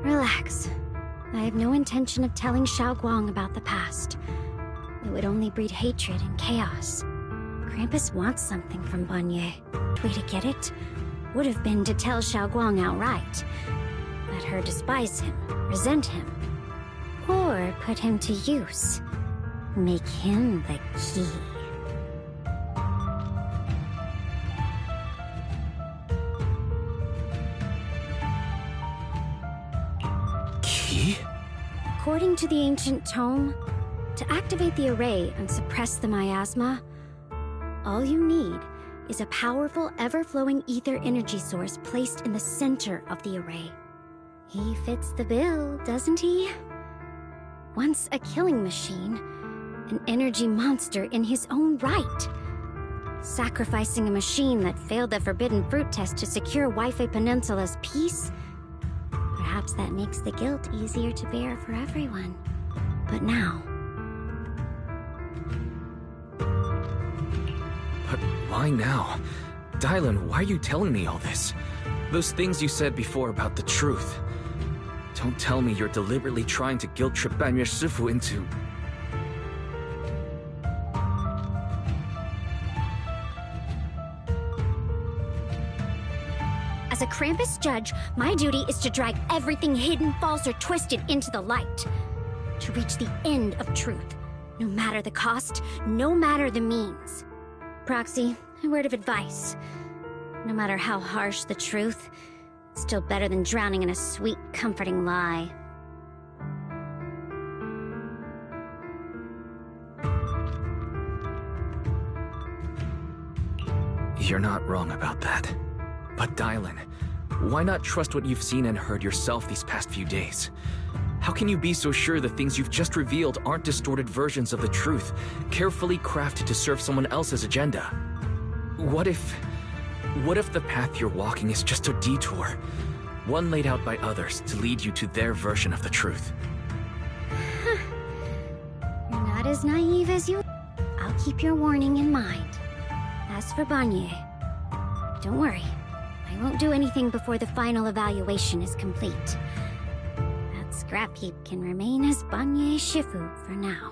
H: Relax. I have no intention of telling Xiaoguang about the past. It would only breed hatred and chaos. Krampus wants something from Banyue. The way to get it would have been to tell Xiaoguang outright. Let her despise him, resent him, or put him to use. Make him the key.
F: Key?
H: According to the ancient tome, to activate the array and suppress the miasma, all you need is a powerful, ever-flowing ether energy source placed in the center of the array. He fits the bill, doesn't he? Once a killing machine, an energy monster in his own right. Sacrificing a machine that failed the forbidden fruit test to secure Wi-Fi Peninsula's peace? Perhaps that makes the guilt easier to bear for everyone. But now...
F: But why now? Dylan, why are you telling me all this? Those things you said before about the truth. Don't tell me you're deliberately trying to guilt-trip Banyue Shifu into...
H: As a Krampus judge, my duty is to drag everything hidden, false, or twisted into the light. To reach the end of truth. No matter the cost, no matter the means. Proxy, a word of advice. No matter how harsh the truth, it's still better than drowning in a sweet, comforting lie.
F: You're not wrong about that. But Dylan, why not trust what you've seen and heard yourself these past few days? How can you be so sure the things you've just revealed aren't distorted versions of the truth, carefully crafted to serve someone else's agenda? What if the path you're walking is just a detour, one laid out by others to lead you to their version of the truth?
H: You're not as naive as you... I'll keep your warning in mind. As for Banyue, don't worry. I won't do anything before the final evaluation is complete. That scrap heap can remain as Banyue Shifu for now.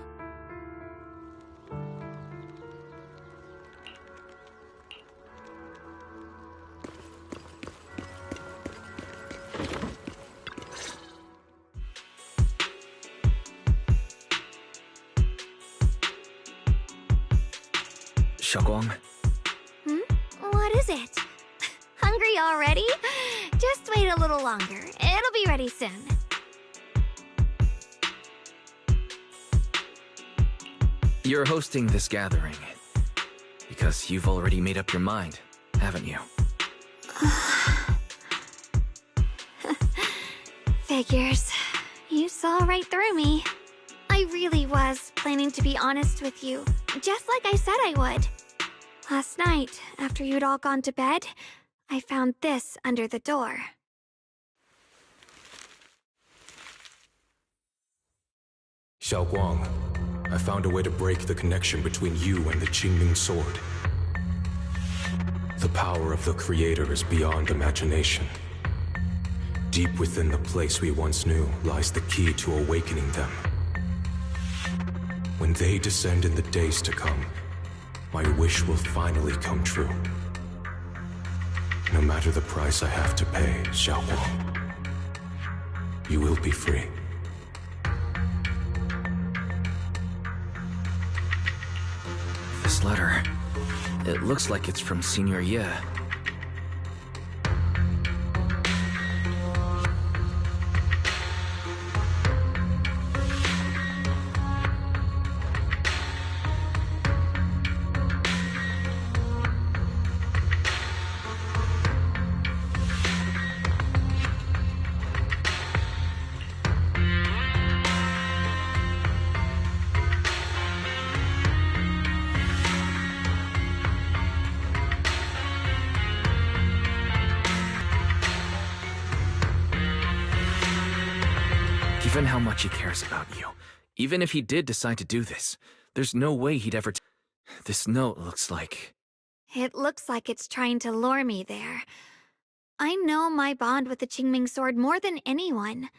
F: Xiaoguang?
A: What is it? Hungry already? Just wait a little longer. It'll be ready soon.
F: You're hosting this gathering because you've already made up your mind, haven't you?
A: Figures. You saw right through me. I really was planning to be honest with you, just like I said I would. Last night, after you'd all gone to bed, I found this under the door.
P: Xiaoguang, I found a way to break the connection between you and the Qingming Sword. The power of the Creator is beyond imagination. Deep within the place we once knew lies the key to awakening them. When they descend in the days to come, my wish will finally come true. No matter the price I have to pay, Xiaoguang, you will be free.
F: This letter, it looks like it's from Senior Ye. Given how much he cares about you, even if he did decide to do this, there's no way he'd ever... This note looks like...
A: It looks like it's trying to lure me there. I know my bond with the Qingming Sword more than anyone.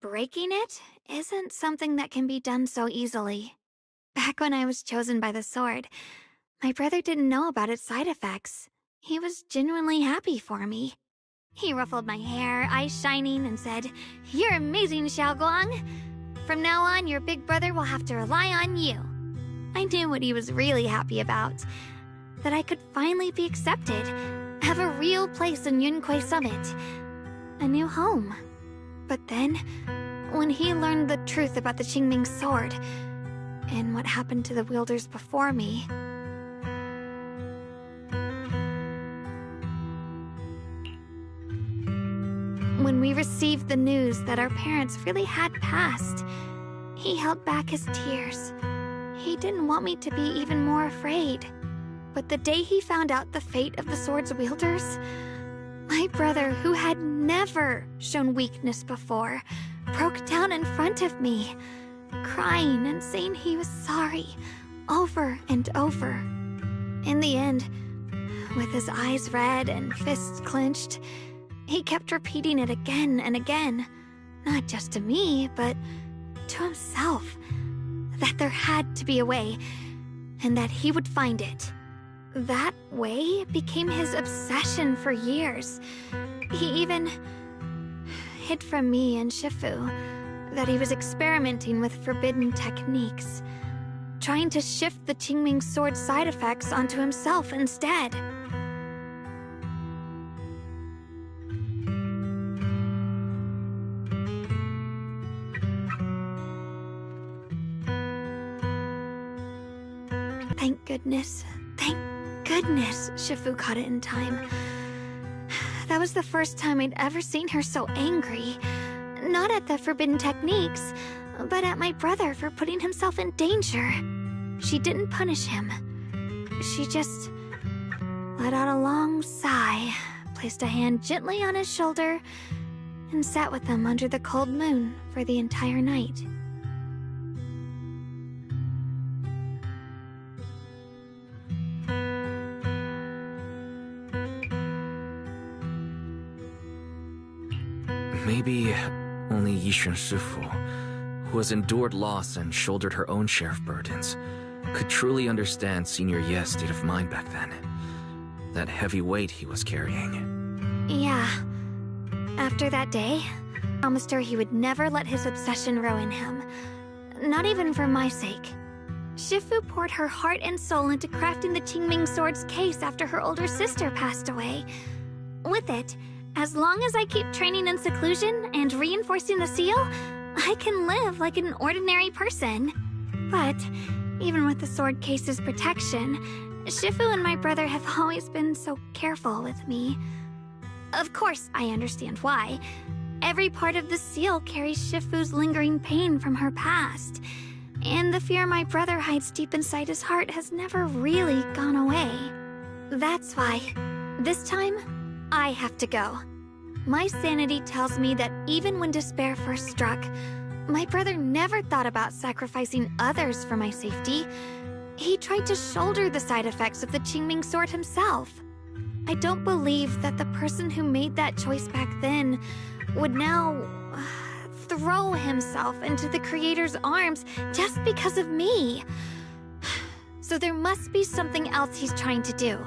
A: Breaking it isn't something that can be done so easily. Back when I was chosen by the sword, my brother didn't know about its side effects. He was genuinely happy for me. He ruffled my hair, eyes shining, and said, "You're amazing, Xiaoguang. From now on, your big brother will have to rely on you." I knew what he was really happy about. That I could finally be accepted, have a real place in Yunquei Summit. A new home. But then, when he learned the truth about the Qingming Sword, and what happened to the wielders before me... When we received the news that our parents really had passed, he held back his tears. He didn't want me to be even more afraid. But the day he found out the fate of the sword's wielders, my brother, who had never shown weakness before, broke down in front of me, crying and saying he was sorry, over and over. In the end, with his eyes red and fists clenched, he kept repeating it again and again, not just to me, but to himself, that there had to be a way, and that he would find it. That way became his obsession for years. He even hid from me and Shifu that he was experimenting with forbidden techniques, trying to shift the Qingming sword side effects onto himself instead. Thank goodness. Thank goodness Shifu caught it in time. That was the first time I'd ever seen her so angry. Not at the forbidden techniques, but at my brother for putting himself in danger. She didn't punish him. She just let out a long sigh, placed a hand gently on his shoulder, and sat with him under the cold moon for the entire night.
F: Maybe only Yishun Shifu, who has endured loss and shouldered her own share of burdens, could truly understand Senior Ye's state of mind back then. That heavy weight he was carrying.
A: Yeah. After that day, I promised her he would never let his obsession ruin him. Not even for my sake. Shifu poured her heart and soul into crafting the Qingming sword's case after her older sister passed away. With it, as long as I keep training in seclusion and reinforcing the seal, I can live like an ordinary person. But even with the sword case's protection, Shifu and my brother have always been so careful with me. Of course, I understand why. Every part of the seal carries Shifu's lingering pain from her past, and the fear my brother hides deep inside his heart has never really gone away. That's why, this time, I have to go. My sanity tells me that even when despair first struck, my brother never thought about sacrificing others for my safety. He tried to shoulder the side effects of the Qingming sword himself. I don't believe that the person who made that choice back then would now throw himself into the Creator's arms just because of me. So there must be something else he's trying to do.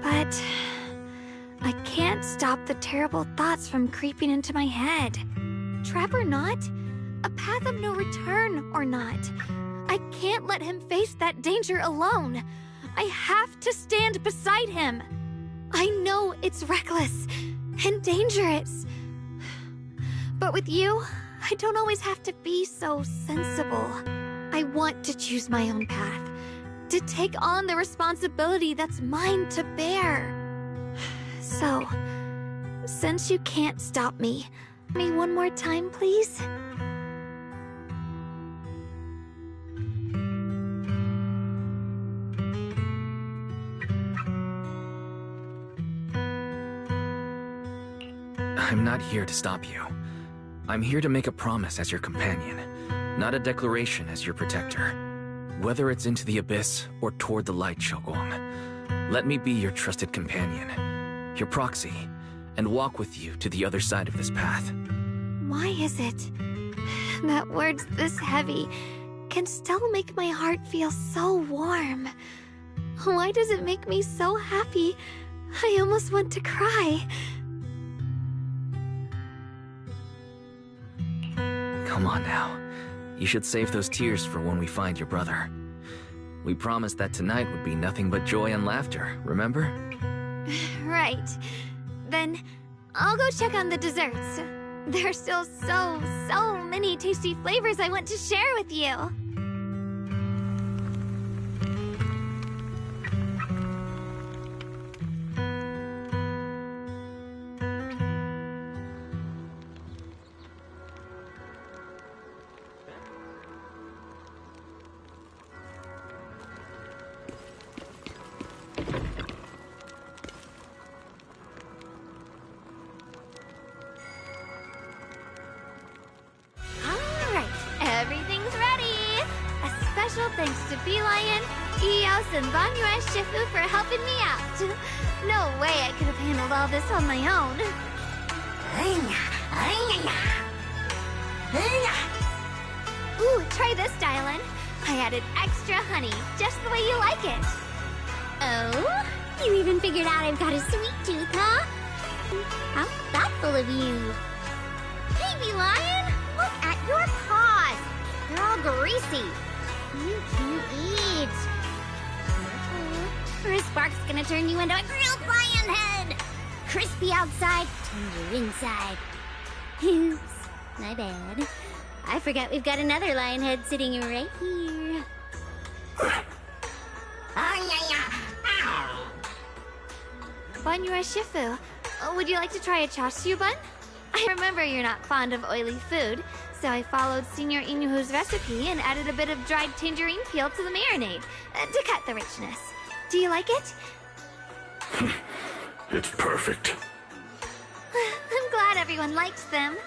A: But I can't stop the terrible thoughts from creeping into my head. Trap or not, a path of no return or not, I can't let him face that danger alone. I have to stand beside him. I know it's reckless and dangerous. But with you, I don't always have to be so sensible. I want to choose my own path, to take on the responsibility that's mine to bear. So, since you can't stop me one more time, please?
F: I'm not here to stop you. I'm here to make a promise as your companion, not a declaration as your protector. Whether it's into the abyss or toward the light, Xiaoguang, let me be your trusted companion, your proxy, and walk with you to the other side of this path.
A: Why is it that words this heavy can still make my heart feel so warm? Why does it make me so happy I almost want to cry?
F: Come on now. You should save those tears for when we find your brother. We promised that tonight would be nothing but joy and laughter, remember?
A: Right. Then I'll go check on the desserts. There are still so many tasty flavors I want to share with you. special thanks to Bee Lion, Eos, and Banyue Shifu for helping me out. No way I could have handled all this on my own. Ooh, try this, Dylan. I added extra honey, just the way you like it.
O: Oh? You even figured out I've got a sweet tooth, huh? How thoughtful of you.
A: Hey, Bee Lion! Look at your paws! They're all greasy.
O: You can eat. Careful, or a spark's gonna turn you into a grilled lion head. Crispy outside, tender inside. Oops, my bad. I forgot we've got another lion head sitting right here.
A: Banyue Shifu, would you like to try a chashu bun? I remember you're not fond of oily food, so I followed Senior Inuhu's recipe and added a bit of dried tangerine peel to the marinade to cut the richness. Do you like it?
M: It's perfect.
A: I'm glad everyone liked them.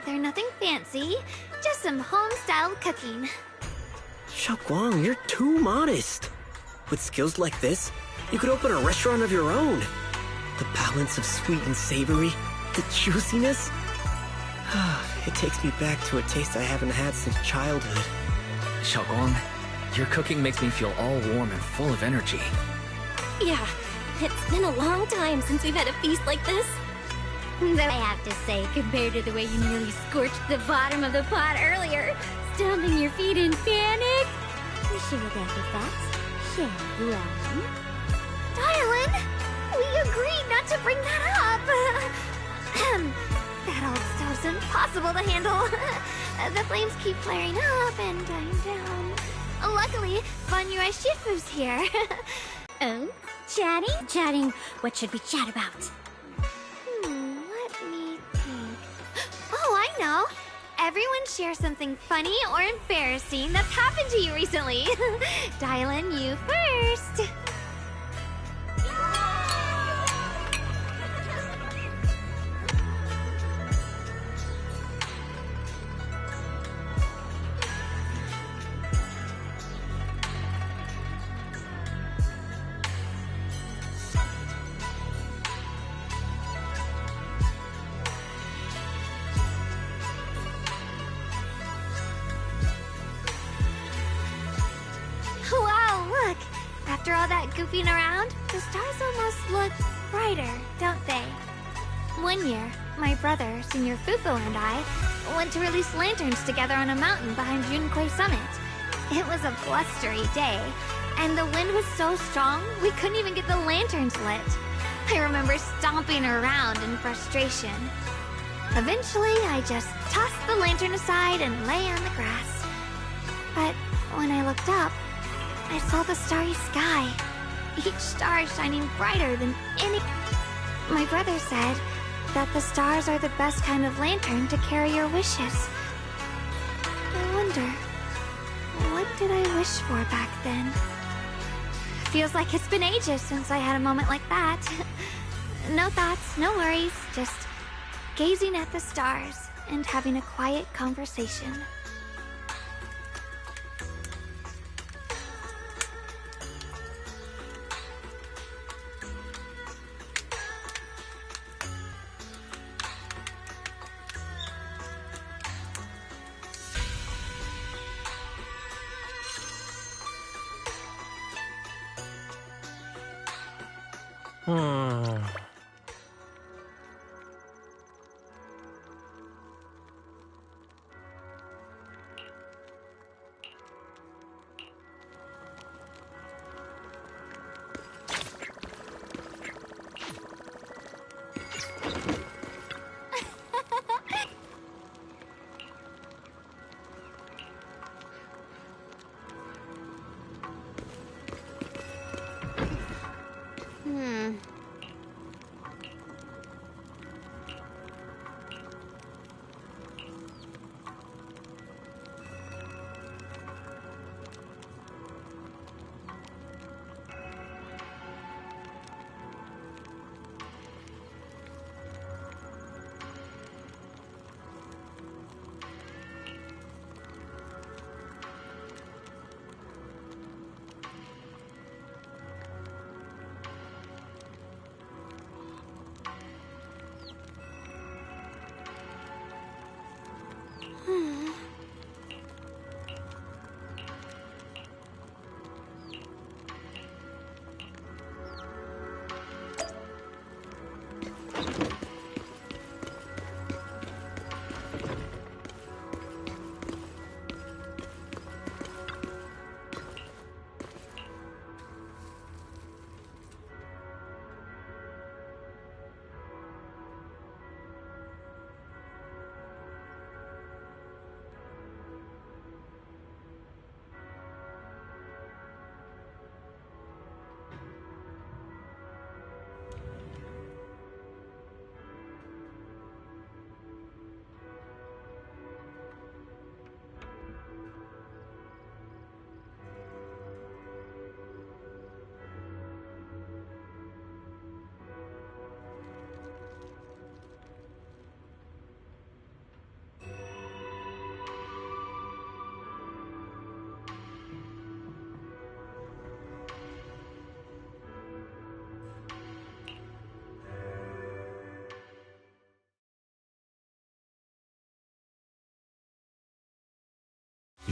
A: They're nothing fancy, just some home-style cooking.
L: Xiaoguang, you're too modest. With skills like this, you could open a restaurant of your own. The balance of sweet and savory, the juiciness. It takes me back to a taste I haven't had since childhood.
F: Xiaoguang, your cooking makes me feel all warm and full of energy.
O: Yeah, it's been a long time since we've had a feast like this. Though I have to say, compared to the way you nearly scorched the bottom of the pot earlier, stomping your feet in panic. We should have ended that, shall we?
A: Dylan, we agreed not to bring that up. That old stove's impossible to handle. The flames keep flaring up and dying down. Luckily, Banyue Shifu's here.
O: Oh? Chatting? Chatting. What should we chat about?
A: Let me think. Oh, I know. Everyone share something funny or embarrassing that's happened to you recently. Dylan, you first. Wow, look! After all that goofing around, the stars almost look brighter, don't they? One year, my brother, Senior Fufu, and I went to release lanterns together on a mountain behind Yunquei Summit. It was a blustery day, and the wind was so strong we couldn't even get the lanterns lit. I remember stomping around in frustration. Eventually, I just tossed the lantern aside and lay on the grass. But when I looked up, I saw the starry sky, each star shining brighter than any... My brother said that the stars are the best kind of lantern to carry your wishes. I wonder, what did I wish for back then? Feels like it's been ages since I had a moment like that. No thoughts, no worries, just gazing at the stars and having a quiet conversation.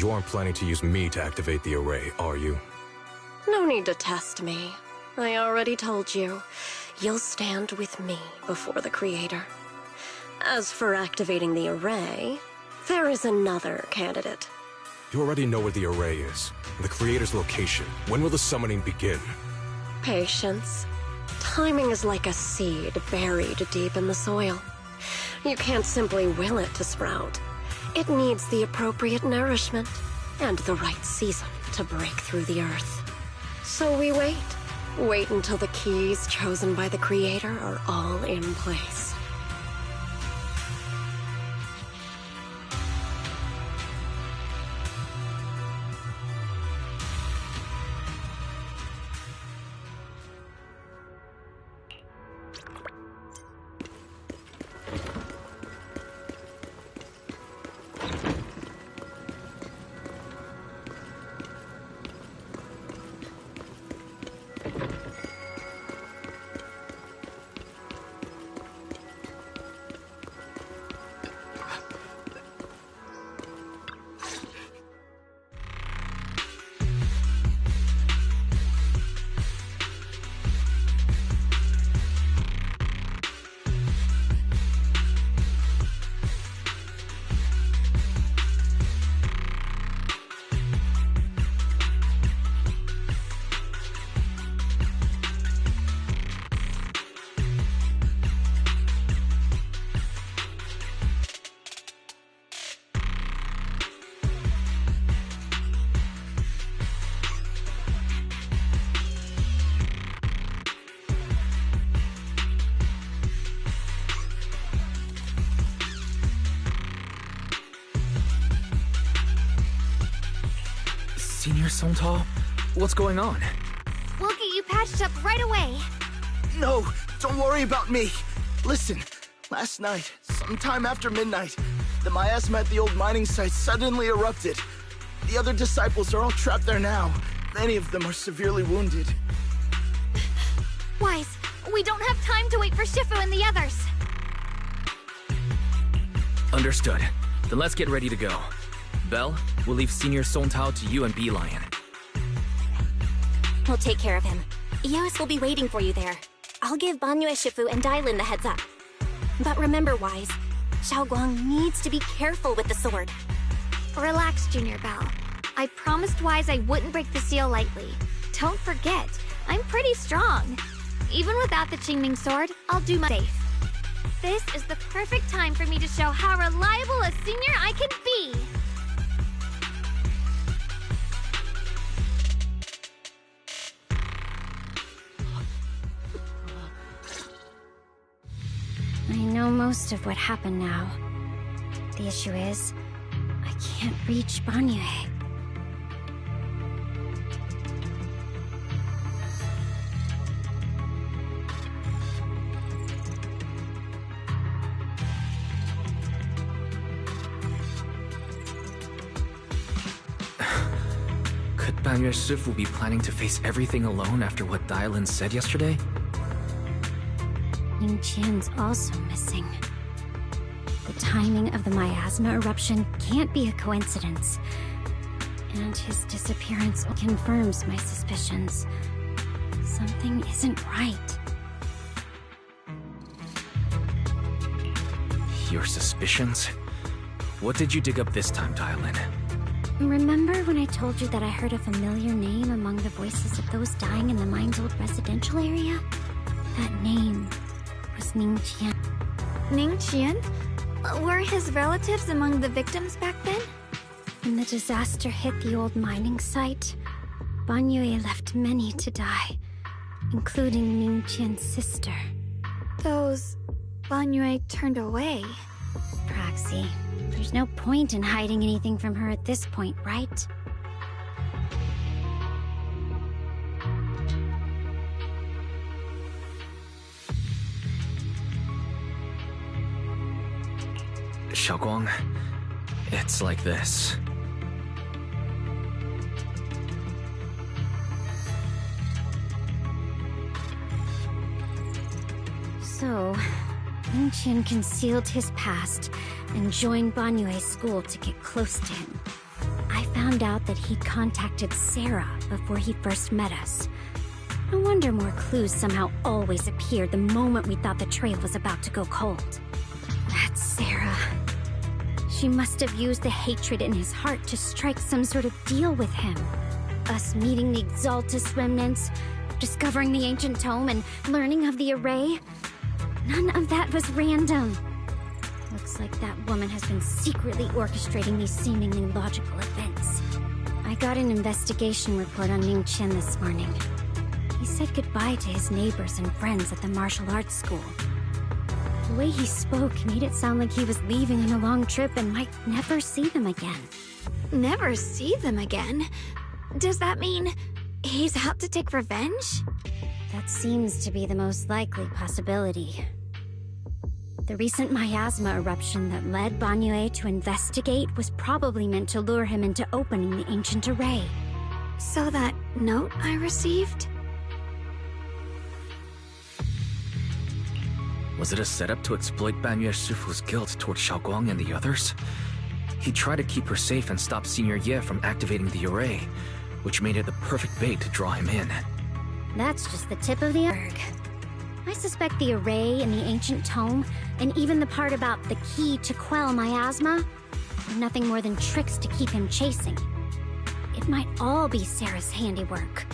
P: You aren't planning to use me to activate the array, are you?
C: No need to test me. I already told you. You'll stand with me before the Creator. As for activating the array, there is another candidate.
P: You already know where the array is. The Creator's location. When will the summoning begin?
C: Patience. Timing is like a seed buried deep in the soil. You can't simply will it to sprout. It needs the appropriate nourishment and the right season to break through the earth. So we wait. Wait until the keys chosen by the Creator are all in place.
F: Senior Sontal? What's going on?
A: We'll get you patched up right away.
D: No, don't worry about me. Listen, last night, sometime after midnight, the miasma at the old mining site suddenly erupted. The other disciples are all trapped there now. Many of them are severely wounded.
A: Wise, we don't have time to wait for Shifu and the others.
F: Understood. Then let's get ready to go. Belle, we'll leave Senior Sontal to you and Bee-Lion.
Q: We'll take care of him. Eos will be waiting for you there. I'll give Banyue, Shifu, and Dailin the heads up. But remember, Wise, Xiaoguang needs to be careful with the sword.
A: Relax, Junior Belle. I promised Wise I wouldn't break the seal lightly. Don't forget, I'm pretty strong. Even without the Qingming sword, I'll do my safe. This is the perfect time for me to show how reliable a senior I can be.
O: I know most of what happened now. The issue is, I can't reach Banyue.
F: Could Banyue Shifu be planning to face everything alone after what Dailin said yesterday?
O: Ning Qian's also missing. The timing of the miasma eruption can't be a coincidence. And his disappearance confirms my suspicions. Something isn't right.
F: Your suspicions? What did you dig up this time, Dailin?
O: Remember when I told you that I heard a familiar name among the voices of those dying in the mine's old residential area? That name was Ning Qian.
A: Ning Qian? Were his relatives among the victims back then?
O: When the disaster hit the old mining site, Banyue left many to die, including Ning Qian's sister.
A: Those Banyue turned away.
O: Praxi, there's no point in hiding anything from her at this point, right?
F: Xiaoguang, it's like this.
O: So, Ning Qian concealed his past and joined Banyue's school to get close to him. I found found out that he'd contacted Sarah before he first met us. No wonder more clues somehow always appeared the moment we thought the trail was about to go cold. That's Sarah. She must have used the hatred in his heart to strike some sort of deal with him. Us meeting the Exaltus remnants, discovering the ancient tome, and learning of the array. None of that was random. Looks like that woman has been secretly orchestrating these seemingly logical events. I got an investigation report on Ning Qian this morning. He said goodbye to his neighbors and friends at the martial arts school. The way he spoke made it sound like he was leaving on a long trip and might never see them again.
A: Never see them again? Does that mean he's out to take revenge?
O: That seems to be the most likely possibility. The recent miasma eruption that led Banyue to investigate was probably meant to lure him into opening the ancient array.
A: So that note I received?
F: Was it a setup to exploit Banyue Shifu's guilt toward Xiaoguang and the others? He tried to keep her safe and stop Senior Ye from activating the array, which made it the perfect bait to draw him in.
O: That's just the tip of the iceberg. I suspect the array and the ancient tome, and even the part about the key to quell miasma, are nothing more than tricks to keep him chasing. It might all be Sarah's handiwork.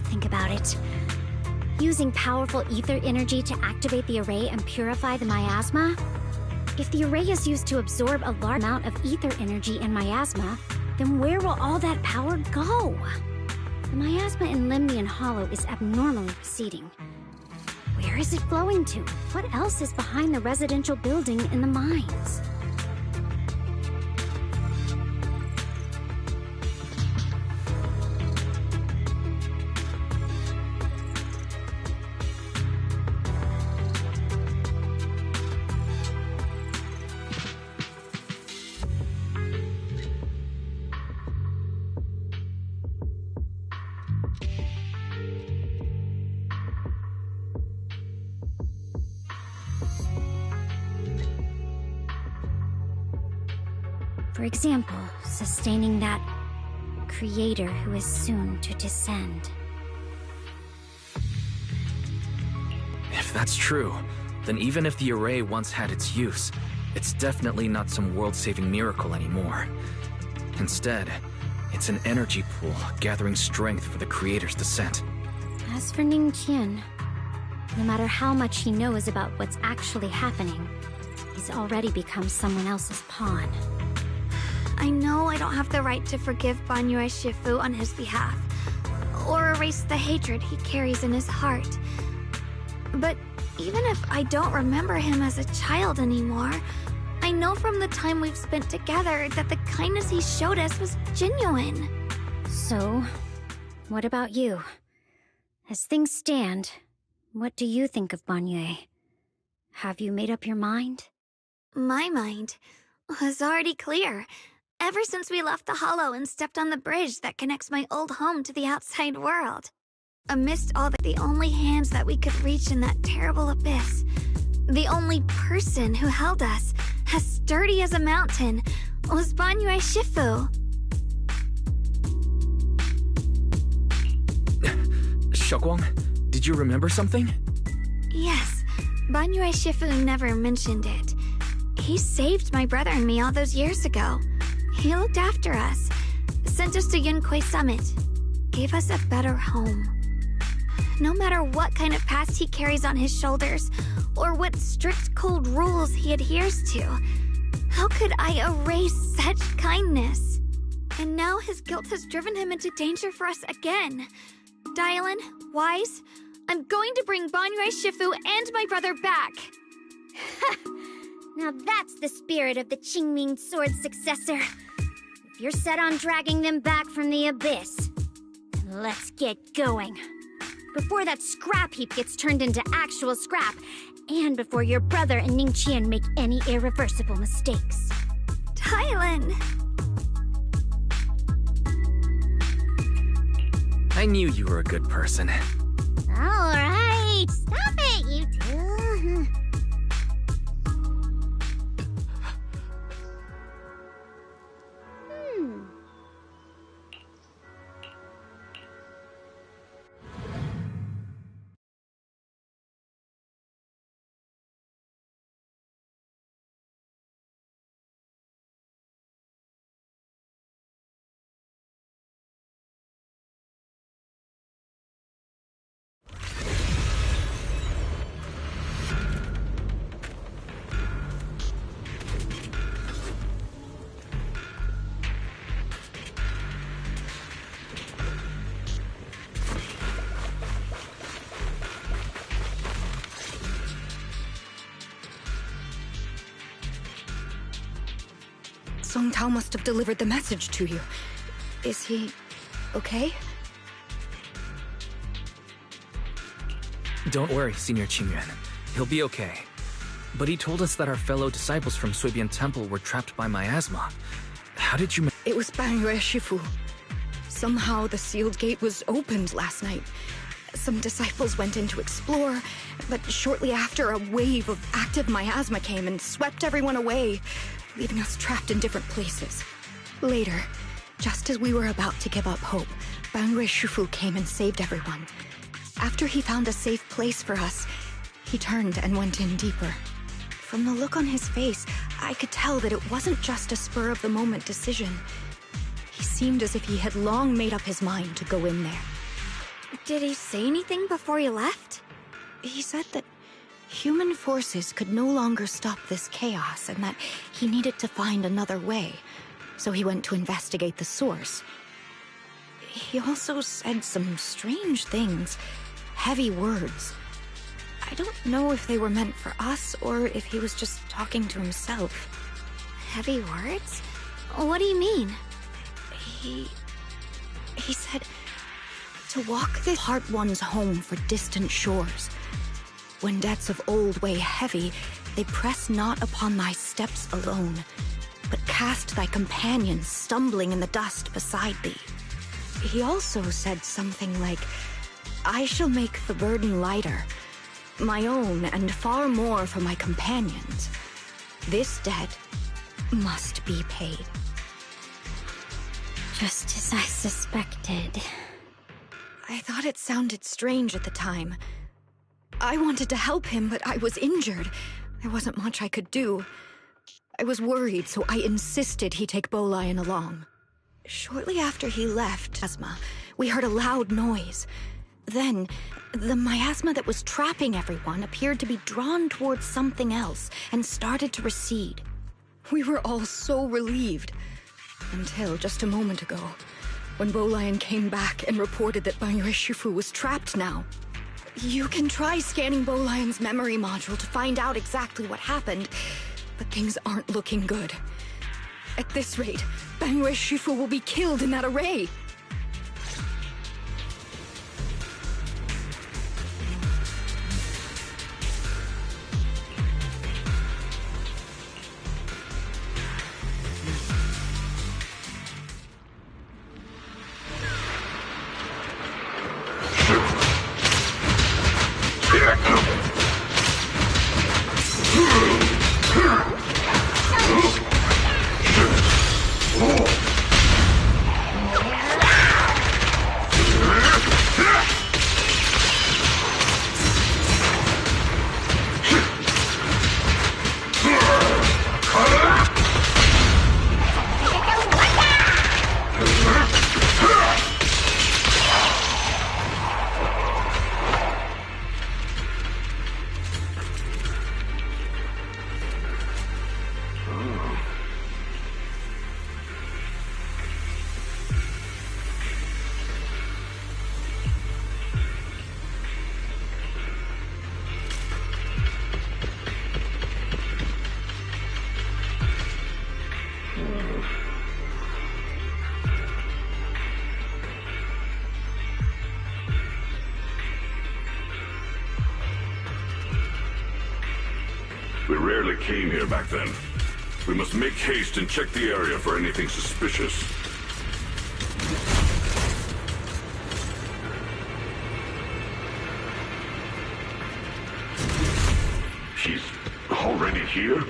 O: Think about it. Using powerful ether energy to activate the array and purify the miasma? If the array is used to absorb a large amount of ether energy and miasma, then where will all that power go? The miasma in Limnian Hollow is abnormally receding. Where is it flowing to? What else is behind the residential building in the mines? For example, sustaining that creator who is soon to descend.
F: If that's true, then even if the array once had its use, it's definitely not some world-saving miracle anymore. Instead, it's an energy pool gathering strength for the creator's descent.
O: As for Ning Qian, no matter how much he knows about what's actually happening, he's already become someone else's pawn.
A: I know I don't have the right to forgive Banyue Shifu on his behalf, or erase the hatred he carries in his heart. But even if I don't remember him as a child anymore, I know from the time we've spent together that the kindness he showed us was genuine.
O: So, what about you? As things stand, what do you think of Banyue? Have you made up your mind?
A: My mind was already clear. Ever since we left the Hollow and stepped on the bridge that connects my old home to the outside world. Amidst all the only hands that we could reach in that terrible abyss, the only person who held us, as sturdy as a mountain, was Banyue Shifu.
F: Xiaoguang, did you remember something?
A: Yes, Banyue Shifu never mentioned it. He saved my brother and me all those years ago. He looked after us, sent us to Yunquay Summit, gave us a better home. No matter what kind of past he carries on his shoulders, or what strict cold rules he adheres to, how could I erase such kindness? And now his guilt has driven him into danger for us again. Dylan, Wise, I'm going to bring Banyue Shifu and my brother back.
O: Now that's the spirit of the Qingming Sword's successor. If you're set on dragging them back from the abyss, then let's get going. Before that scrap heap gets turned into actual scrap, and before your brother and Ning Qian make any irreversible mistakes.
A: Dylan!
F: I knew you were a good person.
O: Alright, stop it, you two.
G: Song Tao must have delivered the message to you. Is he okay?
J: Don't worry, Senior Qingyuan. He'll be okay. But he told us that our fellow disciples from Suibian Temple were trapped by miasma. How did you...
G: It was Bangyue Shifu. Somehow the sealed gate was opened last night. Some disciples went in to explore, but shortly after, a wave of active miasma came and swept everyone away, leaving us trapped in different places. Later, just as we were about to give up hope, Bangyue Shifu came and saved everyone. After he found a safe place for us, he turned and went in deeper. From the look on his face, I could tell that it wasn't just a spur-of-the-moment decision. He seemed as if he had long made up his mind to go in there.
A: Did he say anything before he left?
G: He said that human forces could no longer stop this chaos and that he needed to find another way, so he went to investigate the source. He also said some strange things, heavy words. I don't know if they were meant for us or if he was just talking to himself.
A: Heavy words? What do you mean?
G: He said to walk this heart one's home for distant shores. When debts of old weigh heavy, they press not upon thy steps alone, but cast thy companions stumbling in the dust beside thee. He also said something like, I shall make the burden lighter, my own and far more for my companions. This debt must be paid.
O: Just as I suspected.
G: I thought it sounded strange at the time. I wanted to help him, but I was injured. There wasn't much I could do. I was worried, so I insisted he take Bolian along. Shortly after he left Miasma, we heard a loud noise. Then, the miasma that was trapping everyone appeared to be drawn towards something else and started to recede. We were all so relieved. Until just a moment ago, when Bolian came back and reported that Bangyue Shifu was trapped now. You can try scanning Bolian's memory module to find out exactly what happened, but things aren't looking good. At this rate, Bangyue Shifu will be killed in that array.
M: We rarely came here back then. We must make haste and check the area for anything suspicious. He's already here?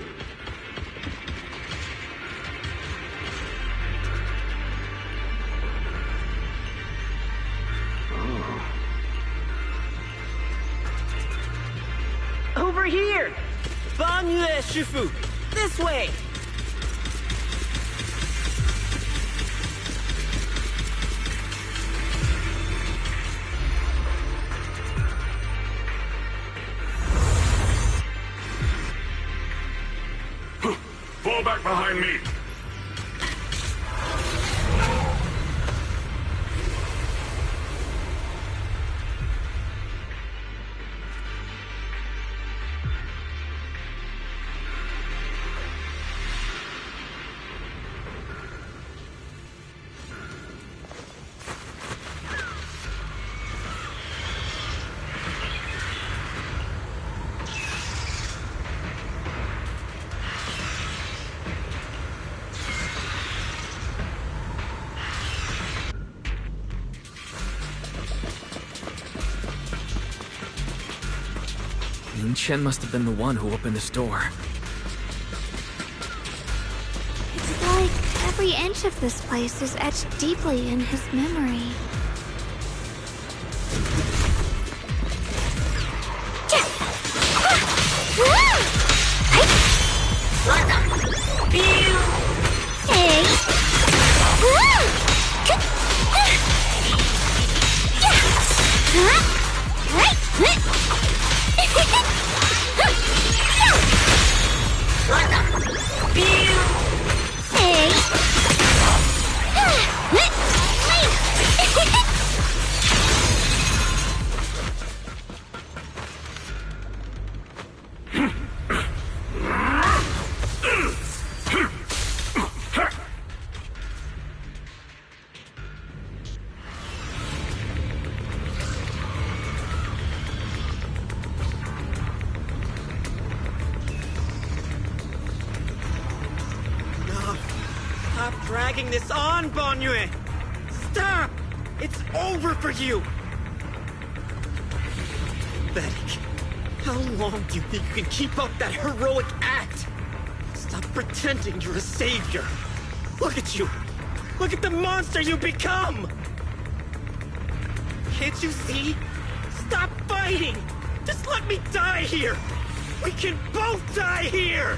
L: Over here! Bangyue Shifu! This way!
M: Fall back behind me!
J: Ning Chen must have been the one who opened this door.
A: It's like every inch of this place is etched deeply in his memory.
L: Stop dragging this on, Banyue! Stop! It's over for you! Pathetic. How long do you think you can keep up that heroic act? Stop pretending you're a savior. Look at you! Look at the monster you become! Can't you see? Stop fighting! Just let me die here! We can both die here!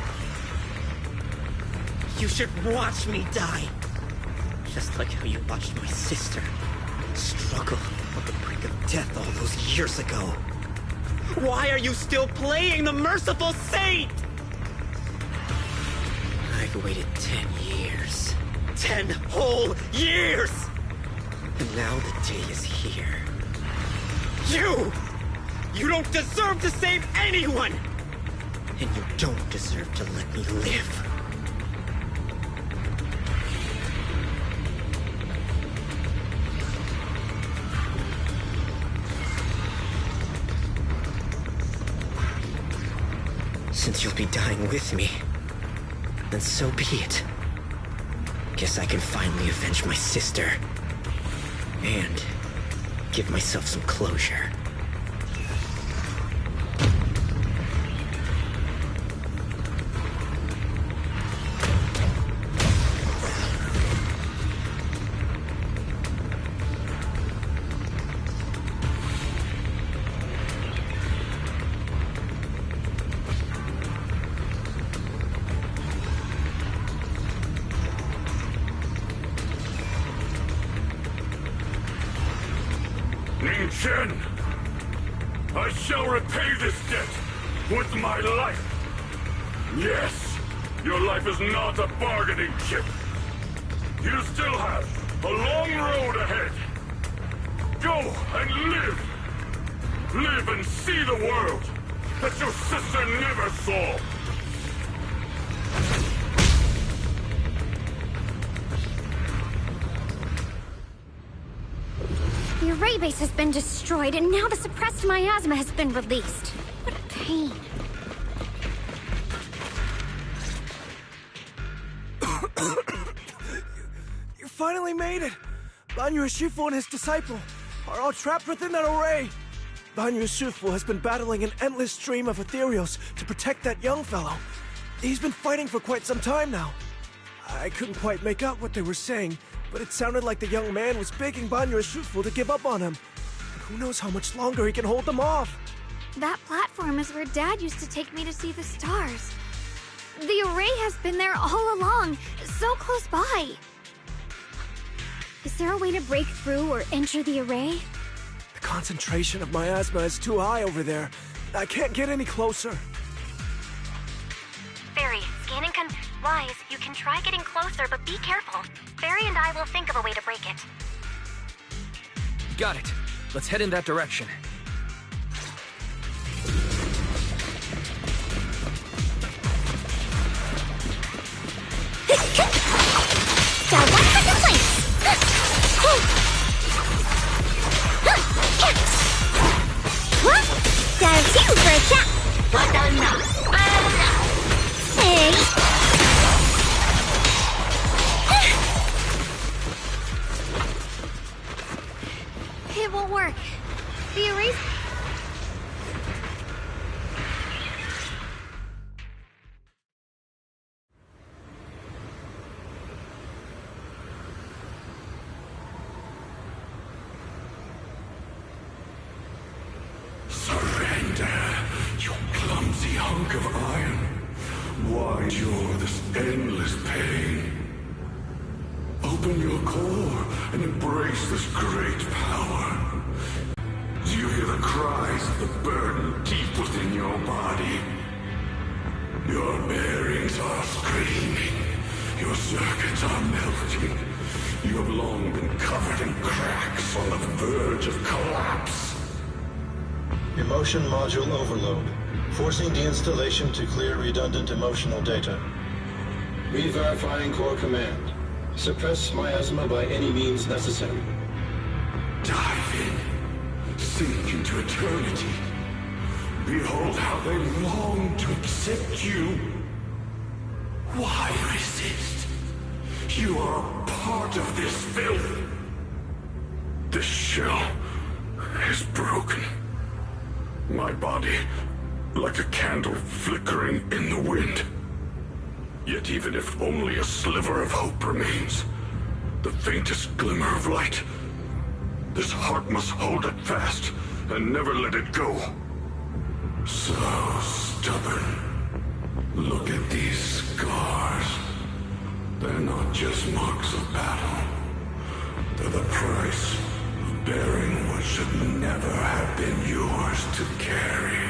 L: You should watch me die. Just like how you watched my sister struggle on the brink of death all those years ago. Why are you still playing the merciful saint? I've waited 10 years. 10 whole years! And now the day is here. You don't deserve to save anyone! And you don't deserve to let me live. Since you'll be dying with me, then so be it. Guess I can finally avenge my sister. And give myself some closure.
M: Ning Chen, I shall repay this debt with my life. Yes, your life is not a bargaining chip. You still have a long road ahead. Go and live. Live and see the world that your sister never saw.
H: The array base has been destroyed, and now the suppressed miasma has been released. What a pain.
R: You finally made it! Banyue Shifu and his disciple are all trapped within that array. Banyue Shifu has been battling an endless stream of ethereals to protect that young fellow. He's been fighting for quite some time now. I couldn't quite make out what they were saying, but it sounded like the young man was begging Banyue Shifu to give up on him. And who knows how much longer he can hold them off?
A: That platform is where Dad used to take me to see the stars. The array has been there all along, so close by.
H: Is there a way to break through or enter the array?
R: The concentration of miasma is too high over there. I can't get any closer.
Q: Fairy, scanning Wise, you can try getting closer, but be careful. Fairy and I will think of a way to break it.
J: Got it. Let's head in that direction.
H: Got one second place! Got two for a shot! Hey!
A: It won't work. The array's...
M: hunk of iron, why endure this endless pain? Open your core and embrace this great power. Do you hear the cries of the burden deep within your body? Your bearings are screaming. Your circuits are melting. You have long been covered in cracks on the verge of collapse.
E: Emotion module overload. Forcing deinstallation to clear redundant emotional data. Re-verifying core command. Suppress miasma by any means necessary.
M: Dive in. Sink into eternity. Behold how they long to accept you. Why resist? You are a part of this filth. This shell is broken. My body, like a candle flickering in the wind. Yet even if only a sliver of hope remains, the faintest glimmer of light, this heart must hold it fast and never let it go. So stubborn. Look at these scars. They're not just marks of battle. They're the price of bearing what should never have been yours to carry.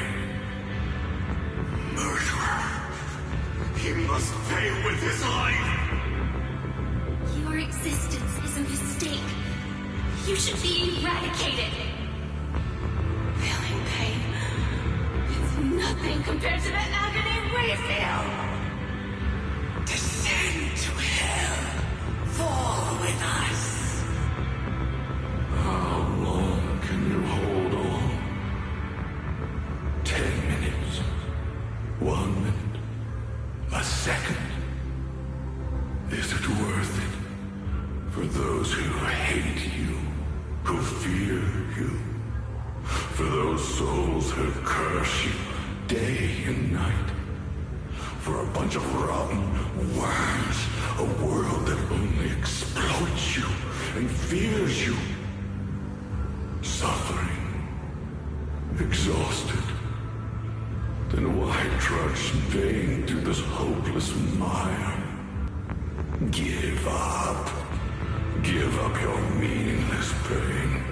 M: Murderer. He must pay with his life.
X: Your existence is a mistake. You should be eradicated. Feeling pain. It's nothing compared to the agony we feel.
M: Descend to hell. Fall with us. How long can you hold on? 10 minutes. 1 minute. A second. Is it worth it? For those who hate you, who fear you, for those souls who curse you day and night, for a bunch of rotten worms, a world that only exploits you and fears you, suffering, exhausted. Then why trudge in vain through this hopeless mire? Give up. Give up your meaningless pain.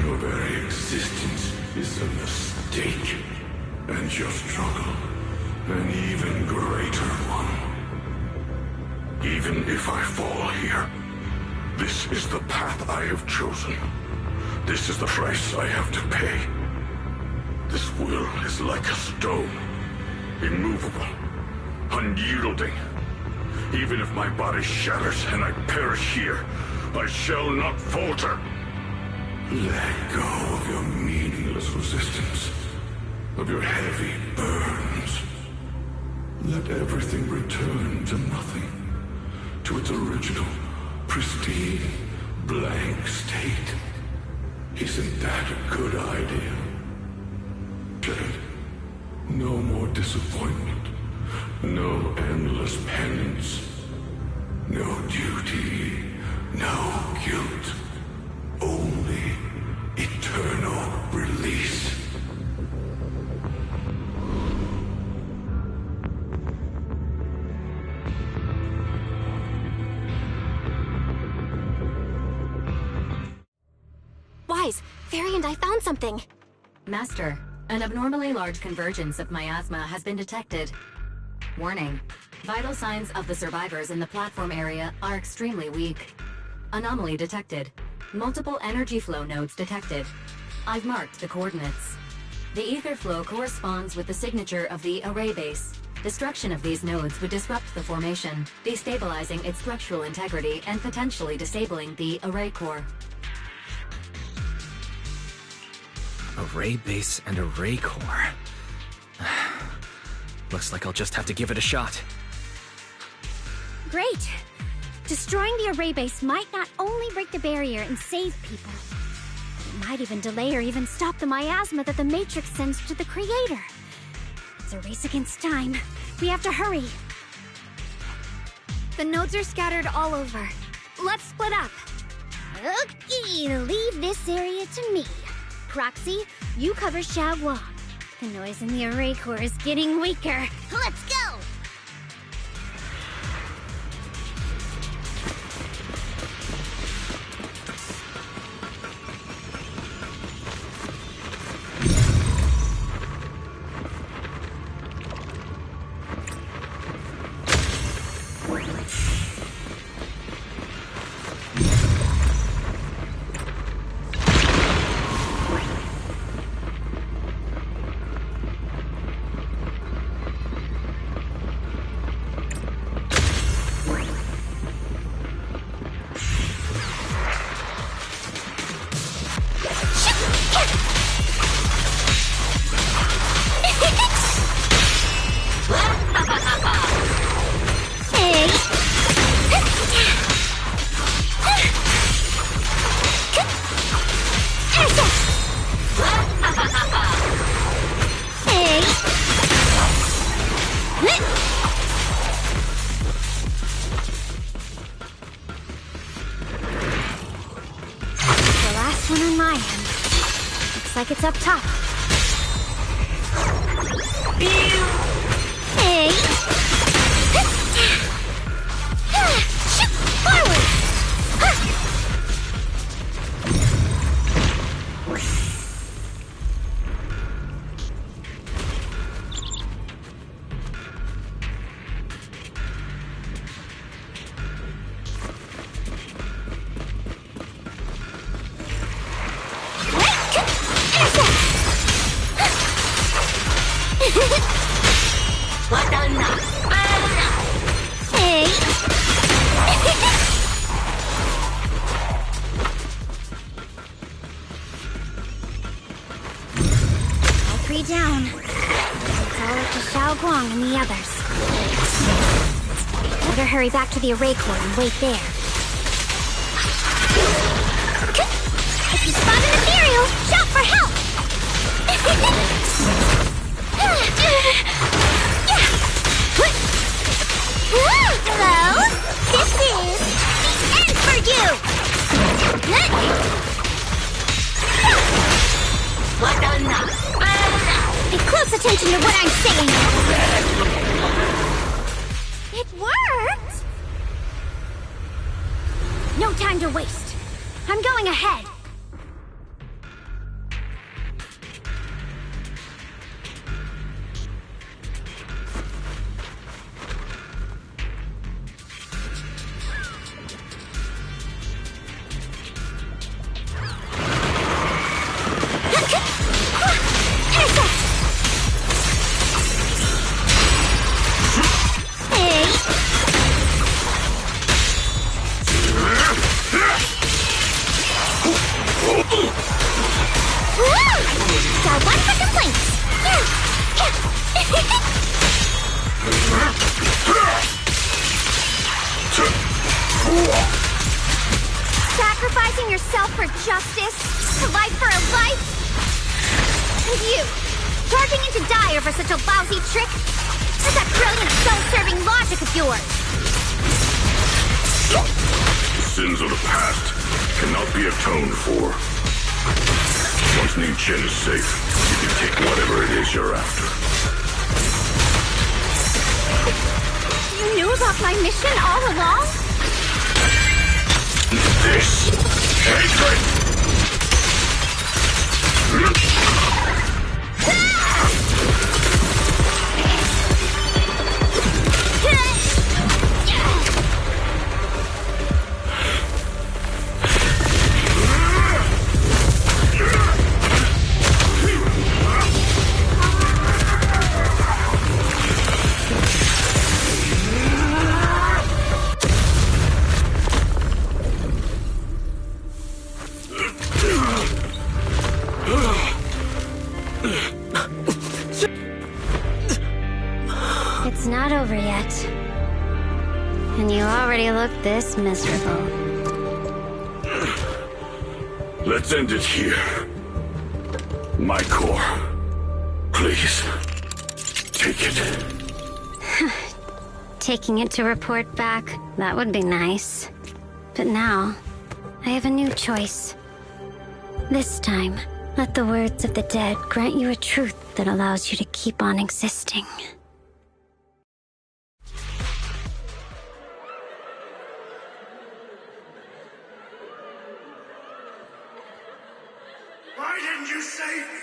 M: Your very existence is a mistake, and your struggle an even greater one. Even if I fall here, this is the path I have chosen. This is the price I have to pay. This will is like a stone, immovable, unyielding. Even if my body shatters and I perish here, I shall not falter. Let go of your meaningless resistance, of your heavy burdens. Let everything return to nothing, to its original, pristine, blank state. Isn't that a good idea? No more disappointment, no endless penance, no duty, no guilt, only eternal release.
Q: Wise, Fairy and I found something.
S: Master, an abnormally large convergence of miasma has been detected. Warning. Vital signs of the survivors in the platform area are extremely weak. Anomaly detected. Multiple energy flow nodes detected. I've marked the coordinates. The ether flow corresponds with the signature of the array base. Destruction of these nodes would disrupt the formation, destabilizing its structural integrity and potentially disabling the array core.
J: Array base and array core. Looks like I'll just have to give it a shot.
H: Great! Destroying the array base might not only break the barrier and save people, it might even delay or even stop the miasma that the Matrix sends to the Creator. It's a race against time. We have to hurry. The nodes are scattered all over. Let's split up.
O: Okay, leave this area to me. Proxy, you cover Xiaoguang.
H: The noise in the array core is getting weaker. Let's go! Like it's up top. Hey! Shoot! Forward! Hey! All three down. It's all up to Xiaoguang and the others. Better hurry back to the array core and wait there. If you spot an ethereal, shout for help! Hello? This is the end for you! Pay close attention to what I'm saying! It worked! No time to waste. I'm going ahead. Sacrificing yourself for justice? A life for a life? And you, charging into die over such a lousy trick? Where's that brilliant self-serving logic of yours?
M: The sins of the past cannot be atoned for. Once Ning-Chen is safe, you can take whatever it is you're after.
H: You knew about my mission all along?
M: This hatred!
H: It's not over yet. And you already look this miserable.
M: Let's end it here. My core. Please. Take it.
H: Taking it to report back, that would be nice. But now, I have a new choice. This time, Let the words of the dead grant you a truth that allows you to keep on existing.
M: Why didn't you save me?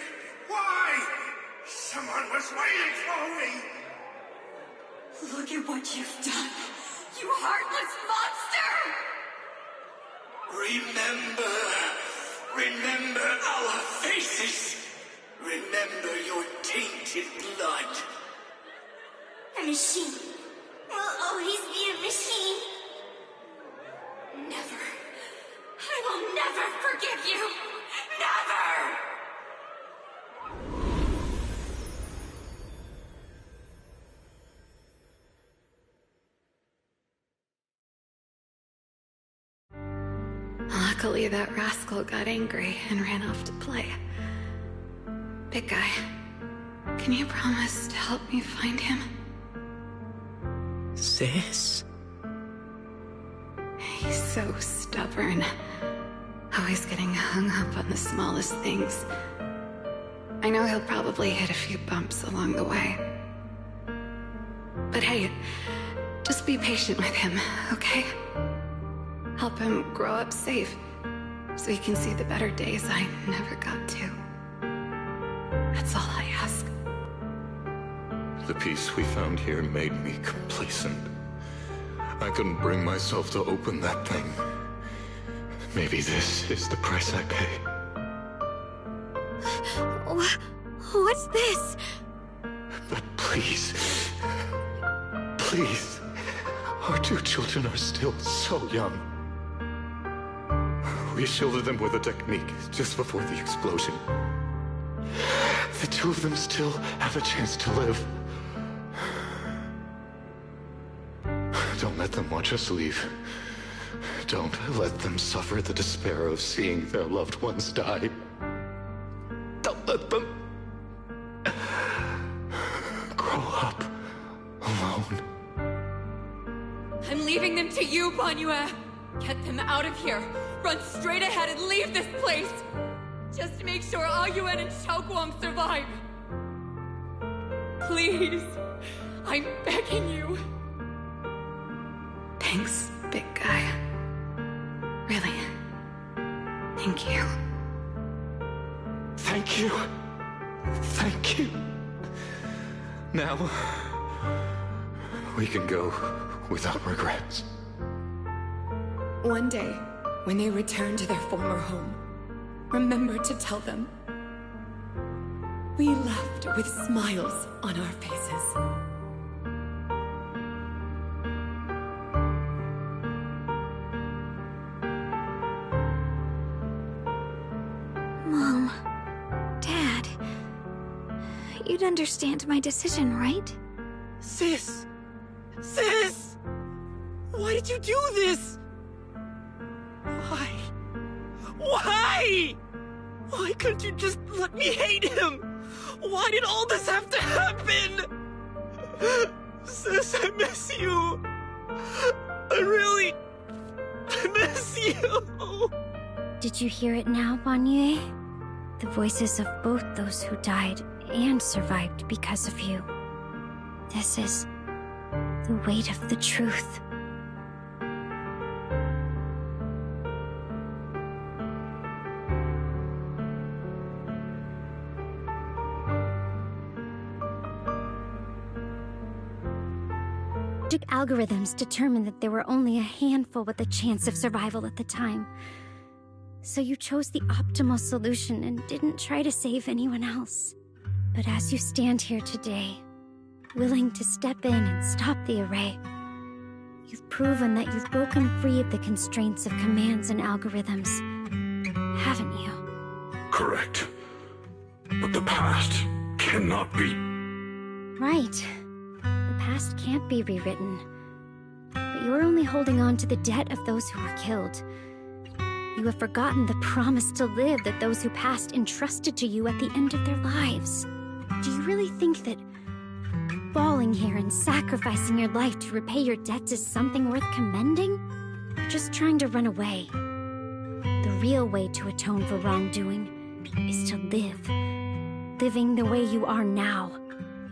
M: Why? Someone was waiting for me!
X: Look at what you've done, you heartless monster!
M: Remember our faces! Remember your tainted blood!
X: A machine will always be a machine. Never. I will never forgive you! Never!
T: Luckily, that rascal got angry and ran off to play. Big guy, can you promise to help me find him?
L: Sis?
T: He's so stubborn. Always getting hung up on the smallest things. I know he'll probably hit a few bumps along the way. But hey, just be patient with him, okay? Help him grow up safe, so he can see the better days I never got to. That's all I ask.
M: The peace we found here made me complacent. I couldn't bring myself to open that thing. Maybe this is the price I pay.
A: What's this?
M: But please, please, our two children are still so young. We shielded them with a technique just before the explosion. The two of them still have a chance to live. Don't let them watch us leave. Don't let them suffer the despair of seeing their loved ones die. Don't let them grow up alone.
X: I'm leaving them to you, Banyue. Get them out of here. Run straight ahead and leave this place. Just to make sure Aoyuan and Xiaoguang survive. Please. I'm begging you.
T: Thanks, big guy. Really. Thank you.
M: Thank you. Thank you. Now, we can go without regrets.
T: One day, when they return to their former home, remember to tell them we left with smiles on our faces.
A: Mom, Dad, you'd understand my decision, right?
R: Sis! Sis! Why did you do this? Why? Why? Why couldn't you just let me hate him? Why did all this have to happen? Sis, I miss you. I really miss you.
H: Did you hear it now, Banyue? The voices of both those who died and survived because of you. This is the weight of the truth. Algorithms determined that there were only a handful with a chance of survival at the time. So you chose the optimal solution and didn't try to save anyone else. But as you stand here today, willing to step in and stop the array, you've proven that you've broken free of the constraints of commands and algorithms, haven't you?
M: Correct. But the past cannot be...
H: Right. The past can't be rewritten. But you're only holding on to the debt of those who were killed. You have forgotten the promise to live that those who passed entrusted to you at the end of their lives. Do you really think that falling here and sacrificing your life to repay your debts is something worth commending? Or just trying to run away? The real way to atone for wrongdoing is to live. Living the way you are now.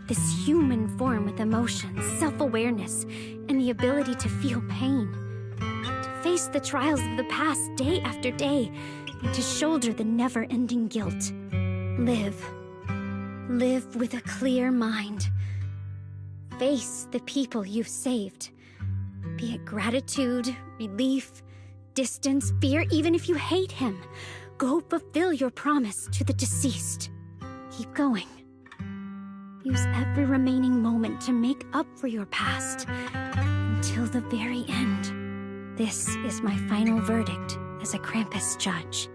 H: This human form with emotions, self-awareness, and the ability to feel pain. To face the trials of the past day after day, and to shoulder the never-ending guilt. Live. Live with a clear mind. Face the people you've saved. Be it gratitude, relief, distance, fear, even if you hate him. Go fulfill your promise to the deceased. Keep going. Use every remaining moment to make up for your past. Until the very end. This is my final verdict as a Krampus judge.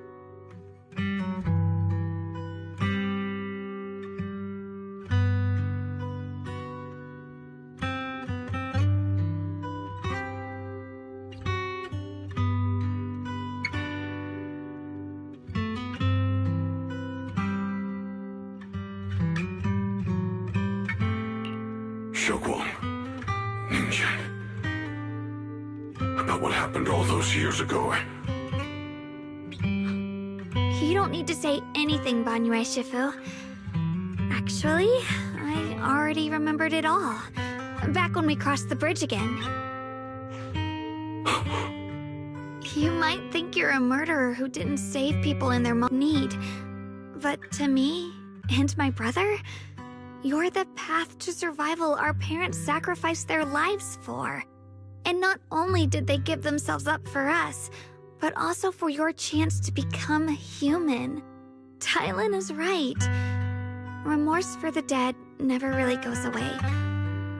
M: Xiaoguang, Ningqian. About what happened all those years ago.
A: You don't need to say anything, Banyue Shifu. Actually, I already remembered it all. Back when we crossed the bridge again. You might think you're a murderer who didn't save people in their need. But to me, and my brother, you're the path to survival our parents sacrificed their lives for. And not only did they give themselves up for us, but also for your chance to become human. Tylan is right. Remorse for the dead never really goes away.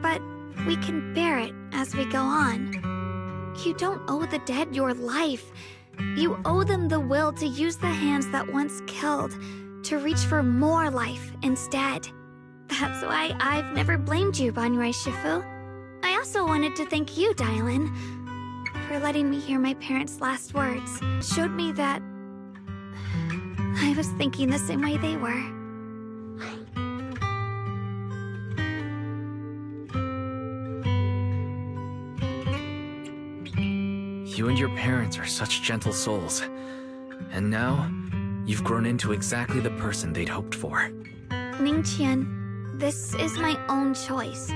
A: But we can bear it as we go on. You don't owe the dead your life. You owe them the will to use the hands that once killed, to reach for more life instead. That's why I've never blamed you, Banyue Shifu. I also wanted to thank you, Dylan, for letting me hear my parents' last words. Showed me that I was thinking the same way they were.
J: You and your parents are such gentle souls. And now, you've grown into exactly the person they'd hoped for.
A: Ningqian, this is my own choice.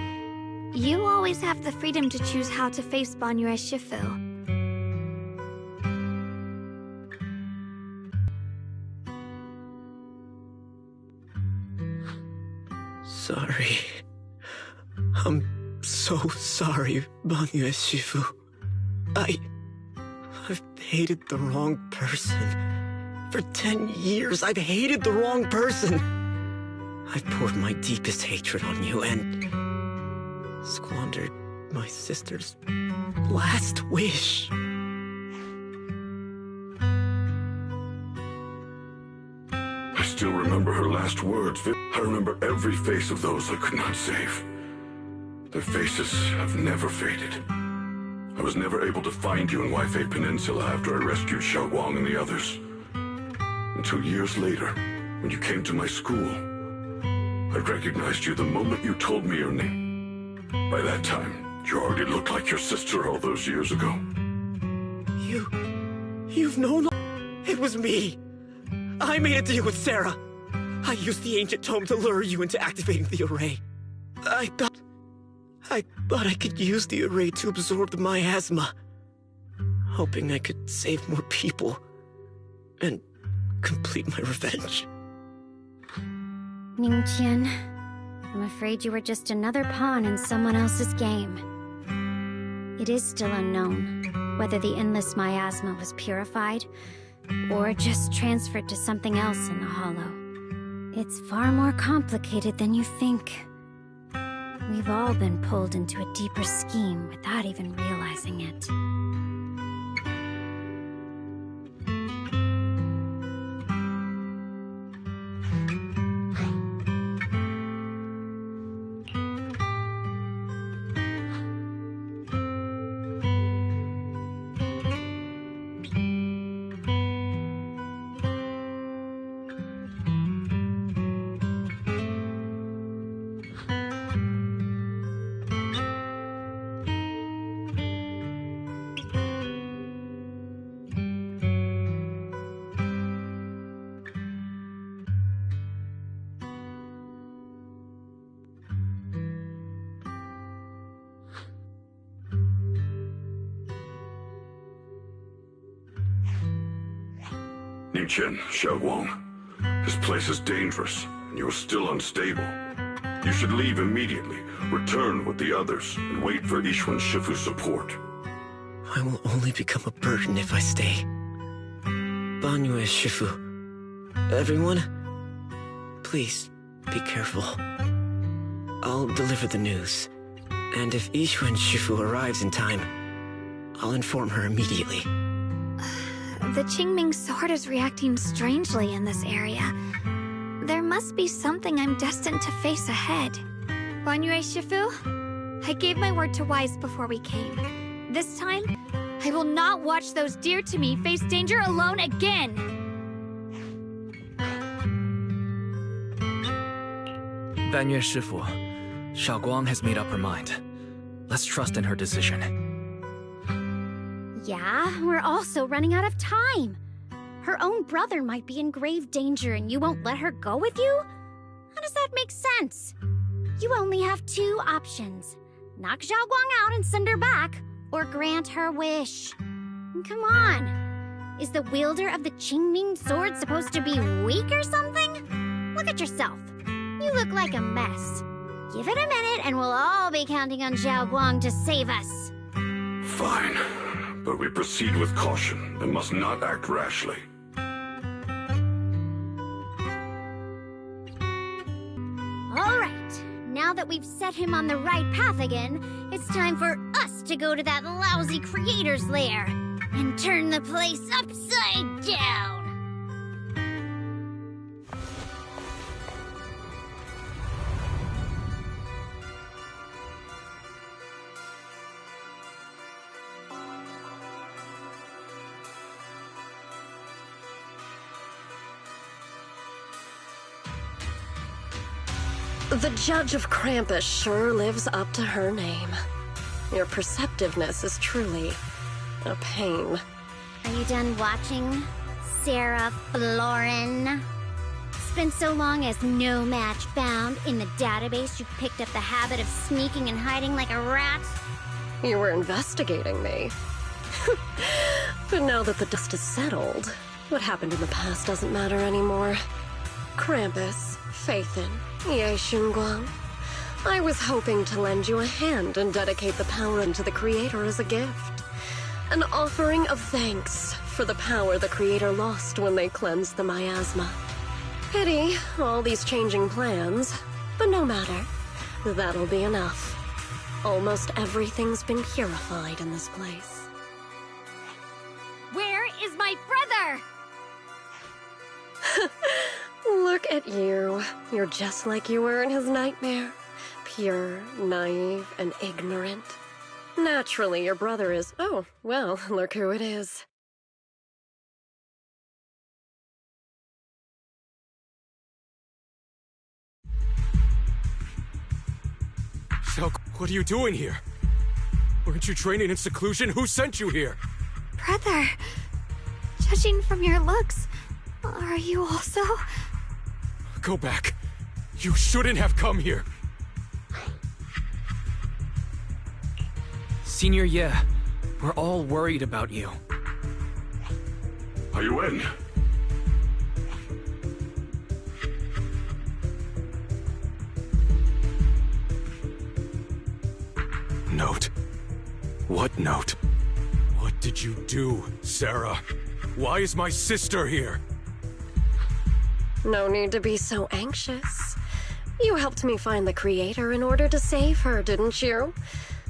A: You always have the freedom to choose how to face Banyue Shifu.
L: Sorry. I'm so sorry, Banyue Shifu. I've hated the wrong person. For 10 years, I've hated the wrong person. I've poured my deepest hatred on you and squandered my sister's last wish.
M: I still remember her last words. I remember every face of those I could not save. Their faces have never faded. I was never able to find you in Waifei Peninsula after I rescued Xiaoguang and the others. Until years later, when you came to my school, I recognized you the moment you told me your name. By that time, you already looked like your sister all those years ago.
L: You've known... It was me. I made a deal with Sarah. I used the ancient tome to lure you into activating the array. I thought I could use the array to absorb the miasma, hoping I could save more people and complete my revenge.
H: Ningqian, I'm afraid you were just another pawn in someone else's game. It is still unknown whether the endless miasma was purified or just transferred to something else in the Hollow. It's far more complicated than you think. We've all been pulled into a deeper scheme without even realizing it.
M: Evening, Chen, Xiaoguang. This place is dangerous, and you are still unstable. You should leave immediately, return with the others, and wait for Yixuan Shifu's support.
L: I will only become a burden if I stay. Banyue Shifu. Everyone, please, be careful. I'll deliver the news. And if Yixuan Shifu arrives in time, I'll inform her immediately.
A: The Qingming sword is reacting strangely in this area. There must be something I'm destined to face ahead. Banyue Shifu, I gave my word to Wise before we came. This time, I will not watch those dear to me face danger alone again!
J: Banyue Shifu, Xiaoguang has made up her mind. Let's trust in her decision.
H: Yeah, we're also running out of time. Her own brother might be in grave danger and you won't let her go with you? How does that make sense? You only have two options. Knock Xiaoguang out and send her back, or grant her wish. Come on. Is the wielder of the Qingming sword supposed to be weak or something? Look at yourself. You look like a mess. Give it a minute and we'll all be counting on Xiaoguang to save us.
M: Fine, but we proceed with caution and must not act rashly.
H: All right, now that we've set him on the right path again, it's time for us to go to that lousy creator's lair and turn the place upside down.
C: The Judge of Krampus sure lives up to her name. Your perceptiveness is truly a pain.
H: Are you done watching, Sarah Florin? Spent so long as no match found in the database, you picked up the habit of sneaking and hiding like a rat?
C: You were investigating me. But now that the dust is settled, what happened in the past doesn't matter anymore. Krampus, Faithin, Ye Xunguang. I was hoping to lend you a hand and dedicate the power into the Creator as a gift. An offering of thanks for the power the Creator lost when they cleansed the miasma. Pity, all these changing plans, but no matter. That'll be enough. Almost everything's been purified in this place.
A: Where is my brother?
C: Look at you. You're just like you were in his nightmare. Pure, naive, and ignorant. Naturally, your brother is... Oh, well, look who it is.
P: Xiao, what are you doing here? Weren't you training in seclusion? Who sent you here?
A: Brother, judging from your looks, are you also...
P: Go back. You shouldn't have come here.
J: Senior Ye, we're all worried about you.
M: Are you in?
P: Note? What note? What did you do, Sarah? Why is my sister here?
C: No need to be so anxious. You helped me find the Creator in order to save her, didn't you?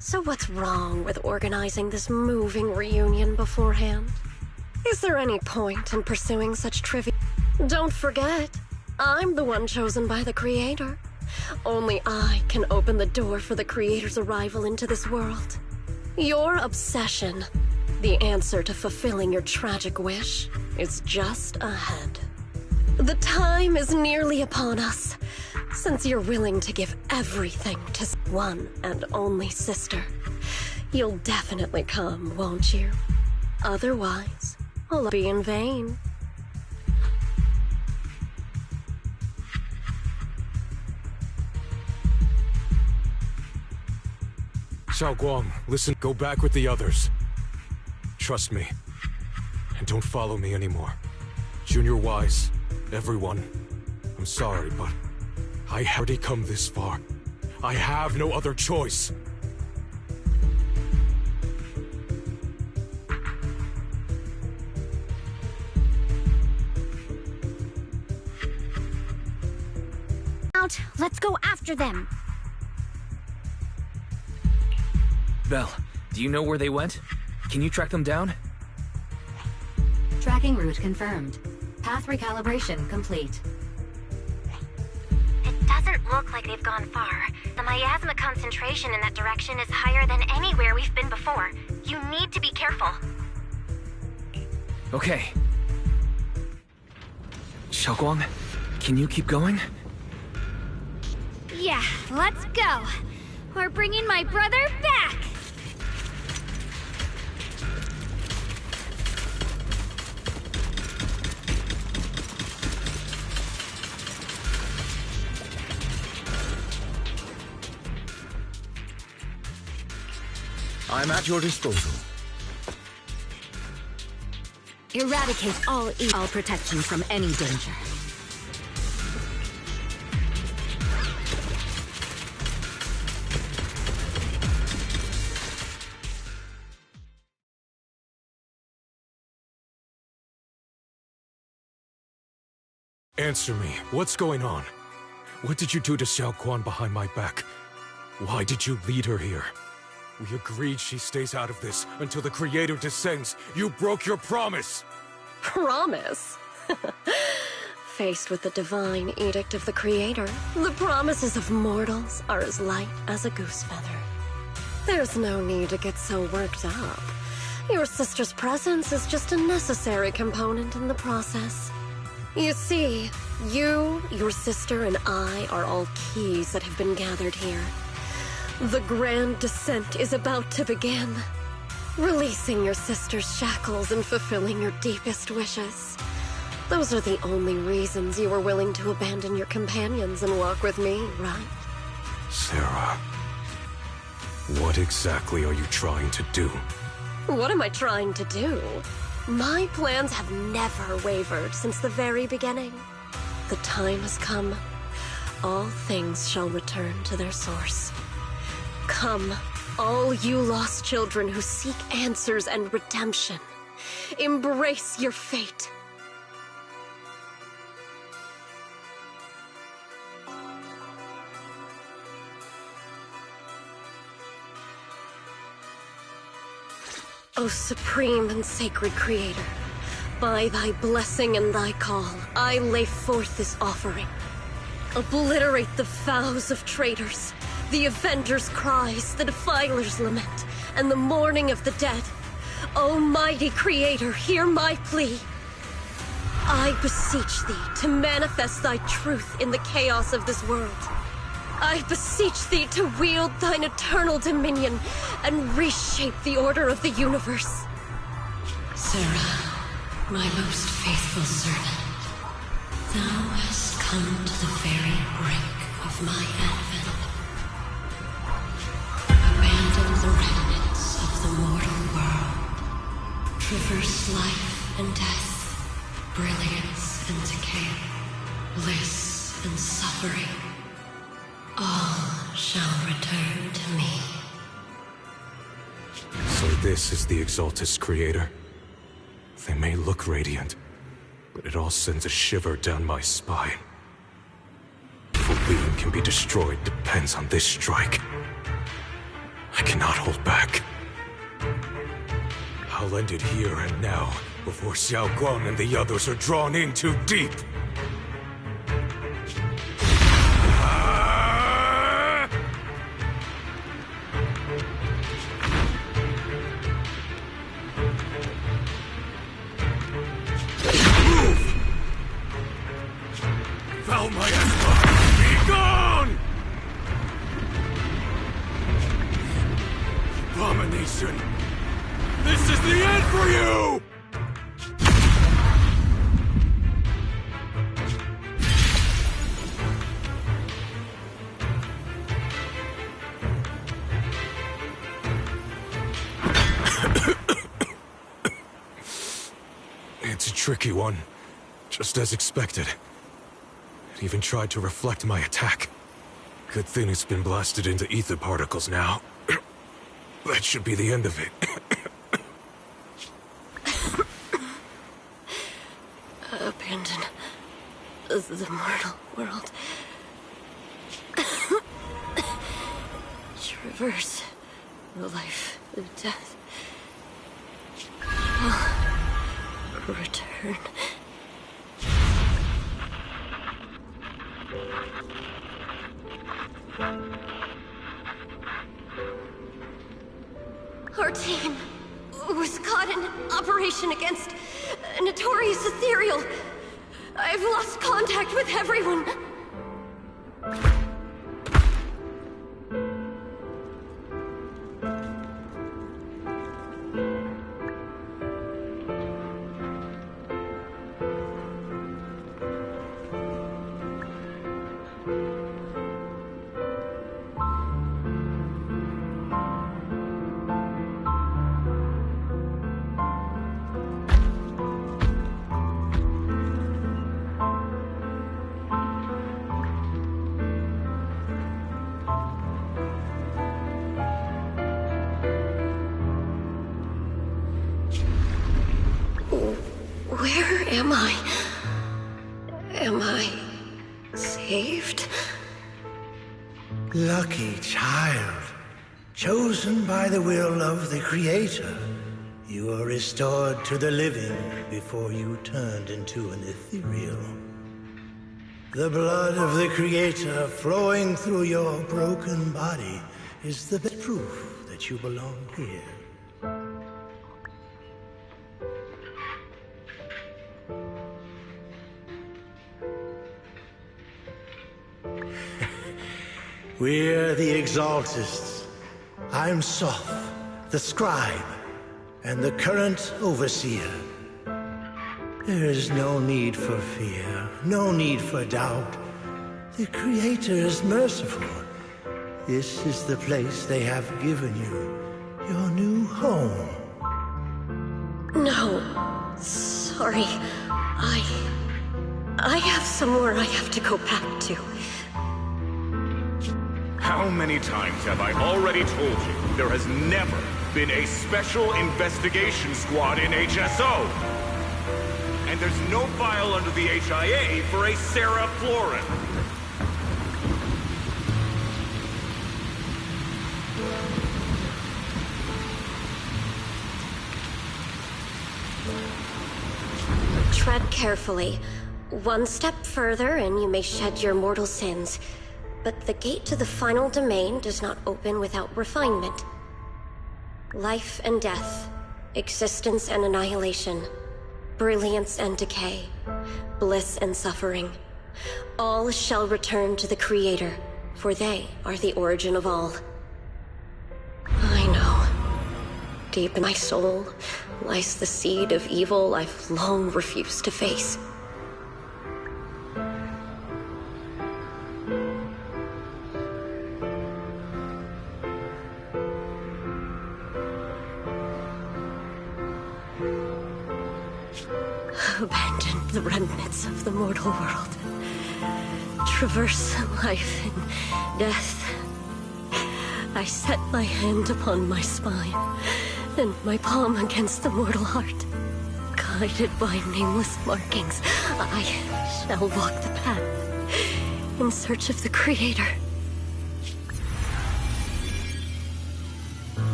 C: So what's wrong with organizing this moving reunion beforehand? Is there any point in pursuing such trivia? Don't forget, I'm the one chosen by the Creator. Only I can open the door for the Creator's arrival into this world. Your obsession, the answer to fulfilling your tragic wish, is just ahead. The time is nearly upon us. Since you're willing to give everything to one and only sister, you'll definitely come, won't you? Otherwise, it'll be in vain.
P: Xiaoguang, listen, go back with the others. Trust me, and don't follow me anymore. Junior Wise, everyone, I'm sorry, but I have already come this far. I have no other choice.
O: Let's go after them.
J: Belle, do you know where they went? Can you track them down?
S: Tracking route confirmed. Path recalibration complete.
Q: It doesn't look like they've gone far. The miasma concentration in that direction is higher than anywhere we've been before. You need to be careful.
J: Okay. Xiaoguang, can you keep going?
A: Yeah, let's go. We're bringing my brother back.
I: I'm at your disposal.
G: Eradicate all protection from any danger.
P: Answer me. What's going on? What did you do to Xiaoguang behind my back? Why did you lead her here? We agreed she stays out of this until the Creator descends. You broke your promise!
C: Promise? Faced with the divine edict of the Creator, the promises of mortals are as light as a goose feather. There's no need to get so worked up. Your sister's presence is just a necessary component in the process. You see, you, your sister, and I are all keys that have been gathered here. The grand descent is about to begin. Releasing your sister's shackles and fulfilling your deepest wishes. Those are the only reasons you were willing to abandon your companions and walk with me, right?
P: Sarah, what exactly are you trying to do?
C: What am I trying to do? My plans have never wavered since the very beginning. The time has come. All things shall return to their source. Come, all you lost children who seek answers and redemption. Embrace your fate. O supreme and sacred Creator, by thy blessing and thy call, I lay forth this offering. Obliterate the vows of traitors, the avengers' cries, the defiler's lament, and the mourning of the dead. Almighty Creator, hear my plea. I beseech thee to manifest thy truth in the chaos of this world. I beseech thee to wield thine eternal dominion and reshape the order of the universe.
U: Sarah, my most faithful servant, thou hast come to the very brink of my advent. Abandon the remnants of the mortal world. Traverse life and death, brilliance and decay, bliss and suffering. All shall return to me.
P: So this is the Exaltus Creator. They may look radiant, but it all sends a shiver down my spine. If a being can be destroyed depends on this strike. I cannot hold back. I'll end it here and now, before Xiaoguang and the others are drawn in too deep. Foul miasma! Be gone! Abomination! This is the end for you! It's a tricky one. Just as expected. It even tried to reflect my attack. Good thing it's been blasted into ether particles now. That should be the end of it.
C: Abandon the mortal world. Traverse the life, the death. Return. Our team was caught in an operation against a notorious ethereal. I've lost contact with everyone. Where am I? Am I saved?
B: Lucky child. Chosen by the will of the Creator, you were restored to the living before you turned into an ethereal. The blood of the Creator flowing through your broken body is the best proof that you belong here. We're the Exaltists. I'm Soth, the Scribe, and the current Overseer. There is no need for fear, no need for doubt. The Creator is merciful. This is the place they have given you, your new home.
C: No. Sorry. I have somewhere I have to go back to.
K: How many times have I already told you there has never been a special investigation squad in HSO? And there's no file under the HIA for a Sarah Florin.
C: Tread carefully. One step further and you may shed your mortal sins. But the gate to the final domain does not open without refinement. Life and death, existence and annihilation, brilliance and decay, bliss and suffering. All shall return to the Creator, for they are the origin of all. I know. Deep in my soul lies the seed of evil I've long refused to face. Abandon the remnants of the mortal world. Traverse life and death. I set my hand upon my spine, and my palm against the mortal heart. Guided by nameless markings, I shall walk the path in search of the Creator.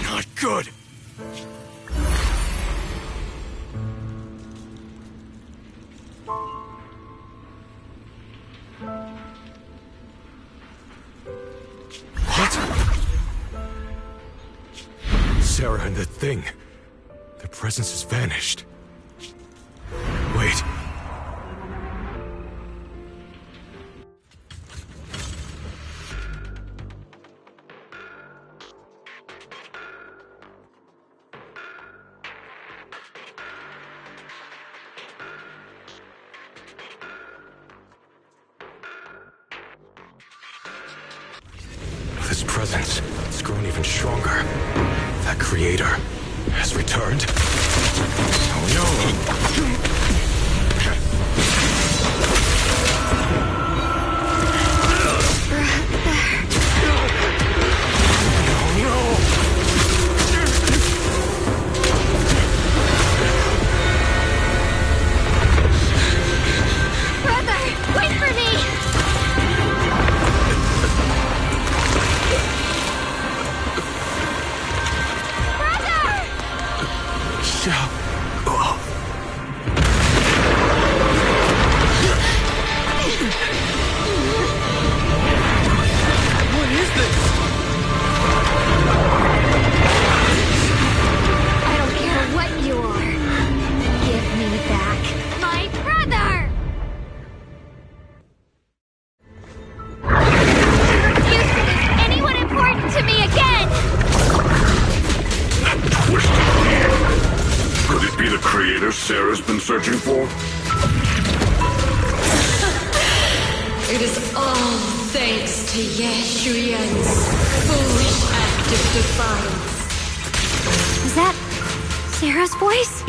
P: Not good! Sarah and the thing. Their presence has vanished. Wait. His presence has grown even stronger. That creator has returned. Oh no!
A: Wait for me! Brother!
R: What is this?
A: I don't care what you are. Give me back my brother! Anyone important to me again?
M: That twisted being. Could it be the creator Sarah's been searching for?
U: It is all thanks to Ye Shuyan's foolish act of defiance.
A: Was that Sarah's voice?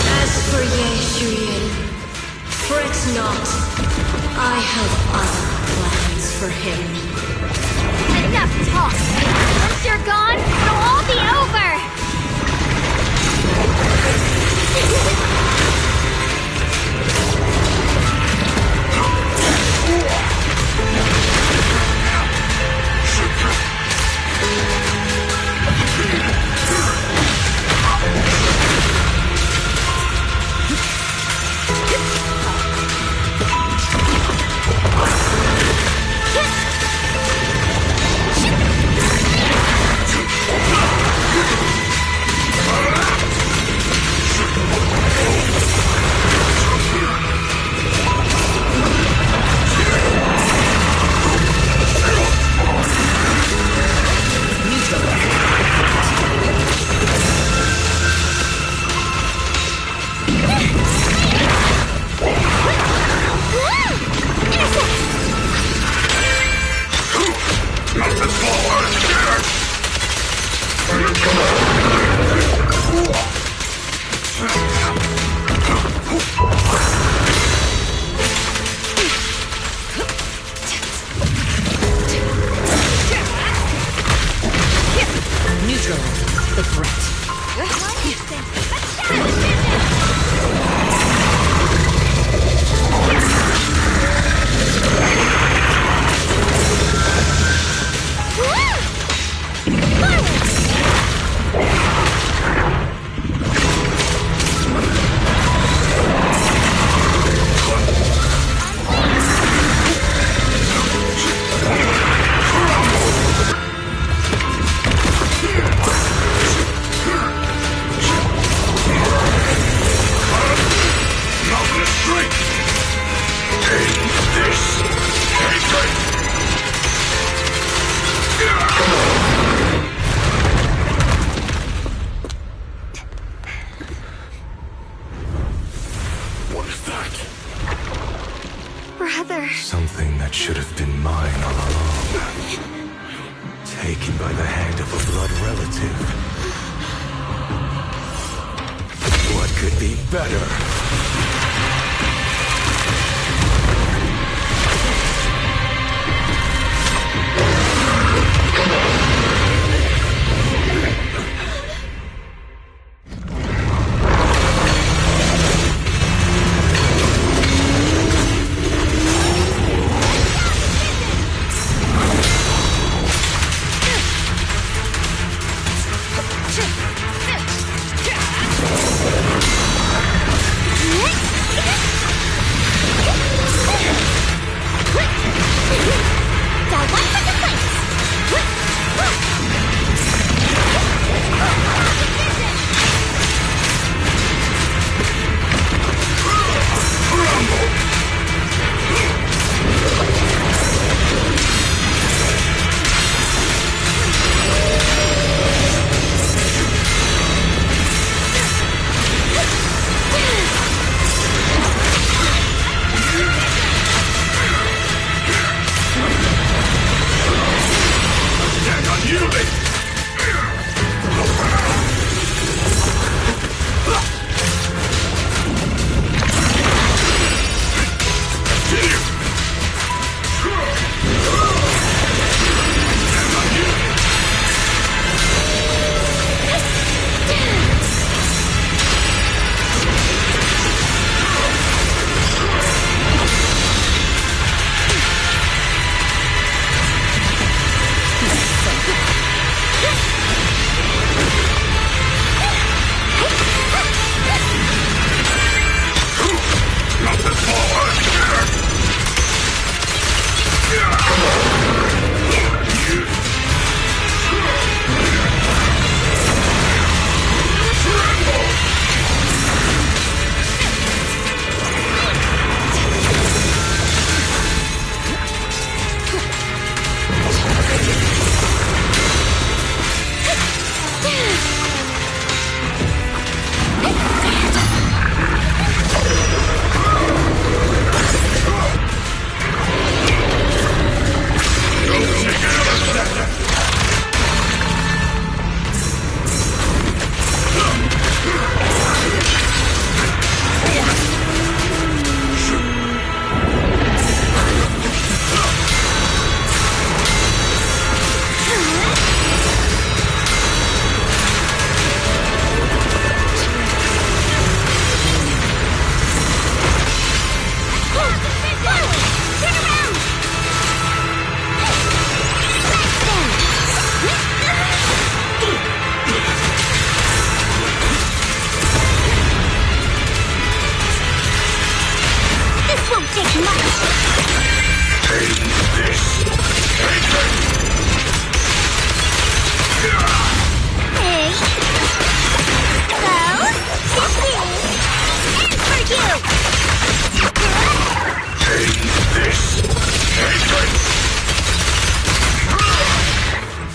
U: As for Ye Shuyan, fret not. I have other plans for him.
A: Enough talk! Once you're gone, it'll all be over!
P: Something that should have been mine all along. Taken by the hand of a blood relative. What could be better?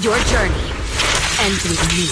D: Your journey ends with me.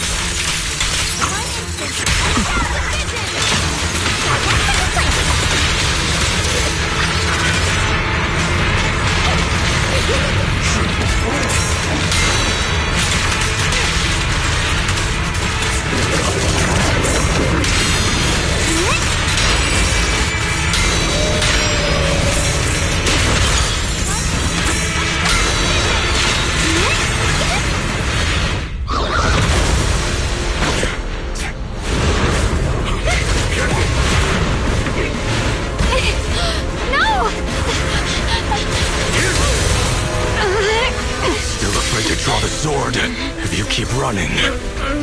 P: Draw the sword. If you keep running,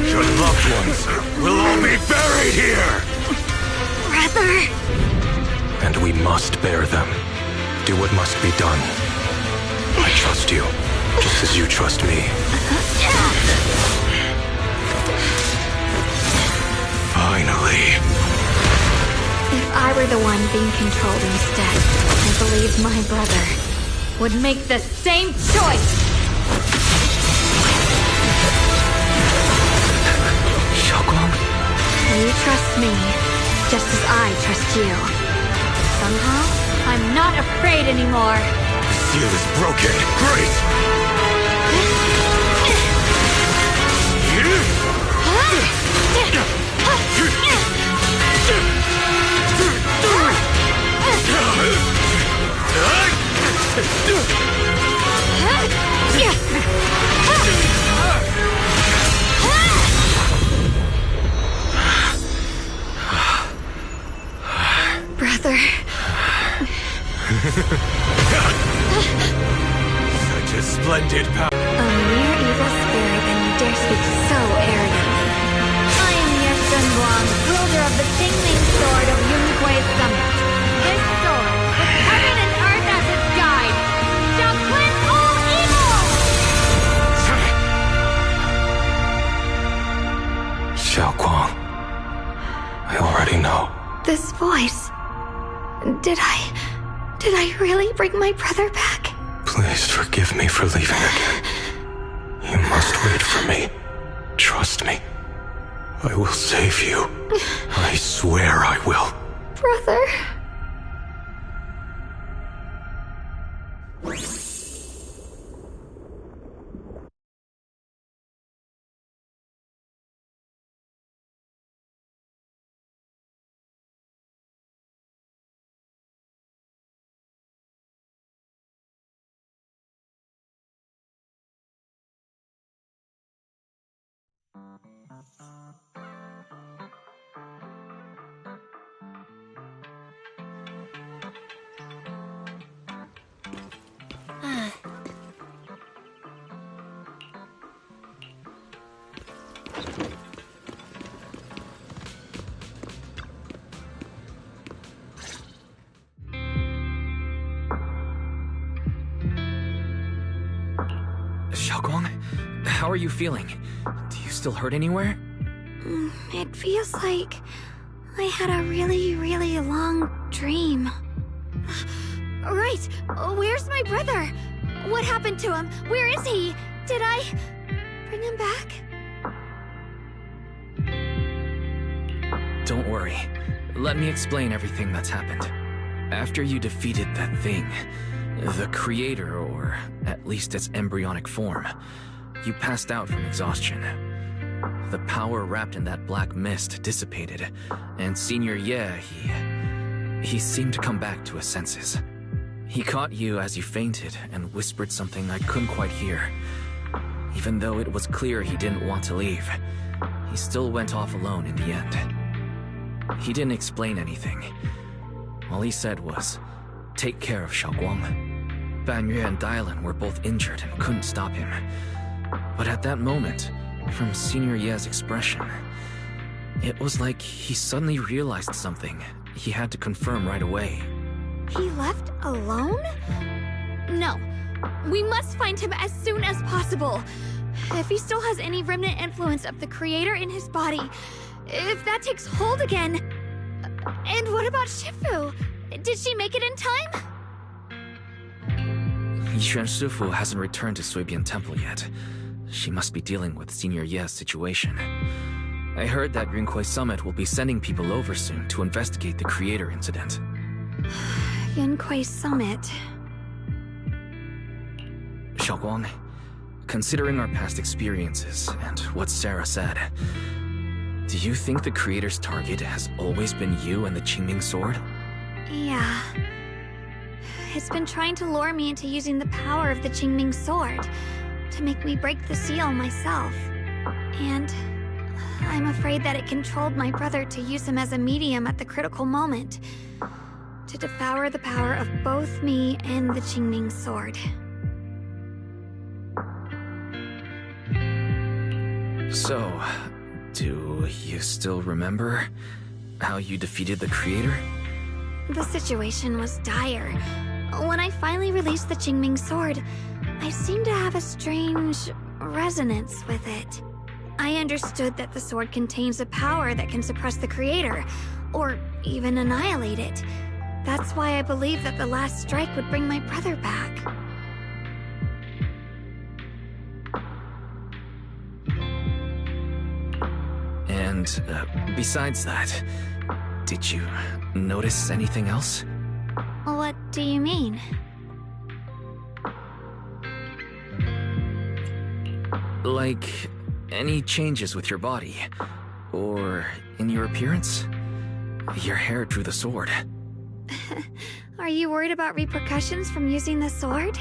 P: your loved ones will all be buried here!
A: Brother!
P: And we must bear them. Do what must be done. I trust you, just as you trust me. Finally.
A: If I were the one being controlled instead, I believe my brother would make the same choice! You trust me, just as I trust you. Somehow, I'm not afraid anymore.
P: The seal is broken. Great!
A: Brother.
P: Such a splendid power.
A: A mere evil spirit, and you dare speak so arrogantly. I am Ye Shenguang, wielder of the Tingling Sword of Yungui's summit. This sword, with heaven and earth as its guide, shall cleanse all evil!
P: Xiaoguang, I already know.
A: This voice... Did I really bring my brother back?
P: Please forgive me for leaving again. You must wait for me. Trust me. I will save you. I swear I will.
A: Brother...
J: Xiaoguang, how are you feeling? Do you still hurt anywhere?
A: It feels like I had a really long dream. Right! Where's my brother? What happened to him? Where is he? Did I bring him back?
J: Don't worry. Let me explain everything that's happened. After you defeated that thing, the creator, or at least its embryonic form, you passed out from exhaustion. The power wrapped in that black mist dissipated, and Senior Ye, he seemed to come back to his senses. He caught you as you fainted and whispered something I couldn't quite hear. Even though it was clear he didn't want to leave, he still went off alone in the end. He didn't explain anything. All he said was, "Take care of Xiaoguang." Banyue and Dylan were both injured and couldn't stop him. But at that moment, from Senior Ye's expression, it was like he suddenly realized something he had to confirm right away.
A: He left alone? No. We must find him as soon as possible. If he still has any remnant influence of the Creator in his body, if that takes hold again... And what about Shifu? Did she make it in time?
J: Yixuan Shifu hasn't returned to Suibian Temple yet. She must be dealing with Senior Ye's situation. I heard that Yunquei Summit will be sending people over soon to investigate the creator incident.
A: Yunquei Summit.
J: Xiaoguang, considering our past experiences and what Sarah said, do you think the creator's target has always been you and the Qingming sword?
A: Yeah. It's been trying to lure me into using the power of the Qingming sword to make me break the seal myself. And I'm afraid that it controlled my brother to use him as a medium at the critical moment, to devour the power of both me and the Qingming sword.
J: So, do you still remember how you defeated the creator?
A: The situation was dire. When I finally released the Qingming sword, I seemed to have a strange resonance with it. I understood that the sword contains a power that can suppress the creator, or even annihilate it. That's why I believed that the last strike would bring my brother back.
J: And besides that, did you notice anything else?
A: What do you mean?
J: Like, any changes with your body? Or in your appearance? Your hair drew the sword.
A: Are you worried about repercussions from using the sword?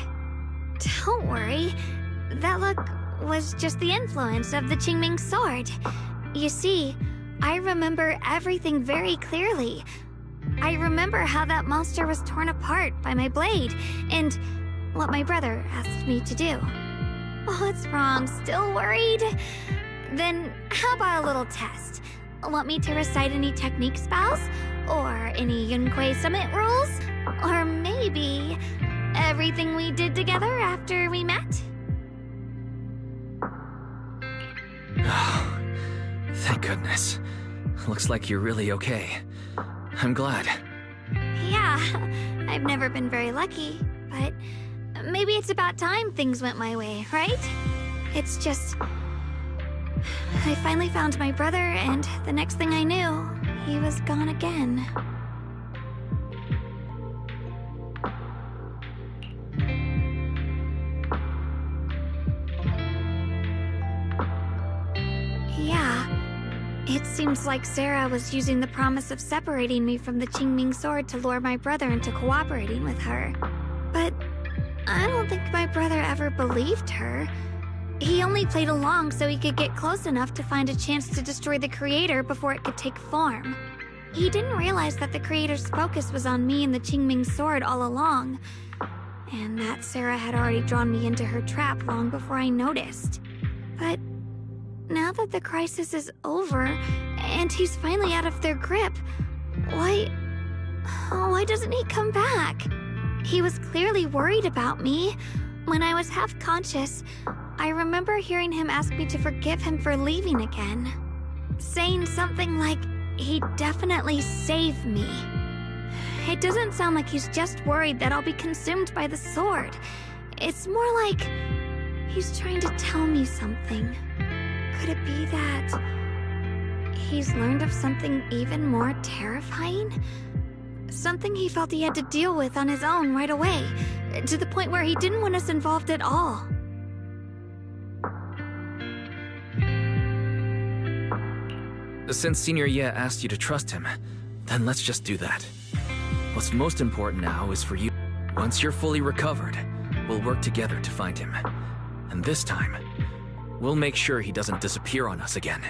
A: Don't worry. That look was just the influence of the Qingming sword. You see, I remember everything very clearly. I remember how that monster was torn apart by my blade, and what my brother asked me to do. What's wrong? Still worried? Then how about a little test? Want me to recite any technique spells? Or any Yunquei Summit rules? Or maybe everything we did together after we met?
J: Oh, thank goodness. Looks like you're really okay. I'm glad.
A: Yeah, I've never been very lucky, but maybe it's about time things went my way, right? It's just... I finally found my brother, and the next thing I knew, he was gone again. Yeah, it seems like Sarah was using the promise of separating me from the Qingming sword to lure my brother into cooperating with her. But I don't think my brother ever believed her. He only played along so he could get close enough to find a chance to destroy the creator before it could take form. He didn't realize that the creator's focus was on me and the Qingming sword all along, and that Sarah had already drawn me into her trap long before I noticed. But now that the crisis is over, and he's finally out of their grip, why doesn't he come back? He was clearly worried about me. When I was half conscious, I remember hearing him ask me to forgive him for leaving again, saying something like he'd definitely save me. It doesn't sound like he's just worried that I'll be consumed by the sword. It's more like he's trying to tell me something. Could it be that he's learned of something even more terrifying? Something he felt he had to deal with on his own right away, to the point where he didn't want us involved at all.
J: Since Senior Ye asked you to trust him, then let's just do that. What's most important now is for you. Once you're fully recovered, we'll work together to find him. And this time, we'll make sure he doesn't disappear on us again.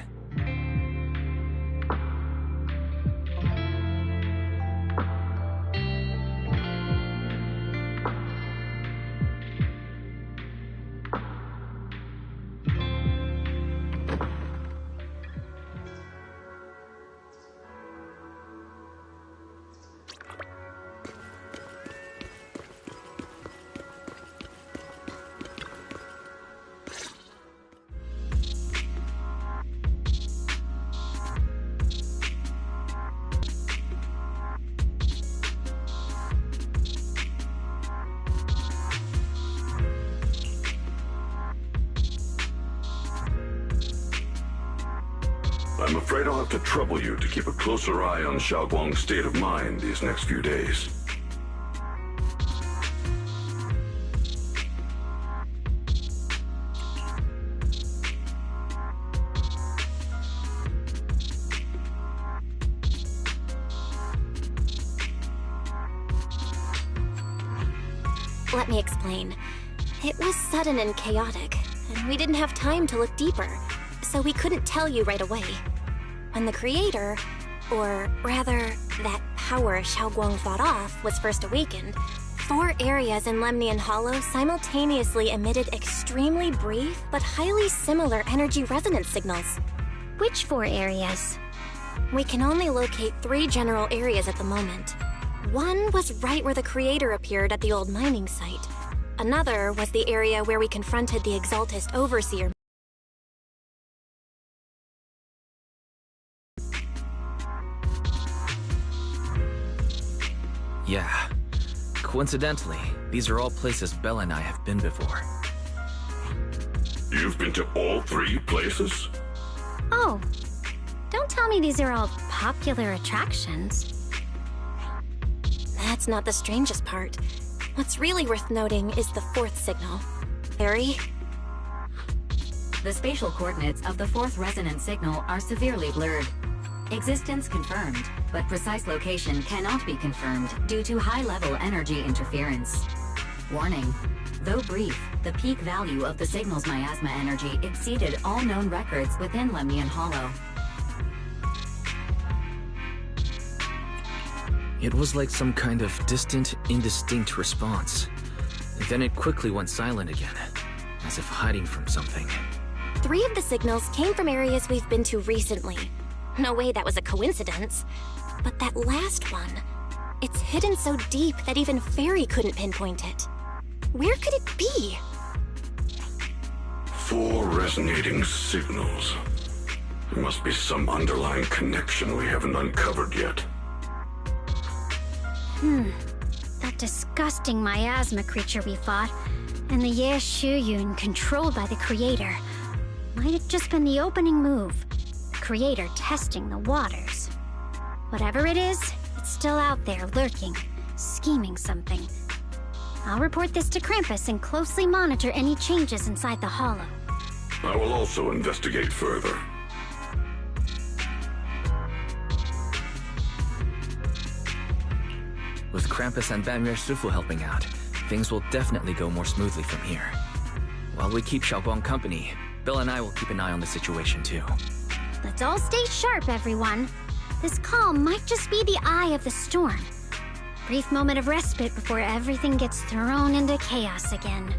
M: I'm afraid I'll have to trouble you to keep a closer eye on Xiaoguang's state of mind these next few days.
Q: Let me explain. It was sudden and chaotic, and we didn't have time to look deeper, so we couldn't tell you right away. When the creator, or rather, that power Xiaoguang fought off, was first awakened, 4 areas in Lemnian Hollow simultaneously emitted extremely brief but highly similar energy resonance signals.
O: Which 4 areas?
Q: We can only locate 3 general areas at the moment. One was right where the creator appeared at the old mining site. Another was the area where we confronted the Exaltist Overseer.
J: Yeah. Coincidentally, these are all places Bella and I have been before.
M: You've been to all 3 places?
O: Oh, don't tell me these are all popular attractions.
Q: That's not the strangest part. What's really worth noting is the 4th signal. Harry?
S: The spatial coordinates of the 4th resonance signal are severely blurred. Existence confirmed, but precise location cannot be confirmed due to high-level energy interference. Warning. Though brief, the peak value of the signal's miasma energy exceeded all known records within Lemnian Hollow.
J: It was like some kind of distant, indistinct response. Then it quickly went silent again, as if hiding from something.
Q: 3 of the signals came from areas we've been to recently. No way that was a coincidence. But that last one, it's hidden so deep that even Fairy couldn't pinpoint it. Where could it be?
M: 4 resonating signals. There must be some underlying connection we haven't uncovered yet.
O: That disgusting miasma creature we fought, and the Ye Shuyun controlled by the Creator, might have just been the opening move. The Creator testing the waters. Whatever it is, it's still out there lurking, scheming something. I'll report this to Krampus and closely monitor any changes inside the Hollow.
M: I will also investigate further.
J: With Krampus and Banyu Shifu helping out, things will definitely go more smoothly from here. While we keep Xiaoguang company, Bill and I will keep an eye on the situation too.
O: Let's all stay sharp, everyone. This calm might just be the eye of the storm. Brief moment of respite before everything gets thrown into chaos again.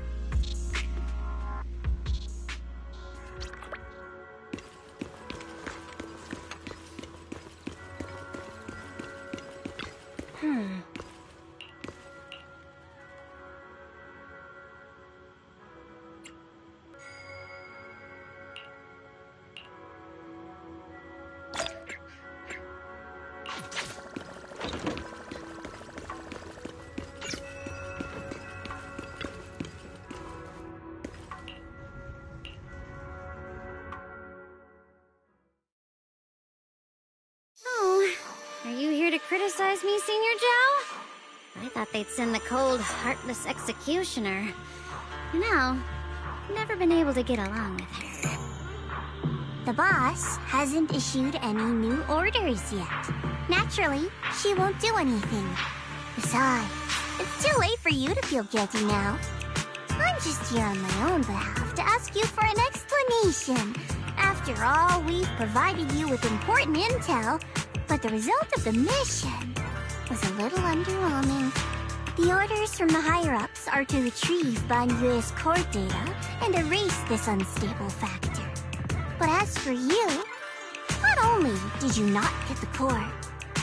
O: Criticize me, Senior Joe? I thought they'd send the cold, heartless executioner. You know, never been able to get along with her.
H: The boss hasn't issued any new orders yet. Naturally, she won't do anything. Besides, it's too late for you to feel guilty now. I'm just here on my own behalf to ask you for an explanation. After all, we've provided you with important intel, but the result of the mission was a little underwhelming. The orders from the higher-ups are to retrieve Banyue's core data and erase this unstable factor. But as for you, not only did you not hit the core,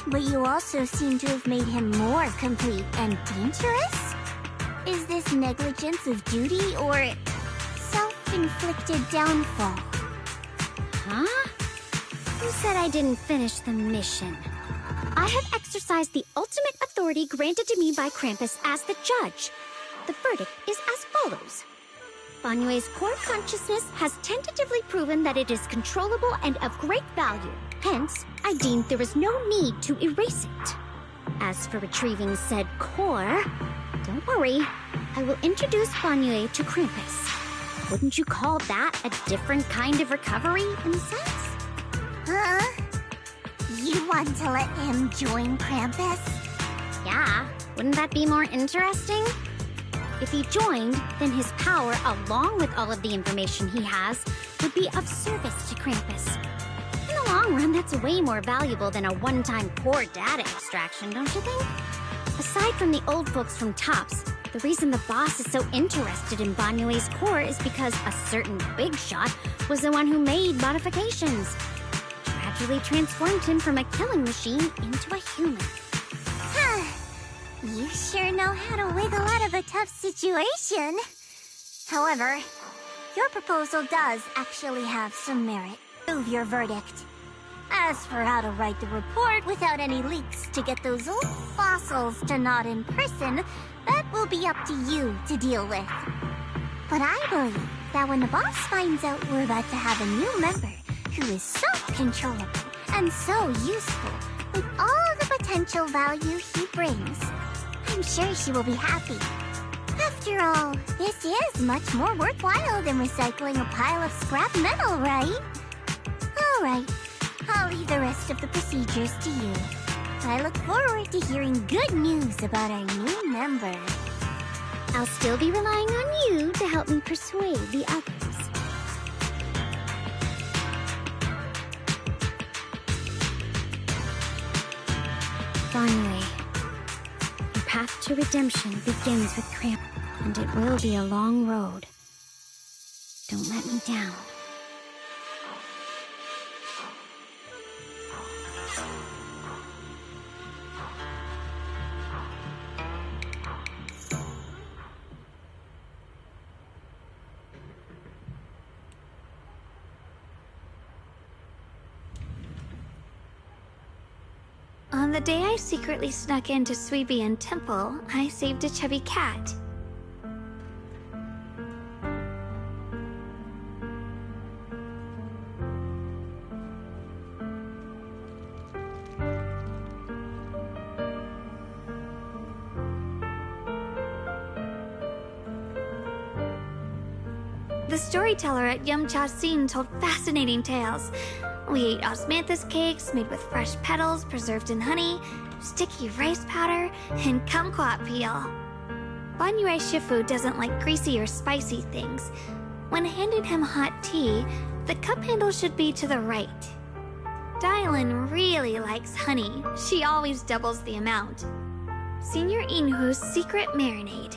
H: but you also seem to have made him more complete and dangerous? Is this negligence of duty or self-inflicted downfall?
O: Huh? Who said I didn't finish the mission? I have exercised the ultimate authority granted to me by Krampus as the judge. The verdict is as follows.
H: Banyue's core consciousness has tentatively proven that it is controllable and of great value. Hence, I deemed there was no need to erase it. As for retrieving said core, don't worry. I will introduce Banyue to Krampus. Wouldn't you call that a different kind of recovery, in a sense?
F: Huh? You want to let him join Krampus?
H: Yeah, wouldn't that be more interesting? If he joined, then his power, along with all of the information he has, would be of service to Krampus. In the long run, that's way more valuable than a one-time core data extraction, don't you think? Aside from the old folks from TOPS, the reason the boss is so interested in Banyue's core is because a certain big shot was the one who made modifications. Gradually transformed him from a killing machine into a human.
F: Huh. You sure know how to wiggle out of a tough situation. However, your proposal does actually have some merit. Prove your verdict. As for how to write the report without any leaks to get those old fossils to nod in person, that will be up to you to deal with. But I believe that when the boss finds out we're about to have a new member who is so controllable and so useful with all the potential value he brings, I'm sure she will be happy. After all, this is much more worthwhile than recycling a pile of scrap metal, right? Alright, I'll leave the rest of the procedures to you. I look forward to hearing good news about our new member.
H: I'll still be relying on you to help me persuade the others. Banyue, your path to redemption begins with Krampus, and it will be a long road. Don't let me down.
A: On the day I secretly snuck into Suibian Temple, I saved a chubby cat. The storyteller at Yumcha Scene told fascinating tales. We ate osmanthus cakes made with fresh petals preserved in honey, sticky rice powder, and kumquat peel. Banyue Shifu doesn't like greasy or spicy things. When handing him hot tea, the cup handle should be to the right. Dylan really likes honey. She always doubles the amount. Senior Inhu's secret marinade.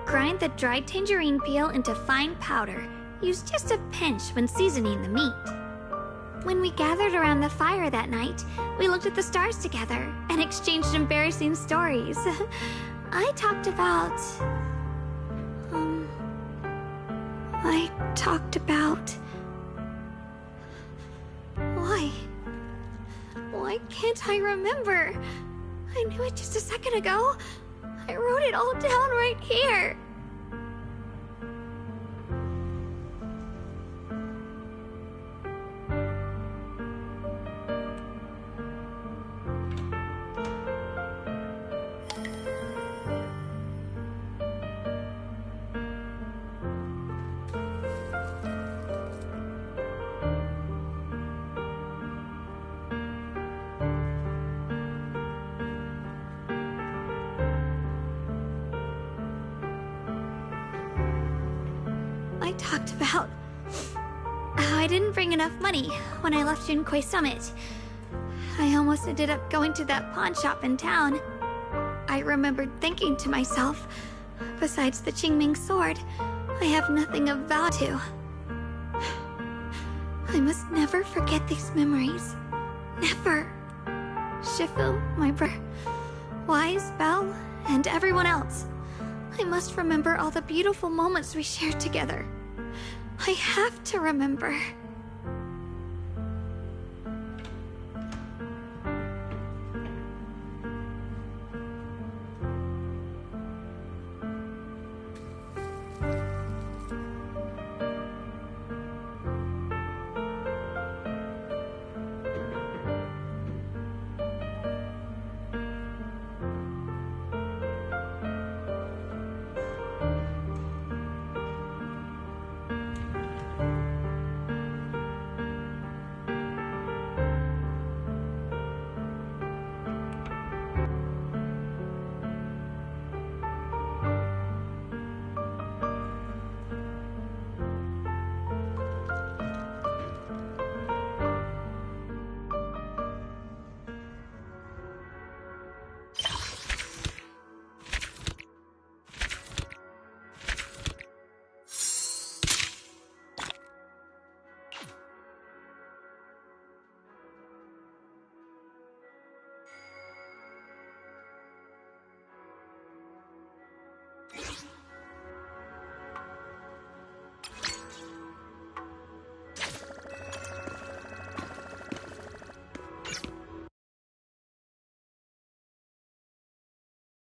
A: Grind the dried tangerine peel into fine powder. Use just a pinch when seasoning the meat. When we gathered around the fire that night, we looked at the stars together and exchanged embarrassing stories. I talked about... Why can't I remember? I knew it just a second ago. I wrote it all down right here. I talked about how I didn't bring enough money when I left Junkoi Summit. I almost ended up going to that pawn shop in town. I remembered thinking to myself, besides the Qingming sword, I have nothing of value. I must never forget these memories. Never. Shifu, my brother, Wise, Belle, and everyone else. I must remember all the beautiful moments we shared together. I have to remember.